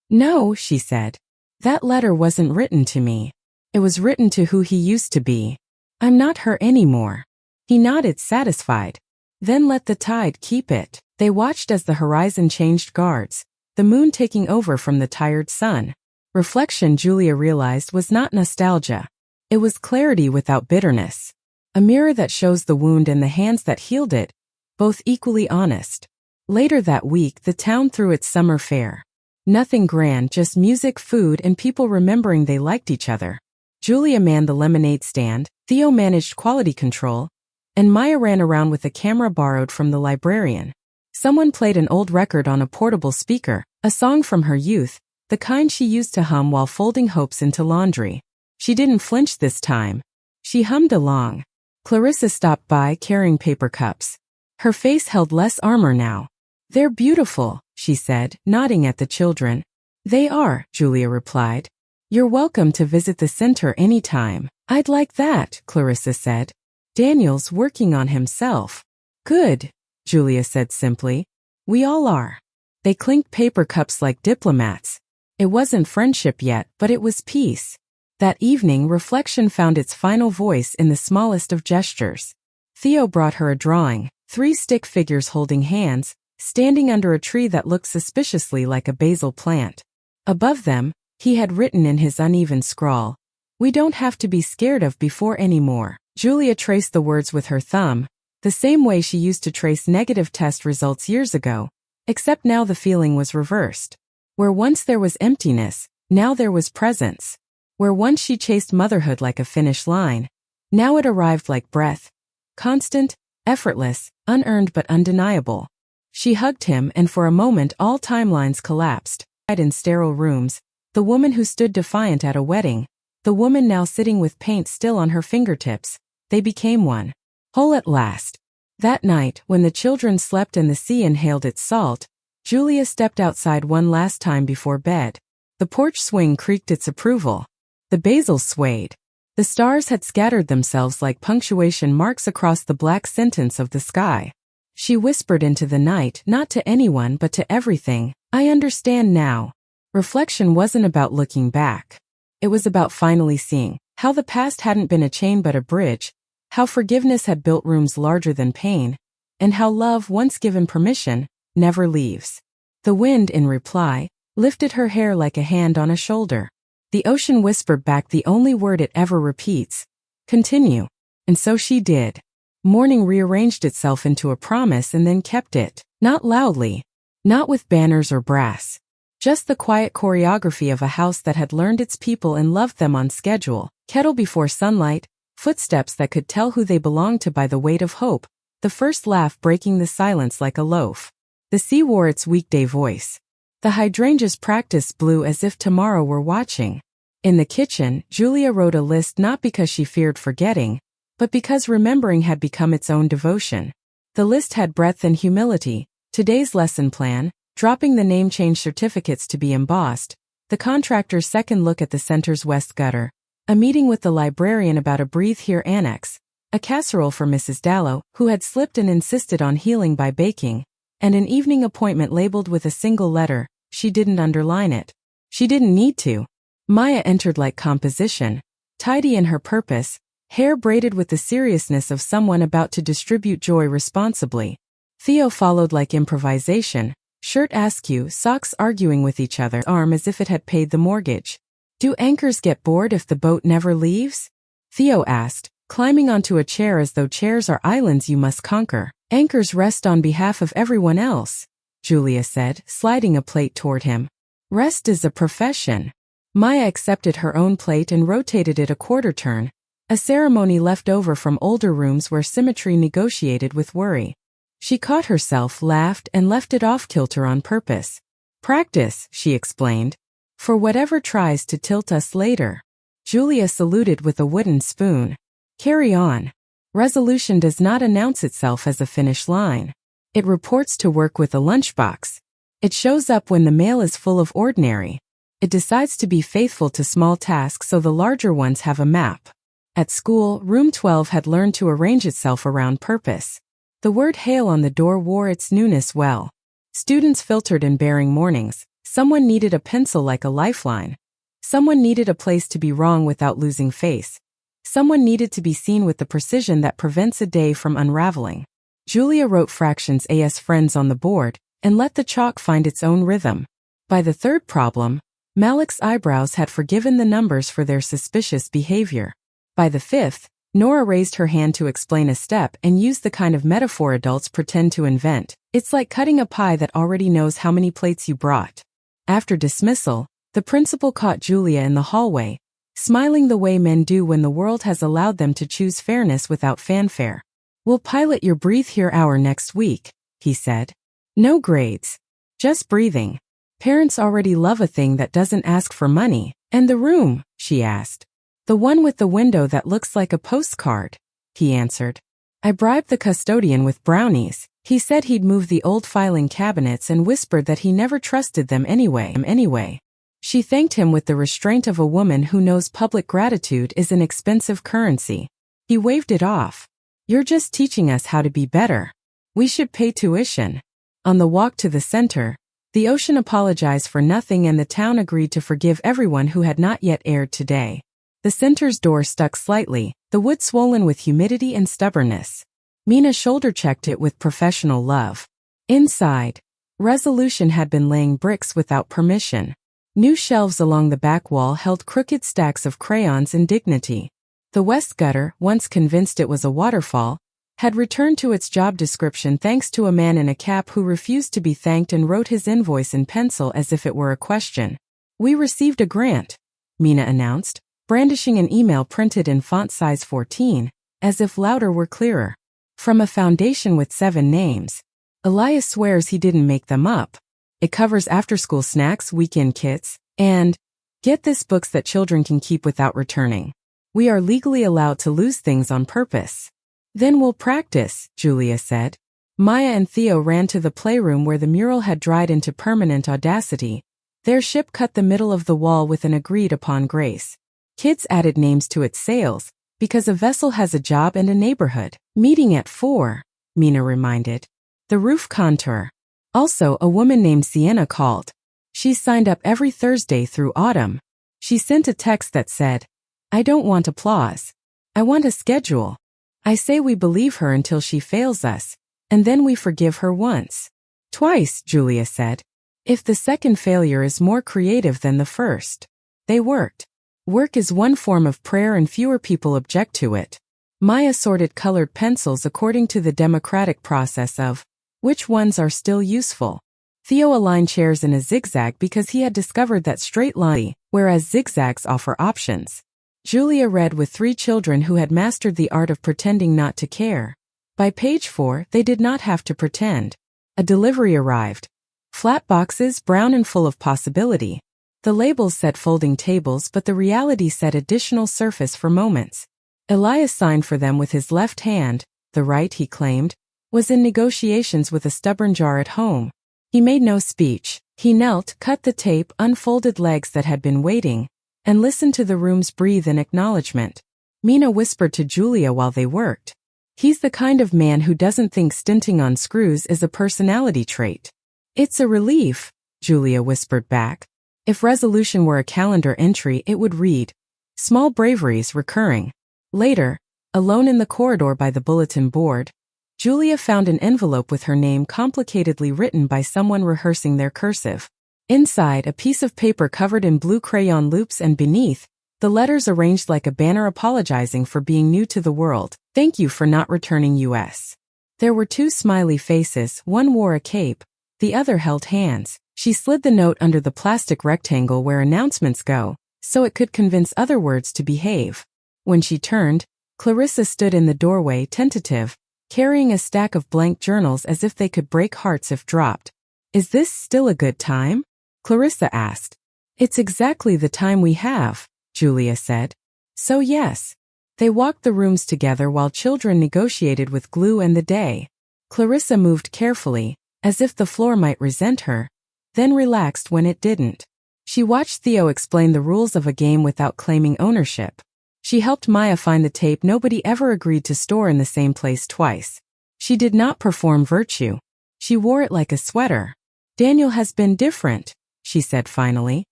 "No," she said. "That letter wasn't written to me. It was written to who he used to be. I'm not her anymore." He nodded, satisfied. "Then let the tide keep it." They watched as the horizon changed guards, the moon taking over from the tired sun. Reflection, Julia realized, was not nostalgia. It was clarity without bitterness. A mirror that shows the wound and the hands that healed it, both equally honest. Later that week, the town threw its summer fair. Nothing grand, just music, food, and people remembering they liked each other. Julia manned the lemonade stand, Theo managed quality control, and Maya ran around with a camera borrowed from the librarian. Someone played an old record on a portable speaker, a song from her youth, the kind she used to hum while folding hopes into laundry. She didn't flinch this time. She hummed along. Clarissa stopped by carrying paper cups. Her face held less armor now. "They're beautiful," she said, nodding at the children. "They are," Julia replied. "You're welcome to visit the center anytime." "I'd like that," Clarissa said. "Daniel's working on himself." "Good," Julia said simply. "We all are." They clinked paper cups like diplomats. It wasn't friendship yet, but it was peace. That evening, Reflection found its final voice in the smallest of gestures. Theo brought her a drawing, 3 stick figures holding hands, standing under a tree that looked suspiciously like a basil plant. Above them, he had written in his uneven scrawl, "We don't have to be scared of before anymore." Julia traced the words with her thumb, the same way she used to trace negative test results years ago, except now the feeling was reversed. Where once there was emptiness, now there was presence. Where once she chased motherhood like a finish line, now it arrived like breath. Constant, effortless, unearned but undeniable. She hugged him, and for a moment all timelines collapsed. In sterile rooms, the woman who stood defiant at a wedding, the woman now sitting with paint still on her fingertips, they became one. Whole at last. That night, when the children slept and the sea inhaled its salt, Julia stepped outside one last time before bed. The porch swing creaked its approval. The basil swayed. The stars had scattered themselves like punctuation marks across the black sentence of the sky. She whispered into the night, not to anyone but to everything, "I understand now." Reflection wasn't about looking back. It was about finally seeing how the past hadn't been a chain but a bridge, how forgiveness had built rooms larger than pain, and how love, once given permission, never leaves. The wind, in reply, lifted her hair like a hand on a shoulder. The ocean whispered back the only word it ever repeats, "Continue." And so she did. Morning rearranged itself into a promise and then kept it, not loudly, not with banners or brass. Just the quiet choreography of a house that had learned its people and loved them on schedule, kettle before sunlight, footsteps that could tell who they belonged to by the weight of hope, the first laugh breaking the silence like a loaf. The sea wore its weekday voice. The hydrangeas practiced blue as if tomorrow were watching. In the kitchen, Julia wrote a list not because she feared forgetting, but because remembering had become its own devotion. The list had breadth and humility: today's lesson plan, dropping the name change certificates to be embossed, the contractor's second look at the center's west gutter, a meeting with the librarian about a Breathe Here annex, a casserole for Mrs. Dallow, who had slipped and insisted on healing by baking, and an evening appointment labeled with a single letter. She didn't underline it. She didn't need to. Maya entered like composition, tidy in her purpose, hair braided with the seriousness of someone about to distribute joy responsibly. Theo followed like improvisation, shirt askew, socks arguing with each other, arm as if it had paid the mortgage. "Do anchors get bored if the boat never leaves?" Theo asked, climbing onto a chair as though chairs are islands you must conquer. "Anchors rest on behalf of everyone else," Julia said, sliding a plate toward him. "Rest is a profession." Maya accepted her own plate and rotated it a quarter turn, a ceremony left over from older rooms where symmetry negotiated with worry. She caught herself, laughed, and left it off-kilter on purpose. "Practice," she explained, "for whatever tries to tilt us later." Julia saluted with a wooden spoon. "Carry on." Resolution does not announce itself as a finish line. It reports to work with a lunchbox. It shows up when the mail is full of ordinary. It decides to be faithful to small tasks so the larger ones have a map. At school, room 12 had learned to arrange itself around purpose. The word hail on the door wore its newness well. Students filtered in bearing mornings. Someone needed a pencil like a lifeline. Someone needed a place to be wrong without losing face. Someone needed to be seen with the precision that prevents a day from unraveling. Julia wrote fractions as friends on the board and let the chalk find its own rhythm. By the third problem, Malik's eyebrows had forgiven the numbers for their suspicious behavior. By the fifth, Nora raised her hand to explain a step and used the kind of metaphor adults pretend to invent. "It's like cutting a pie that already knows how many plates you brought." After dismissal, the principal caught Julia in the hallway, smiling the way men do when the world has allowed them to choose fairness without fanfare. "We'll pilot your Breathe Here hour next week," he said. "No grades. Just breathing. Parents already love a thing that doesn't ask for money." "And the room?" she asked. "The one with the window that looks like a postcard," he answered. "I bribed the custodian with brownies. He said he'd move the old filing cabinets and whispered that he never trusted them anyway. She thanked him with the restraint of a woman who knows public gratitude is an expensive currency. He waved it off. "You're just teaching us how to be better. We should pay tuition." On the walk to the center, the ocean apologized for nothing and the town agreed to forgive everyone who had not yet aired today. The center's door stuck slightly, the wood swollen with humidity and stubbornness. Mina shoulder-checked it with professional love. Inside, Resolution had been laying bricks without permission. New shelves along the back wall held crooked stacks of crayons in dignity. The west gutter, once convinced it was a waterfall, had returned to its job description thanks to a man in a cap who refused to be thanked and wrote his invoice in pencil as if it were a question. "We received a grant," Mina announced, brandishing an email printed in font size 14, as if louder were clearer. "From a foundation with 7 names. Elias swears he didn't make them up. It covers after-school snacks, weekend kits, and, get this, books that children can keep without returning. We are legally allowed to lose things on purpose." "Then we'll practice," Julia said. Maya and Theo ran to the playroom where the mural had dried into permanent audacity. Their ship cut the middle of the wall with an agreed-upon grace. Kids added names to its sails, because a vessel has a job and a neighborhood. "Meeting at 4, Mina reminded. "The roof contour. Also, a woman named Sienna called. She's signed up every Thursday through autumn." She sent a text that said, "I don't want applause. I want a schedule. I say we believe her until she fails us, and then we forgive her once. Twice," Julia said. "If the second failure is more creative than the first." They worked. Work is one form of prayer and fewer people object to it. Maya sorted colored pencils according to the democratic process of which ones are still useful. Theo aligned chairs in a zigzag because he had discovered that straight line, whereas zigzags offer options. Julia read with 3 children who had mastered the art of pretending not to care. By page 4, they did not have to pretend. A delivery arrived. Flat boxes, brown and full of possibility. The labels said folding tables, but the reality said additional surface for moments. Elias signed for them with his left hand. The right, he claimed, was in negotiations with a stubborn jar at home. He made no speech. He knelt, cut the tape, unfolded legs that had been waiting, and listened to the rooms breathe in acknowledgement. Mina whispered to Julia while they worked. "He's the kind of man who doesn't think stinting on screws is a personality trait." "It's a relief," Julia whispered back. If Resolution were a calendar entry, it would read, "Small braveries recurring." Later, alone in the corridor by the bulletin board, Julia found an envelope with her name complicatedly written by someone rehearsing their cursive. Inside, a piece of paper covered in blue crayon loops, and beneath, the letters arranged like a banner apologizing for being new to the world. "Thank you for not returning US." There were 2 smiley faces, one wore a cape, the other held hands. She slid the note under the plastic rectangle where announcements go, so it could convince other words to behave. When she turned, Clarissa stood in the doorway, tentative, carrying a stack of blank journals as if they could break hearts if dropped. "Is this still a good time?" Clarissa asked. "It's exactly the time we have," Julia said. "So yes." They walked the rooms together while children negotiated with glue and the day. Clarissa moved carefully, as if the floor might resent her, then relaxed when it didn't. She watched Theo explain the rules of a game without claiming ownership. She helped Maya find the tape nobody ever agreed to store in the same place twice. She did not perform virtue. She wore it like a sweater. "Daniel has been different," she said finally.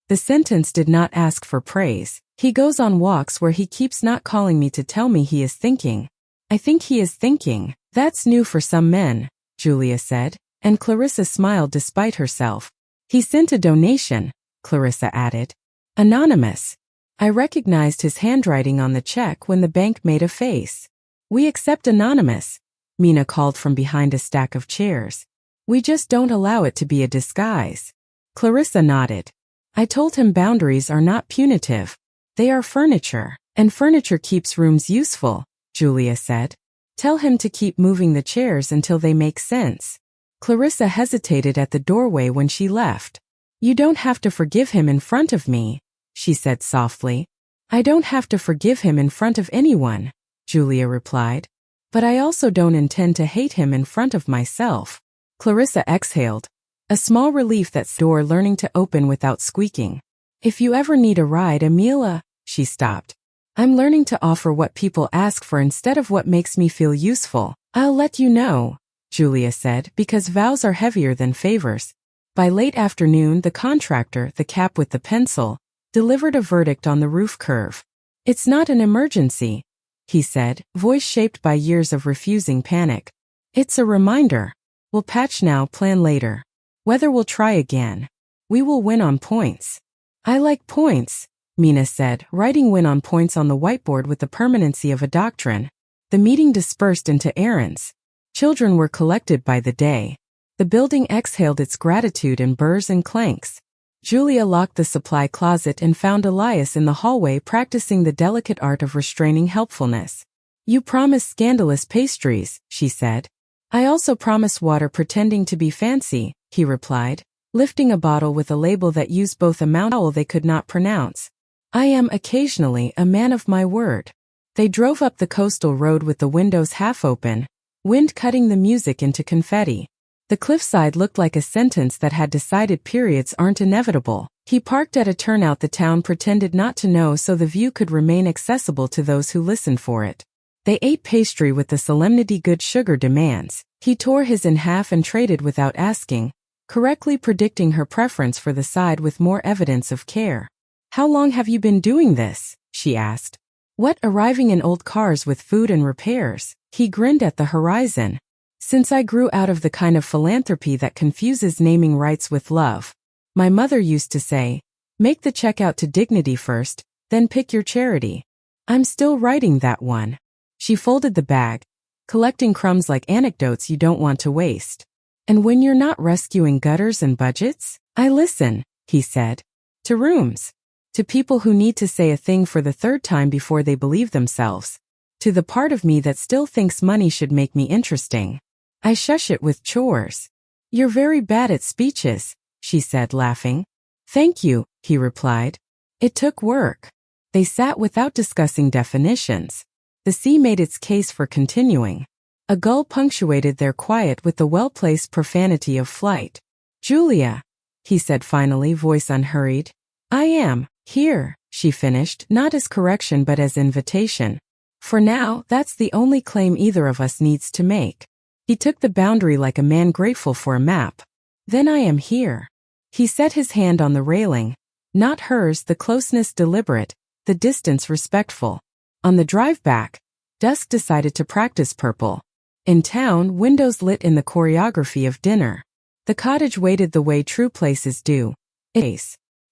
The sentence did not ask for praise. "He goes on walks where he keeps not calling me to tell me he is thinking. I think he is thinking." "That's new for some men," Julia said, and Clarissa smiled despite herself. "He sent a donation," Clarissa added. "Anonymous. I recognized his handwriting on the check when the bank made a face." "We accept anonymous," Mina called from behind a stack of chairs. "We just don't allow it to be a disguise." Clarissa nodded. "I told him boundaries are not punitive. They are furniture, and furniture keeps rooms useful," Julia said. "Tell him to keep moving the chairs until they make sense." Clarissa hesitated at the doorway when she left. "You don't have to forgive him in front of me," she said softly. "I don't have to forgive him in front of anyone," Julia replied. "But I also don't intend to hate him in front of myself." Clarissa exhaled, a small relief that door learning to open without squeaking. "If you ever need a ride, Amelia," she stopped. "I'm learning to offer what people ask for instead of what makes me feel useful. I'll let you know," Julia said, because vows are heavier than favors. By late afternoon, the contractor, the cap with the pencil, delivered a verdict on the roof curve. "It's not an emergency," he said, voice shaped by years of refusing panic. It's a reminder. We'll patch now, plan later. Whether we'll try again. We will win on points. I like points, Mina said, writing win on points on the whiteboard with the permanency of a doctrine. The meeting dispersed into errands. Children were collected by the day. The building exhaled its gratitude in burrs and clanks. Julia locked the supply closet and found Elias in the hallway practicing the delicate art of restraining helpfulness. You promised scandalous pastries, she said. I also promised water pretending to be fancy, he replied, lifting a bottle with a label that used both a vowel they could not pronounce. I am occasionally a man of my word. They drove up the coastal road with the windows half open, wind cutting the music into confetti. The cliffside looked like a sentence that had decided periods aren't inevitable. He parked at a turnout the town pretended not to know so the view could remain accessible to those who listened for it. They ate pastry with the solemnity good sugar demands. He tore his in half and traded without asking, correctly predicting her preference for the side with more evidence of care. How long have you been doing this? She asked. What, arriving in old cars with food and repairs? He grinned at the horizon. Since I grew out of the kind of philanthropy that confuses naming rights with love. My mother used to say, make the check out to dignity first, then pick your charity. I'm still writing that one. She folded the bag, collecting crumbs like anecdotes you don't want to waste. And when you're not rescuing gutters and budgets, I listen, he said. To rooms. To people who need to say a thing for the third time before they believe themselves. To the part of me that still thinks money should make me interesting. I shush it with chores. You're very bad at speeches, she said, laughing. Thank you, he replied. It took work. They sat without discussing definitions. The sea made its case for continuing. A gull punctuated their quiet with the well-placed profanity of flight. Julia, he said finally, voice unhurried. I am here, she finished, not as correction but as invitation. For now, that's the only claim either of us needs to make. He took the boundary like a man grateful for a map. Then I am here. He set his hand on the railing. Not hers, the closeness deliberate, the distance respectful. On the drive back, dusk decided to practice purple. In town, windows lit in the choreography of dinner. The cottage waited the way true places do.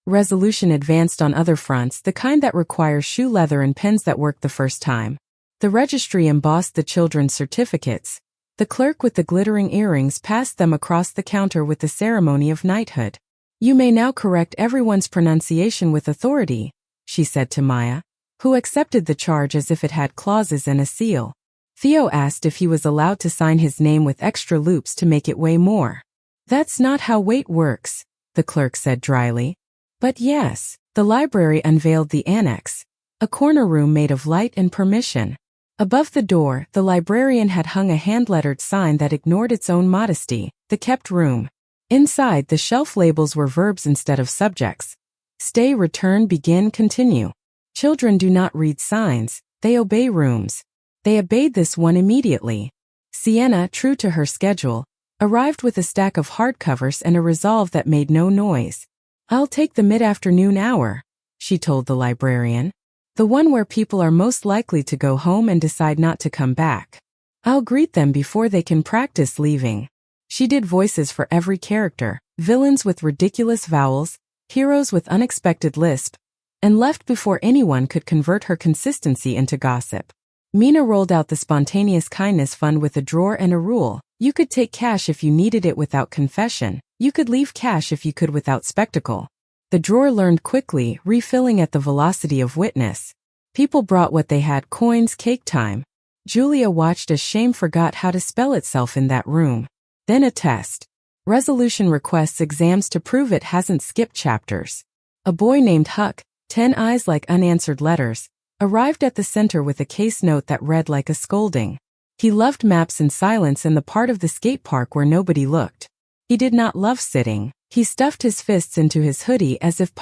Resolution advanced on other fronts, the kind that requires shoe leather and pens that work the first time. The registry embossed the children's certificates. The clerk with the glittering earrings passed them across the counter with the ceremony of knighthood. You may now correct everyone's pronunciation with authority, she said to Maya, who accepted the charge as if it had clauses and a seal. Theo asked if he was allowed to sign his name with extra loops to make it weigh more. That's not how weight works, the clerk said dryly. But yes, the library unveiled the annex, a corner room made of light and permission. Above the door, the librarian had hung a hand-lettered sign that ignored its own modesty, the kept room. Inside, the shelf labels were verbs instead of subjects. Stay, return, begin, continue. Children do not read signs, they obey rooms. They obeyed this one immediately. Sienna, true to her schedule, arrived with a stack of hardcovers and a resolve that made no noise. I'll take the mid-afternoon hour, she told the librarian. The one where people are most likely to go home and decide not to come back. I'll greet them before they can practice leaving. She did voices for every character, villains with ridiculous vowels, heroes with unexpected lisp, and left before anyone could convert her consistency into gossip. Mina rolled out the spontaneous kindness fund with a drawer and a rule. You could take cash if you needed it without confession. You could leave cash if you could without spectacle. The drawer learned quickly, refilling at the velocity of witness. People brought what they had, coins, cake time. Julia watched as shame forgot how to spell itself in that room. Then a test. Resolution requests exams to prove it hasn't skipped chapters. A boy named Huck, 10 eyes like unanswered letters, arrived at the center with a case note that read like a scolding. He loved maps and silence and the part of the skate park where nobody looked. He did not love sitting. He stuffed his fists into his hoodie as if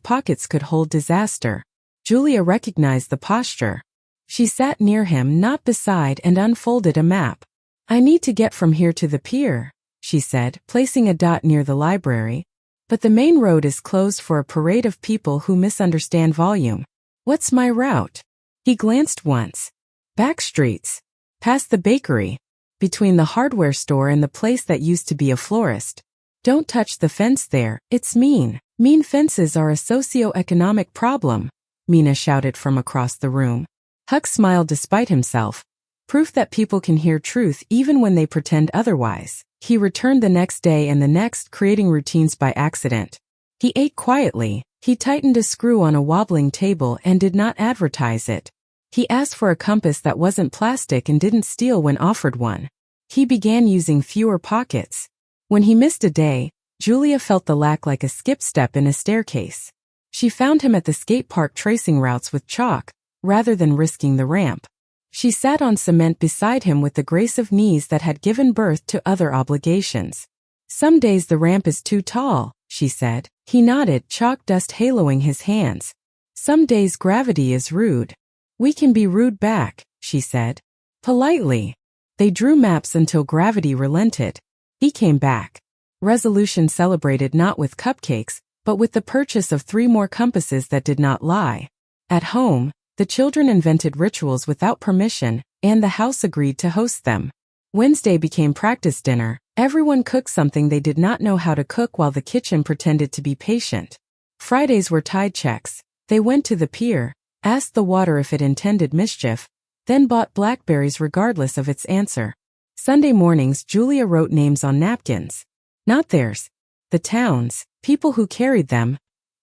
pockets could hold disaster. Julia recognized the posture. She sat near him, not beside, and unfolded a map. I need to get from here to the pier, she said, placing a dot near the library. But the main road is closed for a parade of people who misunderstand volume. What's my route? He glanced once. Back streets. Past the bakery. Between the hardware store and the place that used to be a florist. Don't touch the fence there, it's mean. Mean fences are a socio-economic problem, Mina shouted from across the room. Huck smiled despite himself. Proof that people can hear truth even when they pretend otherwise. He returned the next day and the next, creating routines by accident. He ate quietly. He tightened a screw on a wobbling table and did not advertise it. He asked for a compass that wasn't plastic and didn't steal when offered one. He began using fewer pockets. When he missed a day, Julia felt the lack like a skip step in a staircase. She found him at the skate park tracing routes with chalk, rather than risking the ramp. She sat on cement beside him with the grace of knees that had given birth to other obligations. Some days the ramp is too tall, she said. He nodded, chalk dust haloing his hands. Some days gravity is rude. We can be rude back, she said. Politely. They drew maps until gravity relented. He came back. Resolution celebrated not with cupcakes, but with the purchase of 3 more compasses that did not lie. At home, the children invented rituals without permission, and the house agreed to host them. Wednesday became practice dinner. Everyone cooked something they did not know how to cook while the kitchen pretended to be patient. Fridays were tide checks. They went to the pier, asked the water if it intended mischief, then bought blackberries regardless of its answer. Sunday mornings Julia wrote names on napkins. Not theirs. The town's, people who carried them,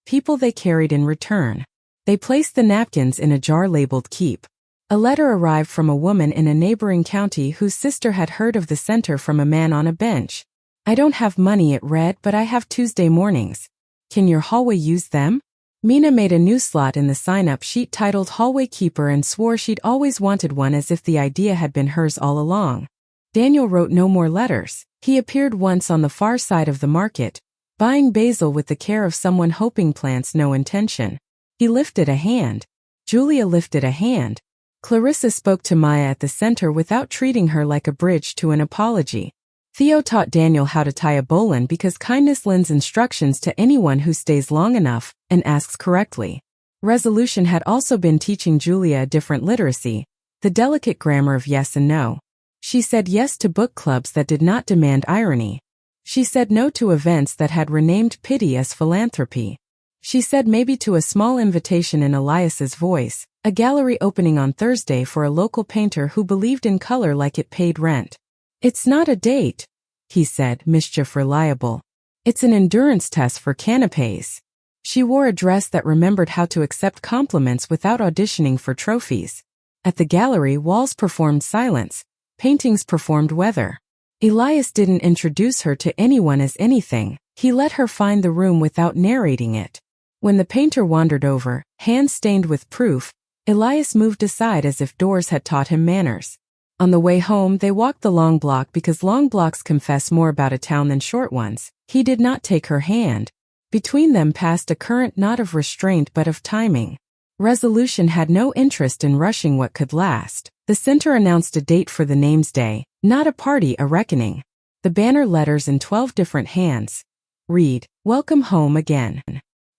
people they carried in return. They placed the napkins in a jar labeled Keep. A letter arrived from a woman in a neighboring county whose sister had heard of the center from a man on a bench. I don't have money, it read, but I have Tuesday mornings. Can your hallway use them? Mina made a new slot in the sign-up sheet titled Hallway Keeper and swore she'd always wanted one as if the idea had been hers all along. Daniel wrote no more letters. He appeared once on the far side of the market, buying basil with the care of someone hoping plants no intention. He lifted a hand. Julia lifted a hand. Clarissa spoke to Maya at the center without treating her like a bridge to an apology. Theo taught Daniel how to tie a bowline because kindness lends instructions to anyone who stays long enough and asks correctly. Resolution had also been teaching Julia a different literacy, the delicate grammar of yes and no. She said yes to book clubs that did not demand irony. She said no to events that had renamed pity as philanthropy. She said maybe to a small invitation in Elias's voice, a gallery opening on Thursday for a local painter who believed in color like it paid rent. It's not a date, he said, mischief reliable. It's an endurance test for canapes. She wore a dress that remembered how to accept compliments without auditioning for trophies. At the gallery, walls performed silence, paintings performed weather. Elias didn't introduce her to anyone as anything. He let her find the room without narrating it. When the painter wandered over, hands stained with proof, Elias moved aside as if doors had taught him manners. On the way home, they walked the long block because long blocks confess more about a town than short ones. He did not take her hand. Between them passed a current not of restraint but of timing. Resolution had no interest in rushing what could last. The center announced a date for the names day, not a party, a reckoning. The banner letters in 12 different hands read, "Welcome home again."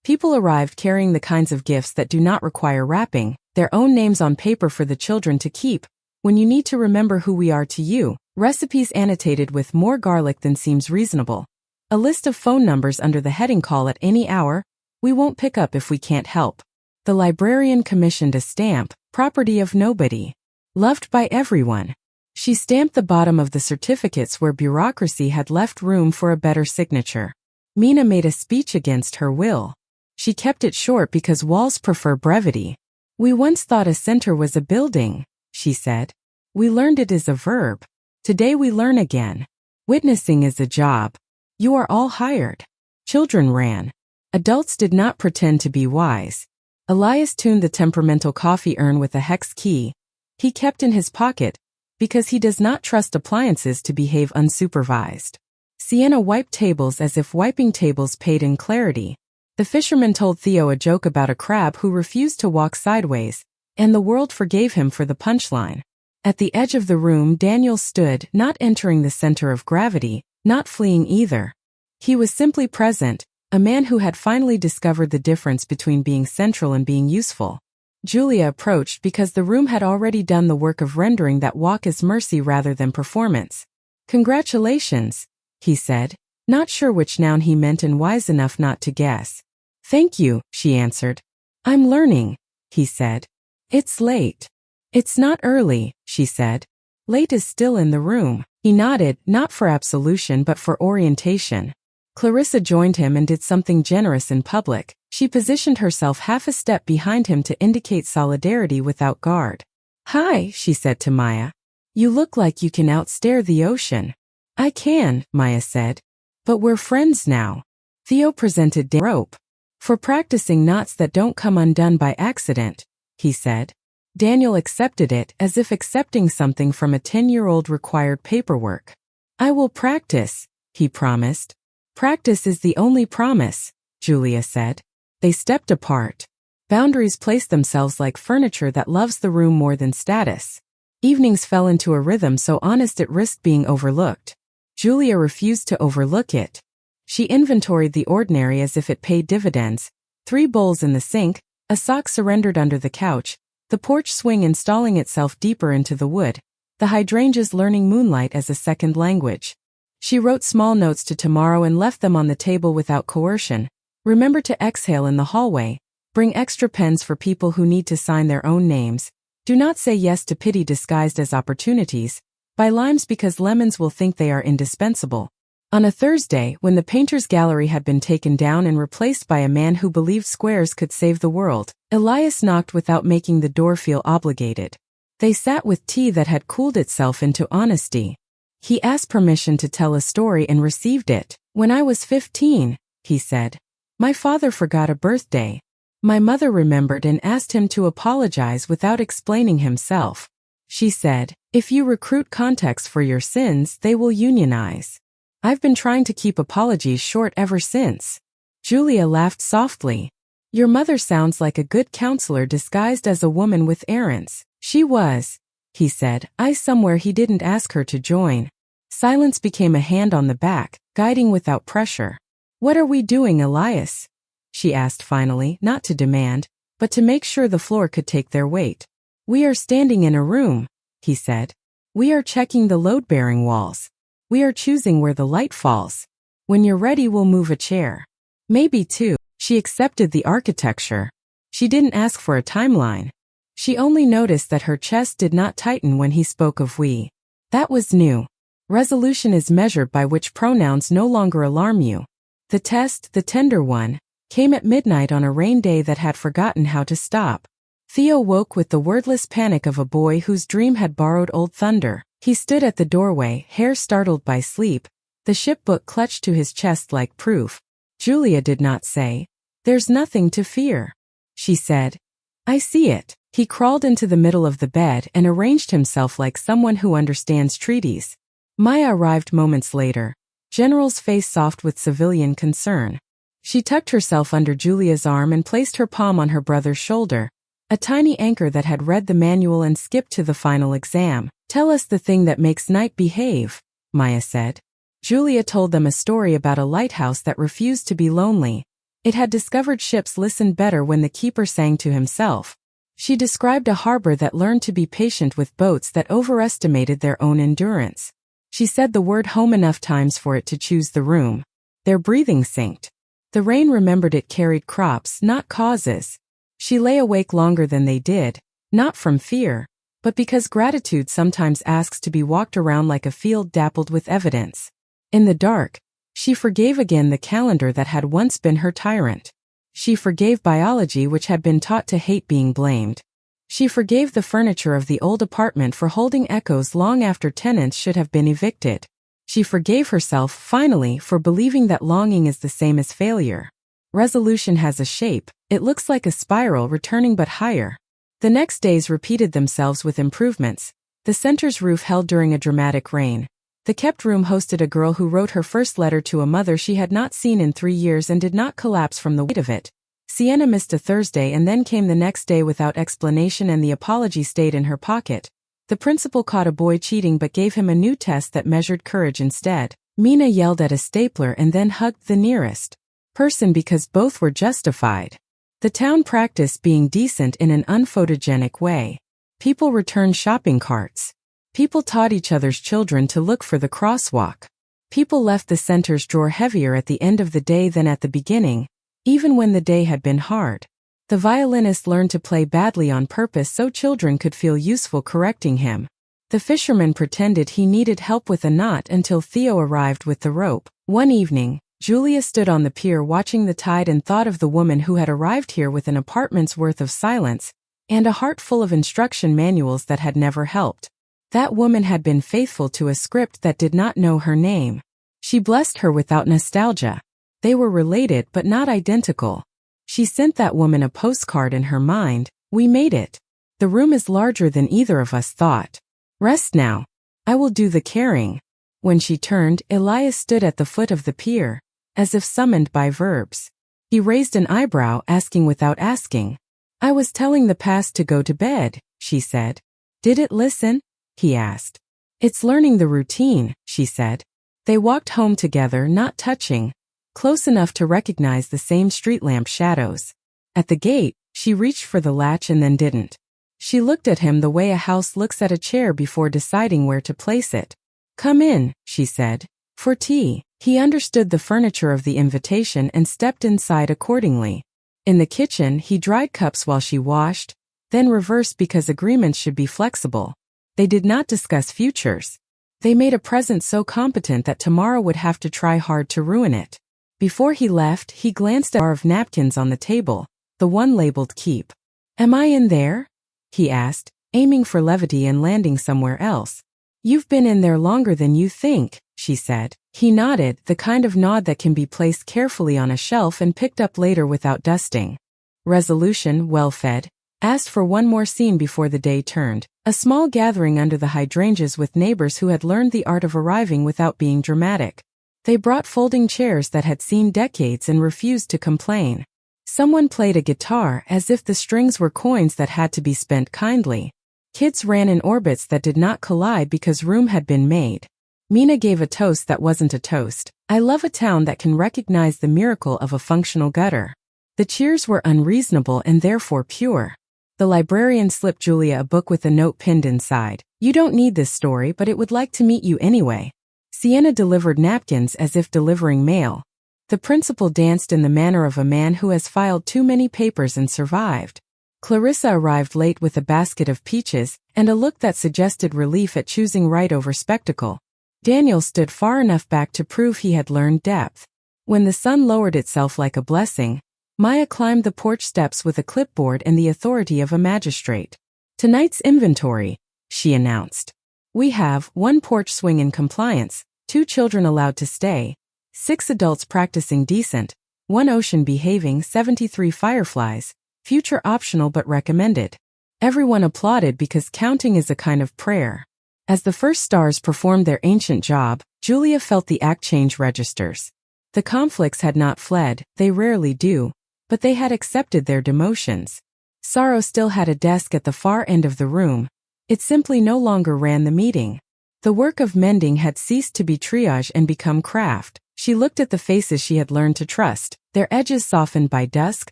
People arrived carrying the kinds of gifts that do not require wrapping, their own names on paper for the children to keep. When you need to remember who we are to you, recipes annotated with more garlic than seems reasonable. A list of phone numbers under the heading call at any hour, we won't pick up if we can't help. The librarian commissioned a stamp, property of nobody. Loved by everyone. She stamped the bottom of the certificates where bureaucracy had left room for a better signature. Mina made a speech against her will. She kept it short because walls prefer brevity. We once thought a center was a building, she said. We learned it is a verb. Today we learn again. Witnessing is a job. You are all hired. Children ran. Adults did not pretend to be wise. Elias tuned the temperamental coffee urn with a hex key. He kept in his pocket, because he does not trust appliances to behave unsupervised. Sienna wiped tables as if wiping tables paid in clarity. The fisherman told Theo a joke about a crab who refused to walk sideways, and the world forgave him for the punchline. At the edge of the room Daniel stood, not entering the center of gravity, not fleeing either. He was simply present, a man who had finally discovered the difference between being central and being useful. Julia approached because the room had already done the work of rendering that walk as mercy rather than performance. "Congratulations," he said, not sure which noun he meant and wise enough not to guess. "Thank you," she answered. "I'm learning," he said. "It's late." "It's not early," she said. "Late is still in the room." He nodded, not for absolution but for orientation. Clarissa joined him and did something generous in public. She positioned herself half a step behind him to indicate solidarity without guard. "Hi," she said to Maya. "You look like you can outstare the ocean." "I can," Maya said. "But we're friends now." Theo presented the rope. "For practicing knots that don't come undone by accident," he said. Daniel accepted it as if accepting something from a 10-year-old required paperwork. "I will practice," he promised. "Practice is the only promise," Julia said. They stepped apart. Boundaries placed themselves like furniture that loves the room more than status. Evenings fell into a rhythm so honest it risked being overlooked. Julia refused to overlook it. She inventoried the ordinary as if it paid dividends. 3 bowls in the sink, a sock surrendered under the couch, the porch swing installing itself deeper into the wood, the hydrangeas learning moonlight as a second language. She wrote small notes to tomorrow and left them on the table without coercion. "Remember to exhale in the hallway. Bring extra pens for people who need to sign their own names. Do not say yes to pity disguised as opportunities. Buy limes because lemons will think they are indispensable." On a Thursday, when the painter's gallery had been taken down and replaced by a man who believed squares could save the world, Elias knocked without making the door feel obligated. They sat with tea that had cooled itself into honesty. He asked permission to tell a story and received it. "When I was 15, he said, "my father forgot a birthday. My mother remembered and asked him to apologize without explaining himself. She said, 'If you recruit context for your sins, they will unionize.' I've been trying to keep apologies short ever since." Julia laughed softly. "Your mother sounds like a good counselor disguised as a woman with errands." "She was," he said, somewhere he didn't ask her to join. Silence became a hand on the back, guiding without pressure. "What are we doing, Elias?" she asked finally, not to demand, but to make sure the floor could take their weight. "We are standing in a room," he said. "We are checking the load-bearing walls. We are choosing where the light falls. When you're ready, we'll move a chair. Maybe 2. She accepted the architecture. She didn't ask for a timeline. She only noticed that her chest did not tighten when he spoke of we. That was new. Resolution is measured by which pronouns no longer alarm you. The test, the tender one, came at midnight on a rain day that had forgotten how to stop. Theo woke with the wordless panic of a boy whose dream had borrowed old thunder. He stood at the doorway, hair startled by sleep, the shipbook clutched to his chest like proof. Julia did not say, "There's nothing to fear." She said, "I see it." He crawled into the middle of the bed and arranged himself like someone who understands treaties. Maya arrived moments later, General's face soft with civilian concern. She tucked herself under Julia's arm and placed her palm on her brother's shoulder, a tiny anchor that had read the manual and skipped to the final exam. "Tell us the thing that makes night behave," Maya said. Julia told them a story about a lighthouse that refused to be lonely. It had discovered ships listened better when the keeper sang to himself. She described a harbor that learned to be patient with boats that overestimated their own endurance. She said the word home enough times for it to choose the room. Their breathing synced. The rain remembered it carried crops, not causes. She lay awake longer than they did, not from fear, but because gratitude sometimes asks to be walked around like a field dappled with evidence. In the dark, she forgave again the calendar that had once been her tyrant. She forgave biology which had been taught to hate being blamed. She forgave the furniture of the old apartment for holding echoes long after tenants should have been evicted. She forgave herself, finally, for believing that longing is the same as failure. Resolution has a shape, it looks like a spiral returning but higher. The next days repeated themselves with improvements. The center's roof held during a dramatic rain. The kept room hosted a girl who wrote her first letter to a mother she had not seen in 3 years and did not collapse from the weight of it. Sienna missed a Thursday and then came the next day without explanation and the apology stayed in her pocket. The principal caught a boy cheating but gave him a new test that measured courage instead. Mina yelled at a stapler and then hugged the nearest person because both were justified. The town practiced being decent in an unphotogenic way. People returned shopping carts. People taught each other's children to look for the crosswalk. People left the center's drawer heavier at the end of the day than at the beginning, even when the day had been hard. The violinist learned to play badly on purpose so children could feel useful correcting him. The fisherman pretended he needed help with a knot until Theo arrived with the rope. One evening, Julia stood on the pier watching the tide and thought of the woman who had arrived here with an apartment's worth of silence and a heart full of instruction manuals that had never helped. That woman had been faithful to a script that did not know her name. She blessed her without nostalgia. They were related but not identical. She sent that woman a postcard in her mind. We made it. The room is larger than either of us thought. Rest now. I will do the caring. When she turned, Elias stood at the foot of the pier, as if summoned by verbs. He raised an eyebrow, asking without asking. I was telling the past to go to bed, she said. Did it listen? He asked. It's learning the routine, she said. They walked home together, not touching, close enough to recognize the same street lamp shadows. At the gate, she reached for the latch and then didn't. She looked at him the way a house looks at a chair before deciding where to place it. Come in, she said. For tea. He understood the furniture of the invitation and stepped inside accordingly. In the kitchen, he dried cups while she washed, then reversed because agreements should be flexible. They did not discuss futures. They made a present so competent that tomorrow would have to try hard to ruin it. Before he left, he glanced at a bar of napkins on the table, the one labeled Keep. Am I in there? He asked, aiming for levity and landing somewhere else. You've been in there longer than you think, she said. He nodded, the kind of nod that can be placed carefully on a shelf and picked up later without dusting. Resolution, well-fed, asked for one more scene before the day turned, a small gathering under the hydrangeas with neighbors who had learned the art of arriving without being dramatic. They brought folding chairs that had seen decades and refused to complain. Someone played a guitar as if the strings were coins that had to be spent kindly. Kids ran in orbits that did not collide because room had been made. Mina gave a toast that wasn't a toast. I love a town that can recognize the miracle of a functional gutter. The cheers were unreasonable and therefore pure. The librarian slipped Julia a book with a note pinned inside. You don't need this story, but it would like to meet you anyway. Sienna delivered napkins as if delivering mail. The principal danced in the manner of a man who has filed too many papers and survived. Clarissa arrived late with a basket of peaches and a look that suggested relief at choosing right over spectacle. Daniel stood far enough back to prove he had learned depth. When the sun lowered itself like a blessing, Maya climbed the porch steps with a clipboard and the authority of a magistrate. Tonight's inventory, she announced. We have 1 porch swing in compliance, 2 children allowed to stay, 6 adults practicing decent, 1 ocean behaving, 73 fireflies, future optional but recommended. Everyone applauded because counting is a kind of prayer. As the first stars performed their ancient job, Julia felt the act change registers. The conflicts had not fled, they rarely do, but they had accepted their demotions. Sorrow still had a desk at the far end of the room. It simply no longer ran the meeting. The work of mending had ceased to be triage and become craft. She looked at the faces she had learned to trust, their edges softened by dusk,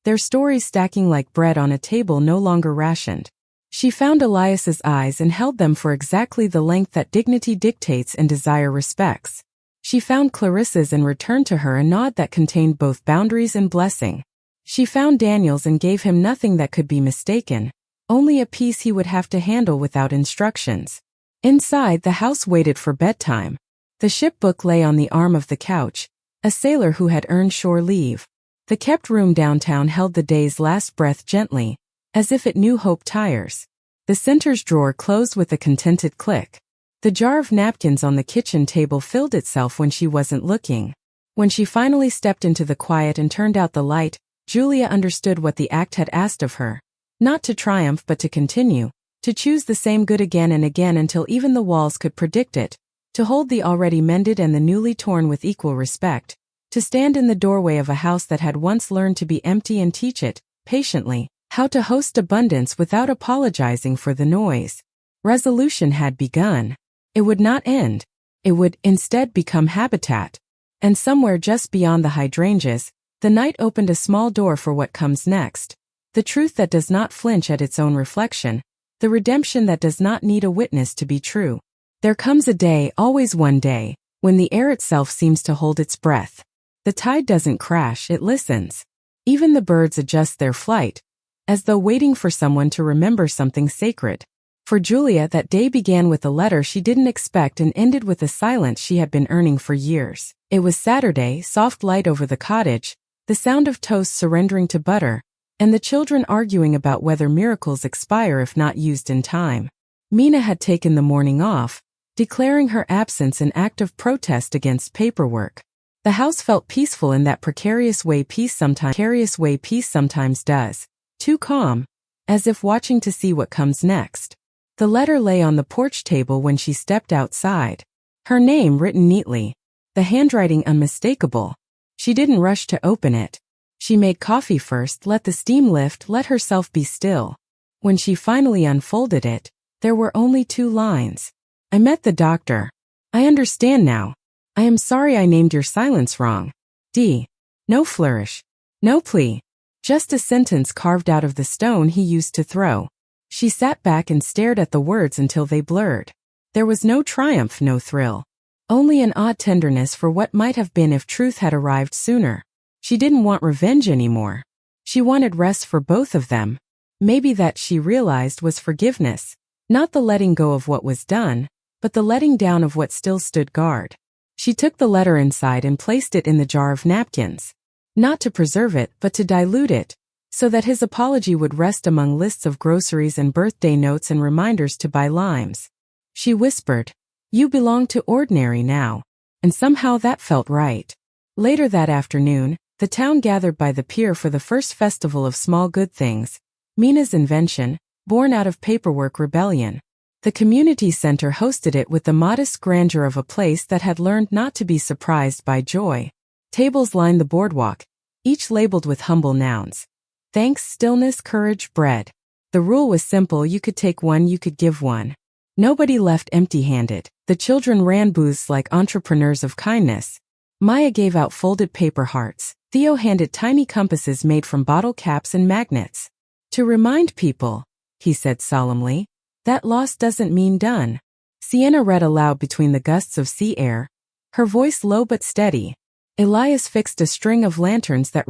their stories stacking like bread on a table no longer rationed. She found Elias's eyes and held them for exactly the length that dignity dictates and desire respects. She found Clarissa's and returned to her a nod that contained both boundaries and blessing. She found Daniel's and gave him nothing that could be mistaken, only a piece he would have to handle without instructions. Inside, the house waited for bedtime. The ship book lay on the arm of the couch, a sailor who had earned shore leave. The kept room downtown held the day's last breath gently, as if it knew hope tires. The center's drawer closed with a contented click. The jar of napkins on the kitchen table filled itself when she wasn't looking. When she finally stepped into the quiet and turned out the light, Julia understood what the act had asked of her. Not to triumph but to continue, to choose the same good again and again until even the walls could predict it, to hold the already mended and the newly torn with equal respect, to stand in the doorway of a house that had once learned to be empty and teach it, patiently, how to host abundance without apologizing for the noise. Resolution had begun. It would not end. It would instead become habitat. And somewhere just beyond the hydrangeas, The night opened a small door for what comes next. The truth that does not flinch at its own reflection. The redemption that does not need a witness to be true. There comes a day, always one day, when the air itself seems to hold its breath. The tide doesn't crash, it listens. Even the birds adjust their flight, as though waiting for someone to remember something sacred. For Julia, that day began with a letter she didn't expect and ended with a silence she had been earning for years. It was Saturday, soft light over the cottage, the sound of toast surrendering to butter, and the children arguing about whether miracles expire if not used in time. Mina had taken the morning off, declaring her absence an act of protest against paperwork. The house felt peaceful in that precarious way peace sometimes does. Too calm, as if watching to see what comes next. The letter lay on the porch table when she stepped outside. Her name written neatly. The handwriting unmistakable. She didn't rush to open it. She made coffee first, let the steam lift, let herself be still. When she finally unfolded it, there were only 2 lines. I met the doctor. I understand now. I am sorry I named your silence wrong. D. No flourish. No plea. Just a sentence carved out of the stone he used to throw. She sat back and stared at the words until they blurred. There was no triumph, no thrill. Only an odd tenderness for what might have been if truth had arrived sooner. She didn't want revenge anymore. She wanted rest for both of them. Maybe that, she realized, was forgiveness. Not the letting go of what was done, but the letting down of what still stood guard. She took the letter inside and placed it in the jar of napkins. Not to preserve it, but to dilute it, so that his apology would rest among lists of groceries and birthday notes and reminders to buy limes. She whispered, "You belong to ordinary now." And somehow that felt right. Later that afternoon, the town gathered by the pier for the first festival of small good things, Mina's invention, born out of paperwork rebellion. The community center hosted it with the modest grandeur of a place that had learned not to be surprised by joy. Tables lined the boardwalk, each labeled with humble nouns. Thanks, stillness, courage, bread. The rule was simple: you could take one, you could give one. Nobody left empty-handed. The children ran booths like entrepreneurs of kindness. Maya gave out folded paper hearts. Theo handed tiny compasses made from bottle caps and magnets. To remind people, he said solemnly, that loss doesn't mean done. Sienna read aloud between the gusts of sea air, her voice low but steady. Elias fixed a string of lanterns that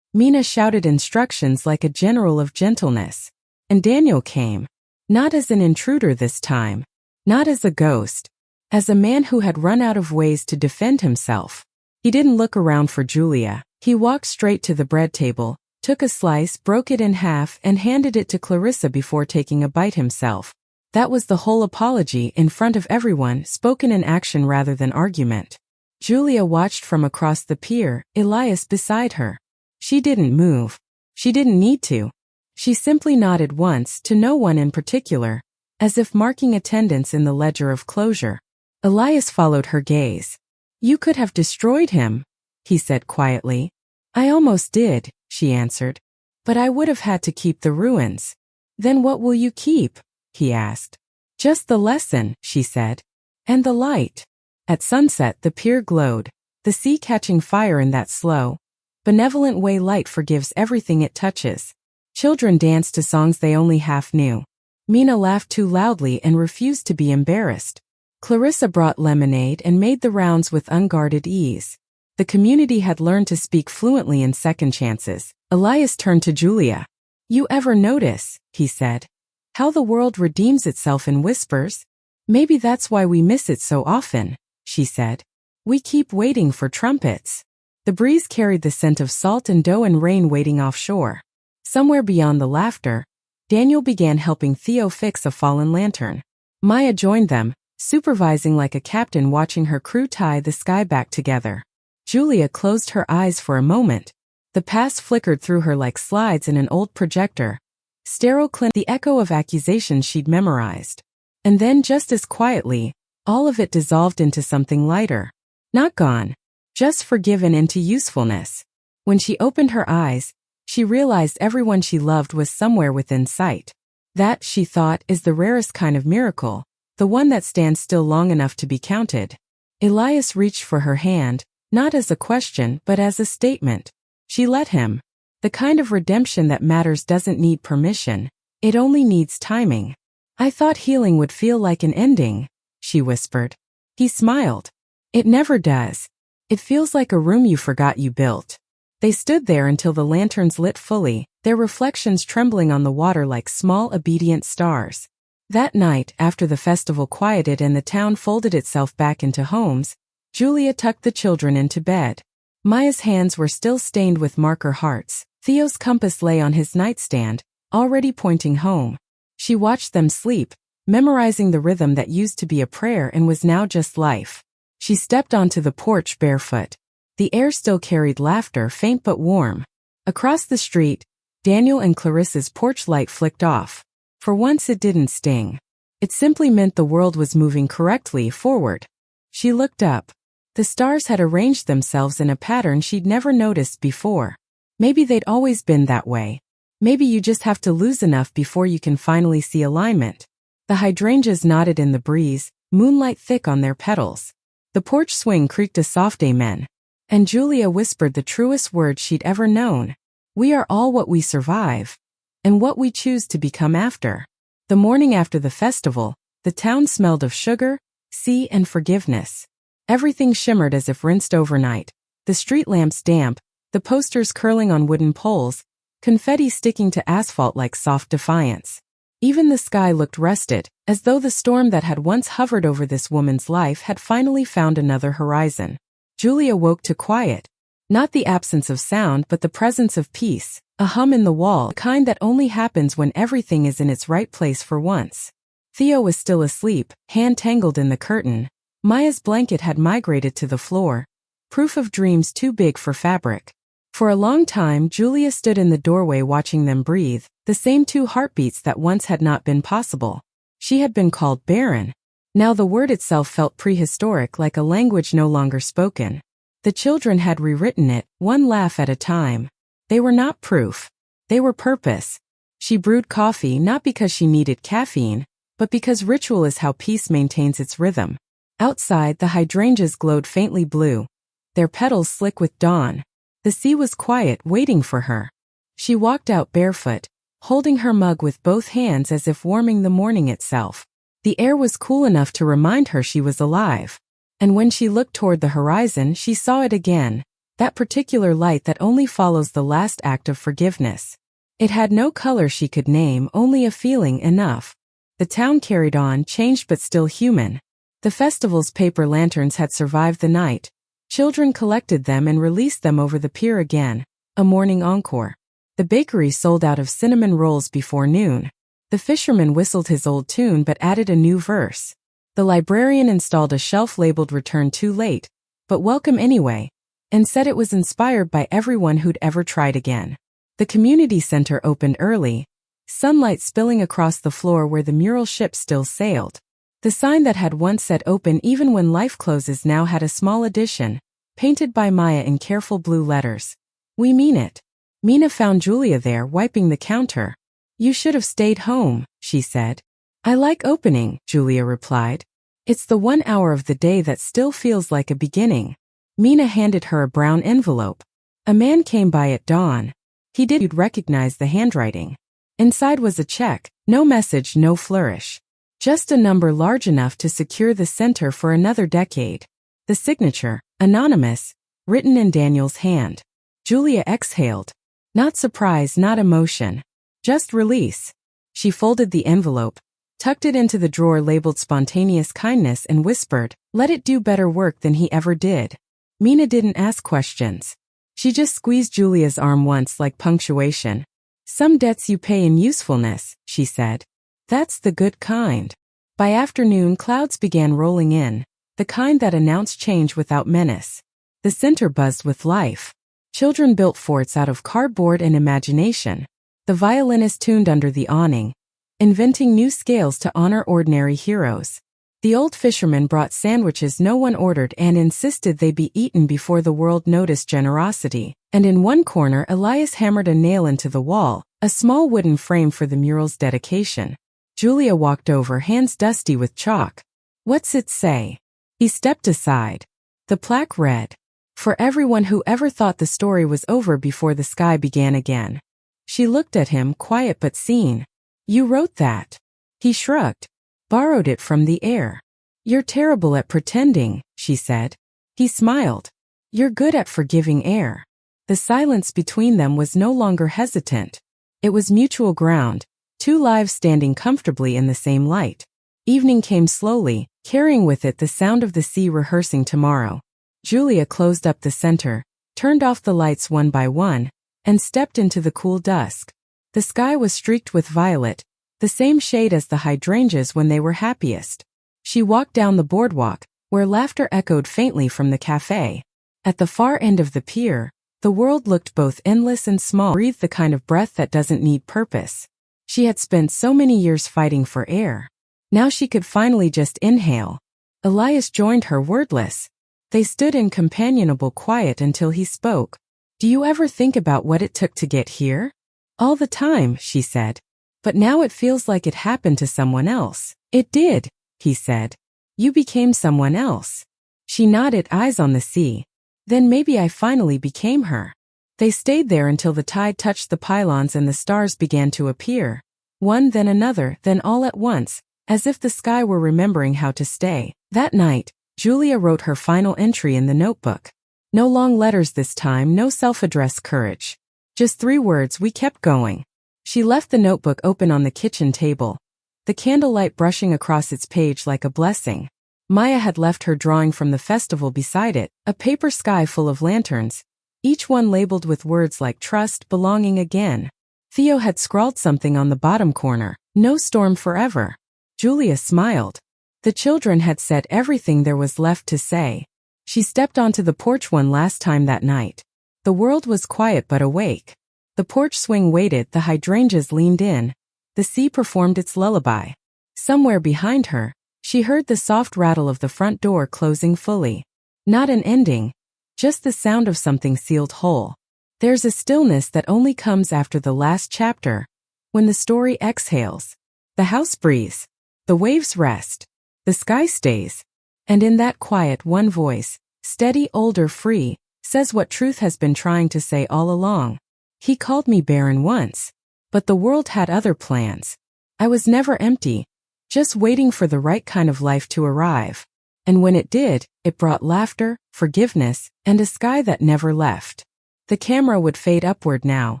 Mina shouted instructions like a general of gentleness. And Daniel came. Not as an intruder this time. Not as a ghost. As a man who had run out of ways to defend himself. He didn't look around for Julia. He walked straight to the bread table, took a slice, broke it in half, and handed it to Clarissa before taking a bite himself. That was the whole apology, in front of everyone, spoken in action rather than argument. Julia watched from across the pier, Elias beside her. She didn't move. She didn't need to. She simply nodded once, to no one in particular, as if marking attendance in the ledger of closure. Elias followed her gaze. You could have destroyed him, he said quietly. I almost did, she answered. But I would have had to keep the ruins. Then what will you keep? He asked. Just the lesson, she said. And the light. At sunset the pier glowed, the sea catching fire in that slow, benevolent way light forgives everything it touches. Children danced to songs they only half knew. Mina laughed too loudly and refused to be embarrassed. Clarissa brought lemonade and made the rounds with unguarded ease. The community had learned to speak fluently in second chances. Elias turned to Julia. You ever notice, he said, how the world redeems itself in whispers? Maybe that's why we miss it so often, she said. We keep waiting for trumpets. The breeze carried the scent of salt and dough and rain waiting offshore. Somewhere beyond the laughter, Daniel began helping Theo fix a fallen lantern. Maya joined them, supervising like a captain watching her crew tie the sky back together. Julia closed her eyes for a moment. The past flickered through her like slides in an old projector. Sterile the echo of accusations she'd memorized. And then just as quietly, all of it dissolved into something lighter. Not gone. Just forgiven into usefulness. When she opened her eyes, she realized everyone she loved was somewhere within sight. That, she thought, is the rarest kind of miracle, the one that stands still long enough to be counted. Elias reached for her hand, not as a question but as a statement. She let him. The kind of redemption that matters doesn't need permission. It only needs timing. I thought healing would feel like an ending, she whispered. He smiled. It never does. It feels like a room you forgot you built. They stood there until the lanterns lit fully, their reflections trembling on the water like small obedient stars. That night, after the festival quieted and the town folded itself back into homes, Julia tucked the children into bed. Maya's hands were still stained with marker hearts. Theo's compass lay on his nightstand, already pointing home. She watched them sleep, memorizing the rhythm that used to be a prayer and was now just life. She stepped onto the porch barefoot. The air still carried laughter, faint but warm. Across the street, Daniel and Clarissa's porch light flicked off. For once it didn't sting. It simply meant the world was moving correctly forward. She looked up. The stars had arranged themselves in a pattern she'd never noticed before. Maybe they'd always been that way. Maybe you just have to lose enough before you can finally see alignment. The hydrangeas nodded in the breeze, moonlight thick on their petals. The porch swing creaked a soft amen. And Julia whispered the truest words she'd ever known. We are all what we survive. And what we choose to become after. The morning after the festival, the town smelled of sugar, sea, and forgiveness. Everything shimmered as if rinsed overnight. The street lamps damp, the posters curling on wooden poles, confetti sticking to asphalt like soft defiance. Even the sky looked rested, as though the storm that had once hovered over this woman's life had finally found another horizon. Julia woke to quiet. Not the absence of sound but the presence of peace, a hum in the wall, the kind that only happens when everything is in its right place for once. Theo was still asleep, hand tangled in the curtain. Maya's blanket had migrated to the floor, proof of dreams too big for fabric. For a long time Julia stood in the doorway watching them breathe, the same two heartbeats that once had not been possible. She had been called barren. Now the word itself felt prehistoric, like a language no longer spoken. The children had rewritten it, one laugh at a time. They were not proof. They were purpose. She brewed coffee not because she needed caffeine, but because ritual is how peace maintains its rhythm. Outside, the hydrangeas glowed faintly blue, their petals slick with dawn. The sea was quiet, waiting for her. She walked out barefoot, holding her mug with both hands as if warming the morning itself. The air was cool enough to remind her she was alive. And when she looked toward the horizon, she saw it again, that particular light that only follows the last act of forgiveness. It had no color she could name, only a feeling enough. The town carried on, changed but still human. The festival's paper lanterns had survived the night. Children collected them and released them over the pier again, a morning encore. The bakery sold out of cinnamon rolls before noon. The fisherman whistled his old tune but added a new verse. The librarian installed a shelf labeled "Return Too Late, but Welcome Anyway," and said it was inspired by everyone who'd ever tried again. The community center opened early, sunlight spilling across the floor where the mural ship still sailed. The sign that had once said "Open even when life closes" now had a small addition, painted by Maya in careful blue letters. We mean it. Mina found Julia there, wiping the counter. You should have stayed home, she said. I like opening, Julia replied. It's the 1 hour of the day that still feels like a beginning. Mina handed her a brown envelope. A man came by at dawn. He didn't recognize the handwriting. Inside was a check, no message, no flourish. Just a number large enough to secure the center for another decade. The signature, anonymous, written in Daniel's hand. Julia exhaled. Not surprise, not emotion. Just release. She folded the envelope, tucked it into the drawer labeled "Spontaneous Kindness" and whispered, "Let it do better work than he ever did." Mina didn't ask questions. She just squeezed Julia's arm once like punctuation. Some debts you pay in usefulness, she said. That's the good kind. By afternoon, clouds began rolling in, the kind that announced change without menace. The center buzzed with life. Children built forts out of cardboard and imagination. The violinist tuned under the awning, inventing new scales to honor ordinary heroes. The old fisherman brought sandwiches no one ordered and insisted they be eaten before the world noticed generosity. And in one corner, Elias hammered a nail into the wall, a small wooden frame for the mural's dedication. Julia walked over, hands dusty with chalk. What's it say? He stepped aside. The plaque read, For everyone who ever thought the story was over before the sky began again. She looked at him, quiet but seen. You wrote that. He shrugged. Borrowed it from the air. You're terrible at pretending, she said. He smiled. You're good at forgiving air. The silence between them was no longer hesitant. It was mutual ground, two lives standing comfortably in the same light. Evening came slowly, carrying with it the sound of the sea rehearsing tomorrow. Julia closed up the center, turned off the lights one by one, and stepped into the cool dusk. The sky was streaked with violet, the same shade as the hydrangeas when they were happiest. She walked down the boardwalk, where laughter echoed faintly from the cafe. At the far end of the pier, the world looked both endless and small, breathed the kind of breath that doesn't need purpose. She had spent so many years fighting for air. Now she could finally just inhale. Elias joined her, wordless. They stood in companionable quiet until he spoke. Do you ever think about what it took to get here? All the time, she said. But now it feels like it happened to someone else. It did, he said. You became someone else. She nodded, eyes on the sea. Then maybe I finally became her. They stayed there until the tide touched the pylons and the stars began to appear. One, then another, then all at once, as if the sky were remembering how to stay. That night, Julia wrote her final entry in the notebook. No long letters this time, no self-addressed courage. Just 3 words: we kept going. She left the notebook open on the kitchen table, the candlelight brushing across its page like a blessing. Maya had left her drawing from the festival beside it, a paper sky full of lanterns, each one labeled with words like trust, belonging again. Theo had scrawled something on the bottom corner, no storm forever. Julia smiled. The children had said everything there was left to say. She stepped onto the porch one last time that night. The world was quiet but awake. The porch swing waited, the hydrangeas leaned in. The sea performed its lullaby. Somewhere behind her, she heard the soft rattle of the front door closing fully. Not an ending, just the sound of something sealed whole. There's a stillness that only comes after the last chapter, when the story exhales. The house breathes. The waves rest. The sky stays. And in that quiet, one voice, steady, older, free, says what truth has been trying to say all along. He called me barren once. But the world had other plans. I was never empty, just waiting for the right kind of life to arrive. And when it did, it brought laughter, forgiveness, and a sky that never left. The camera would fade upward now,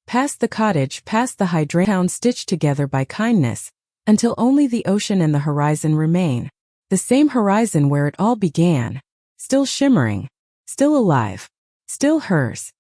past the cottage, past the hydrant town stitched together by kindness, until only the ocean and the horizon remain. The same horizon where it all began, still shimmering, still alive, still hers.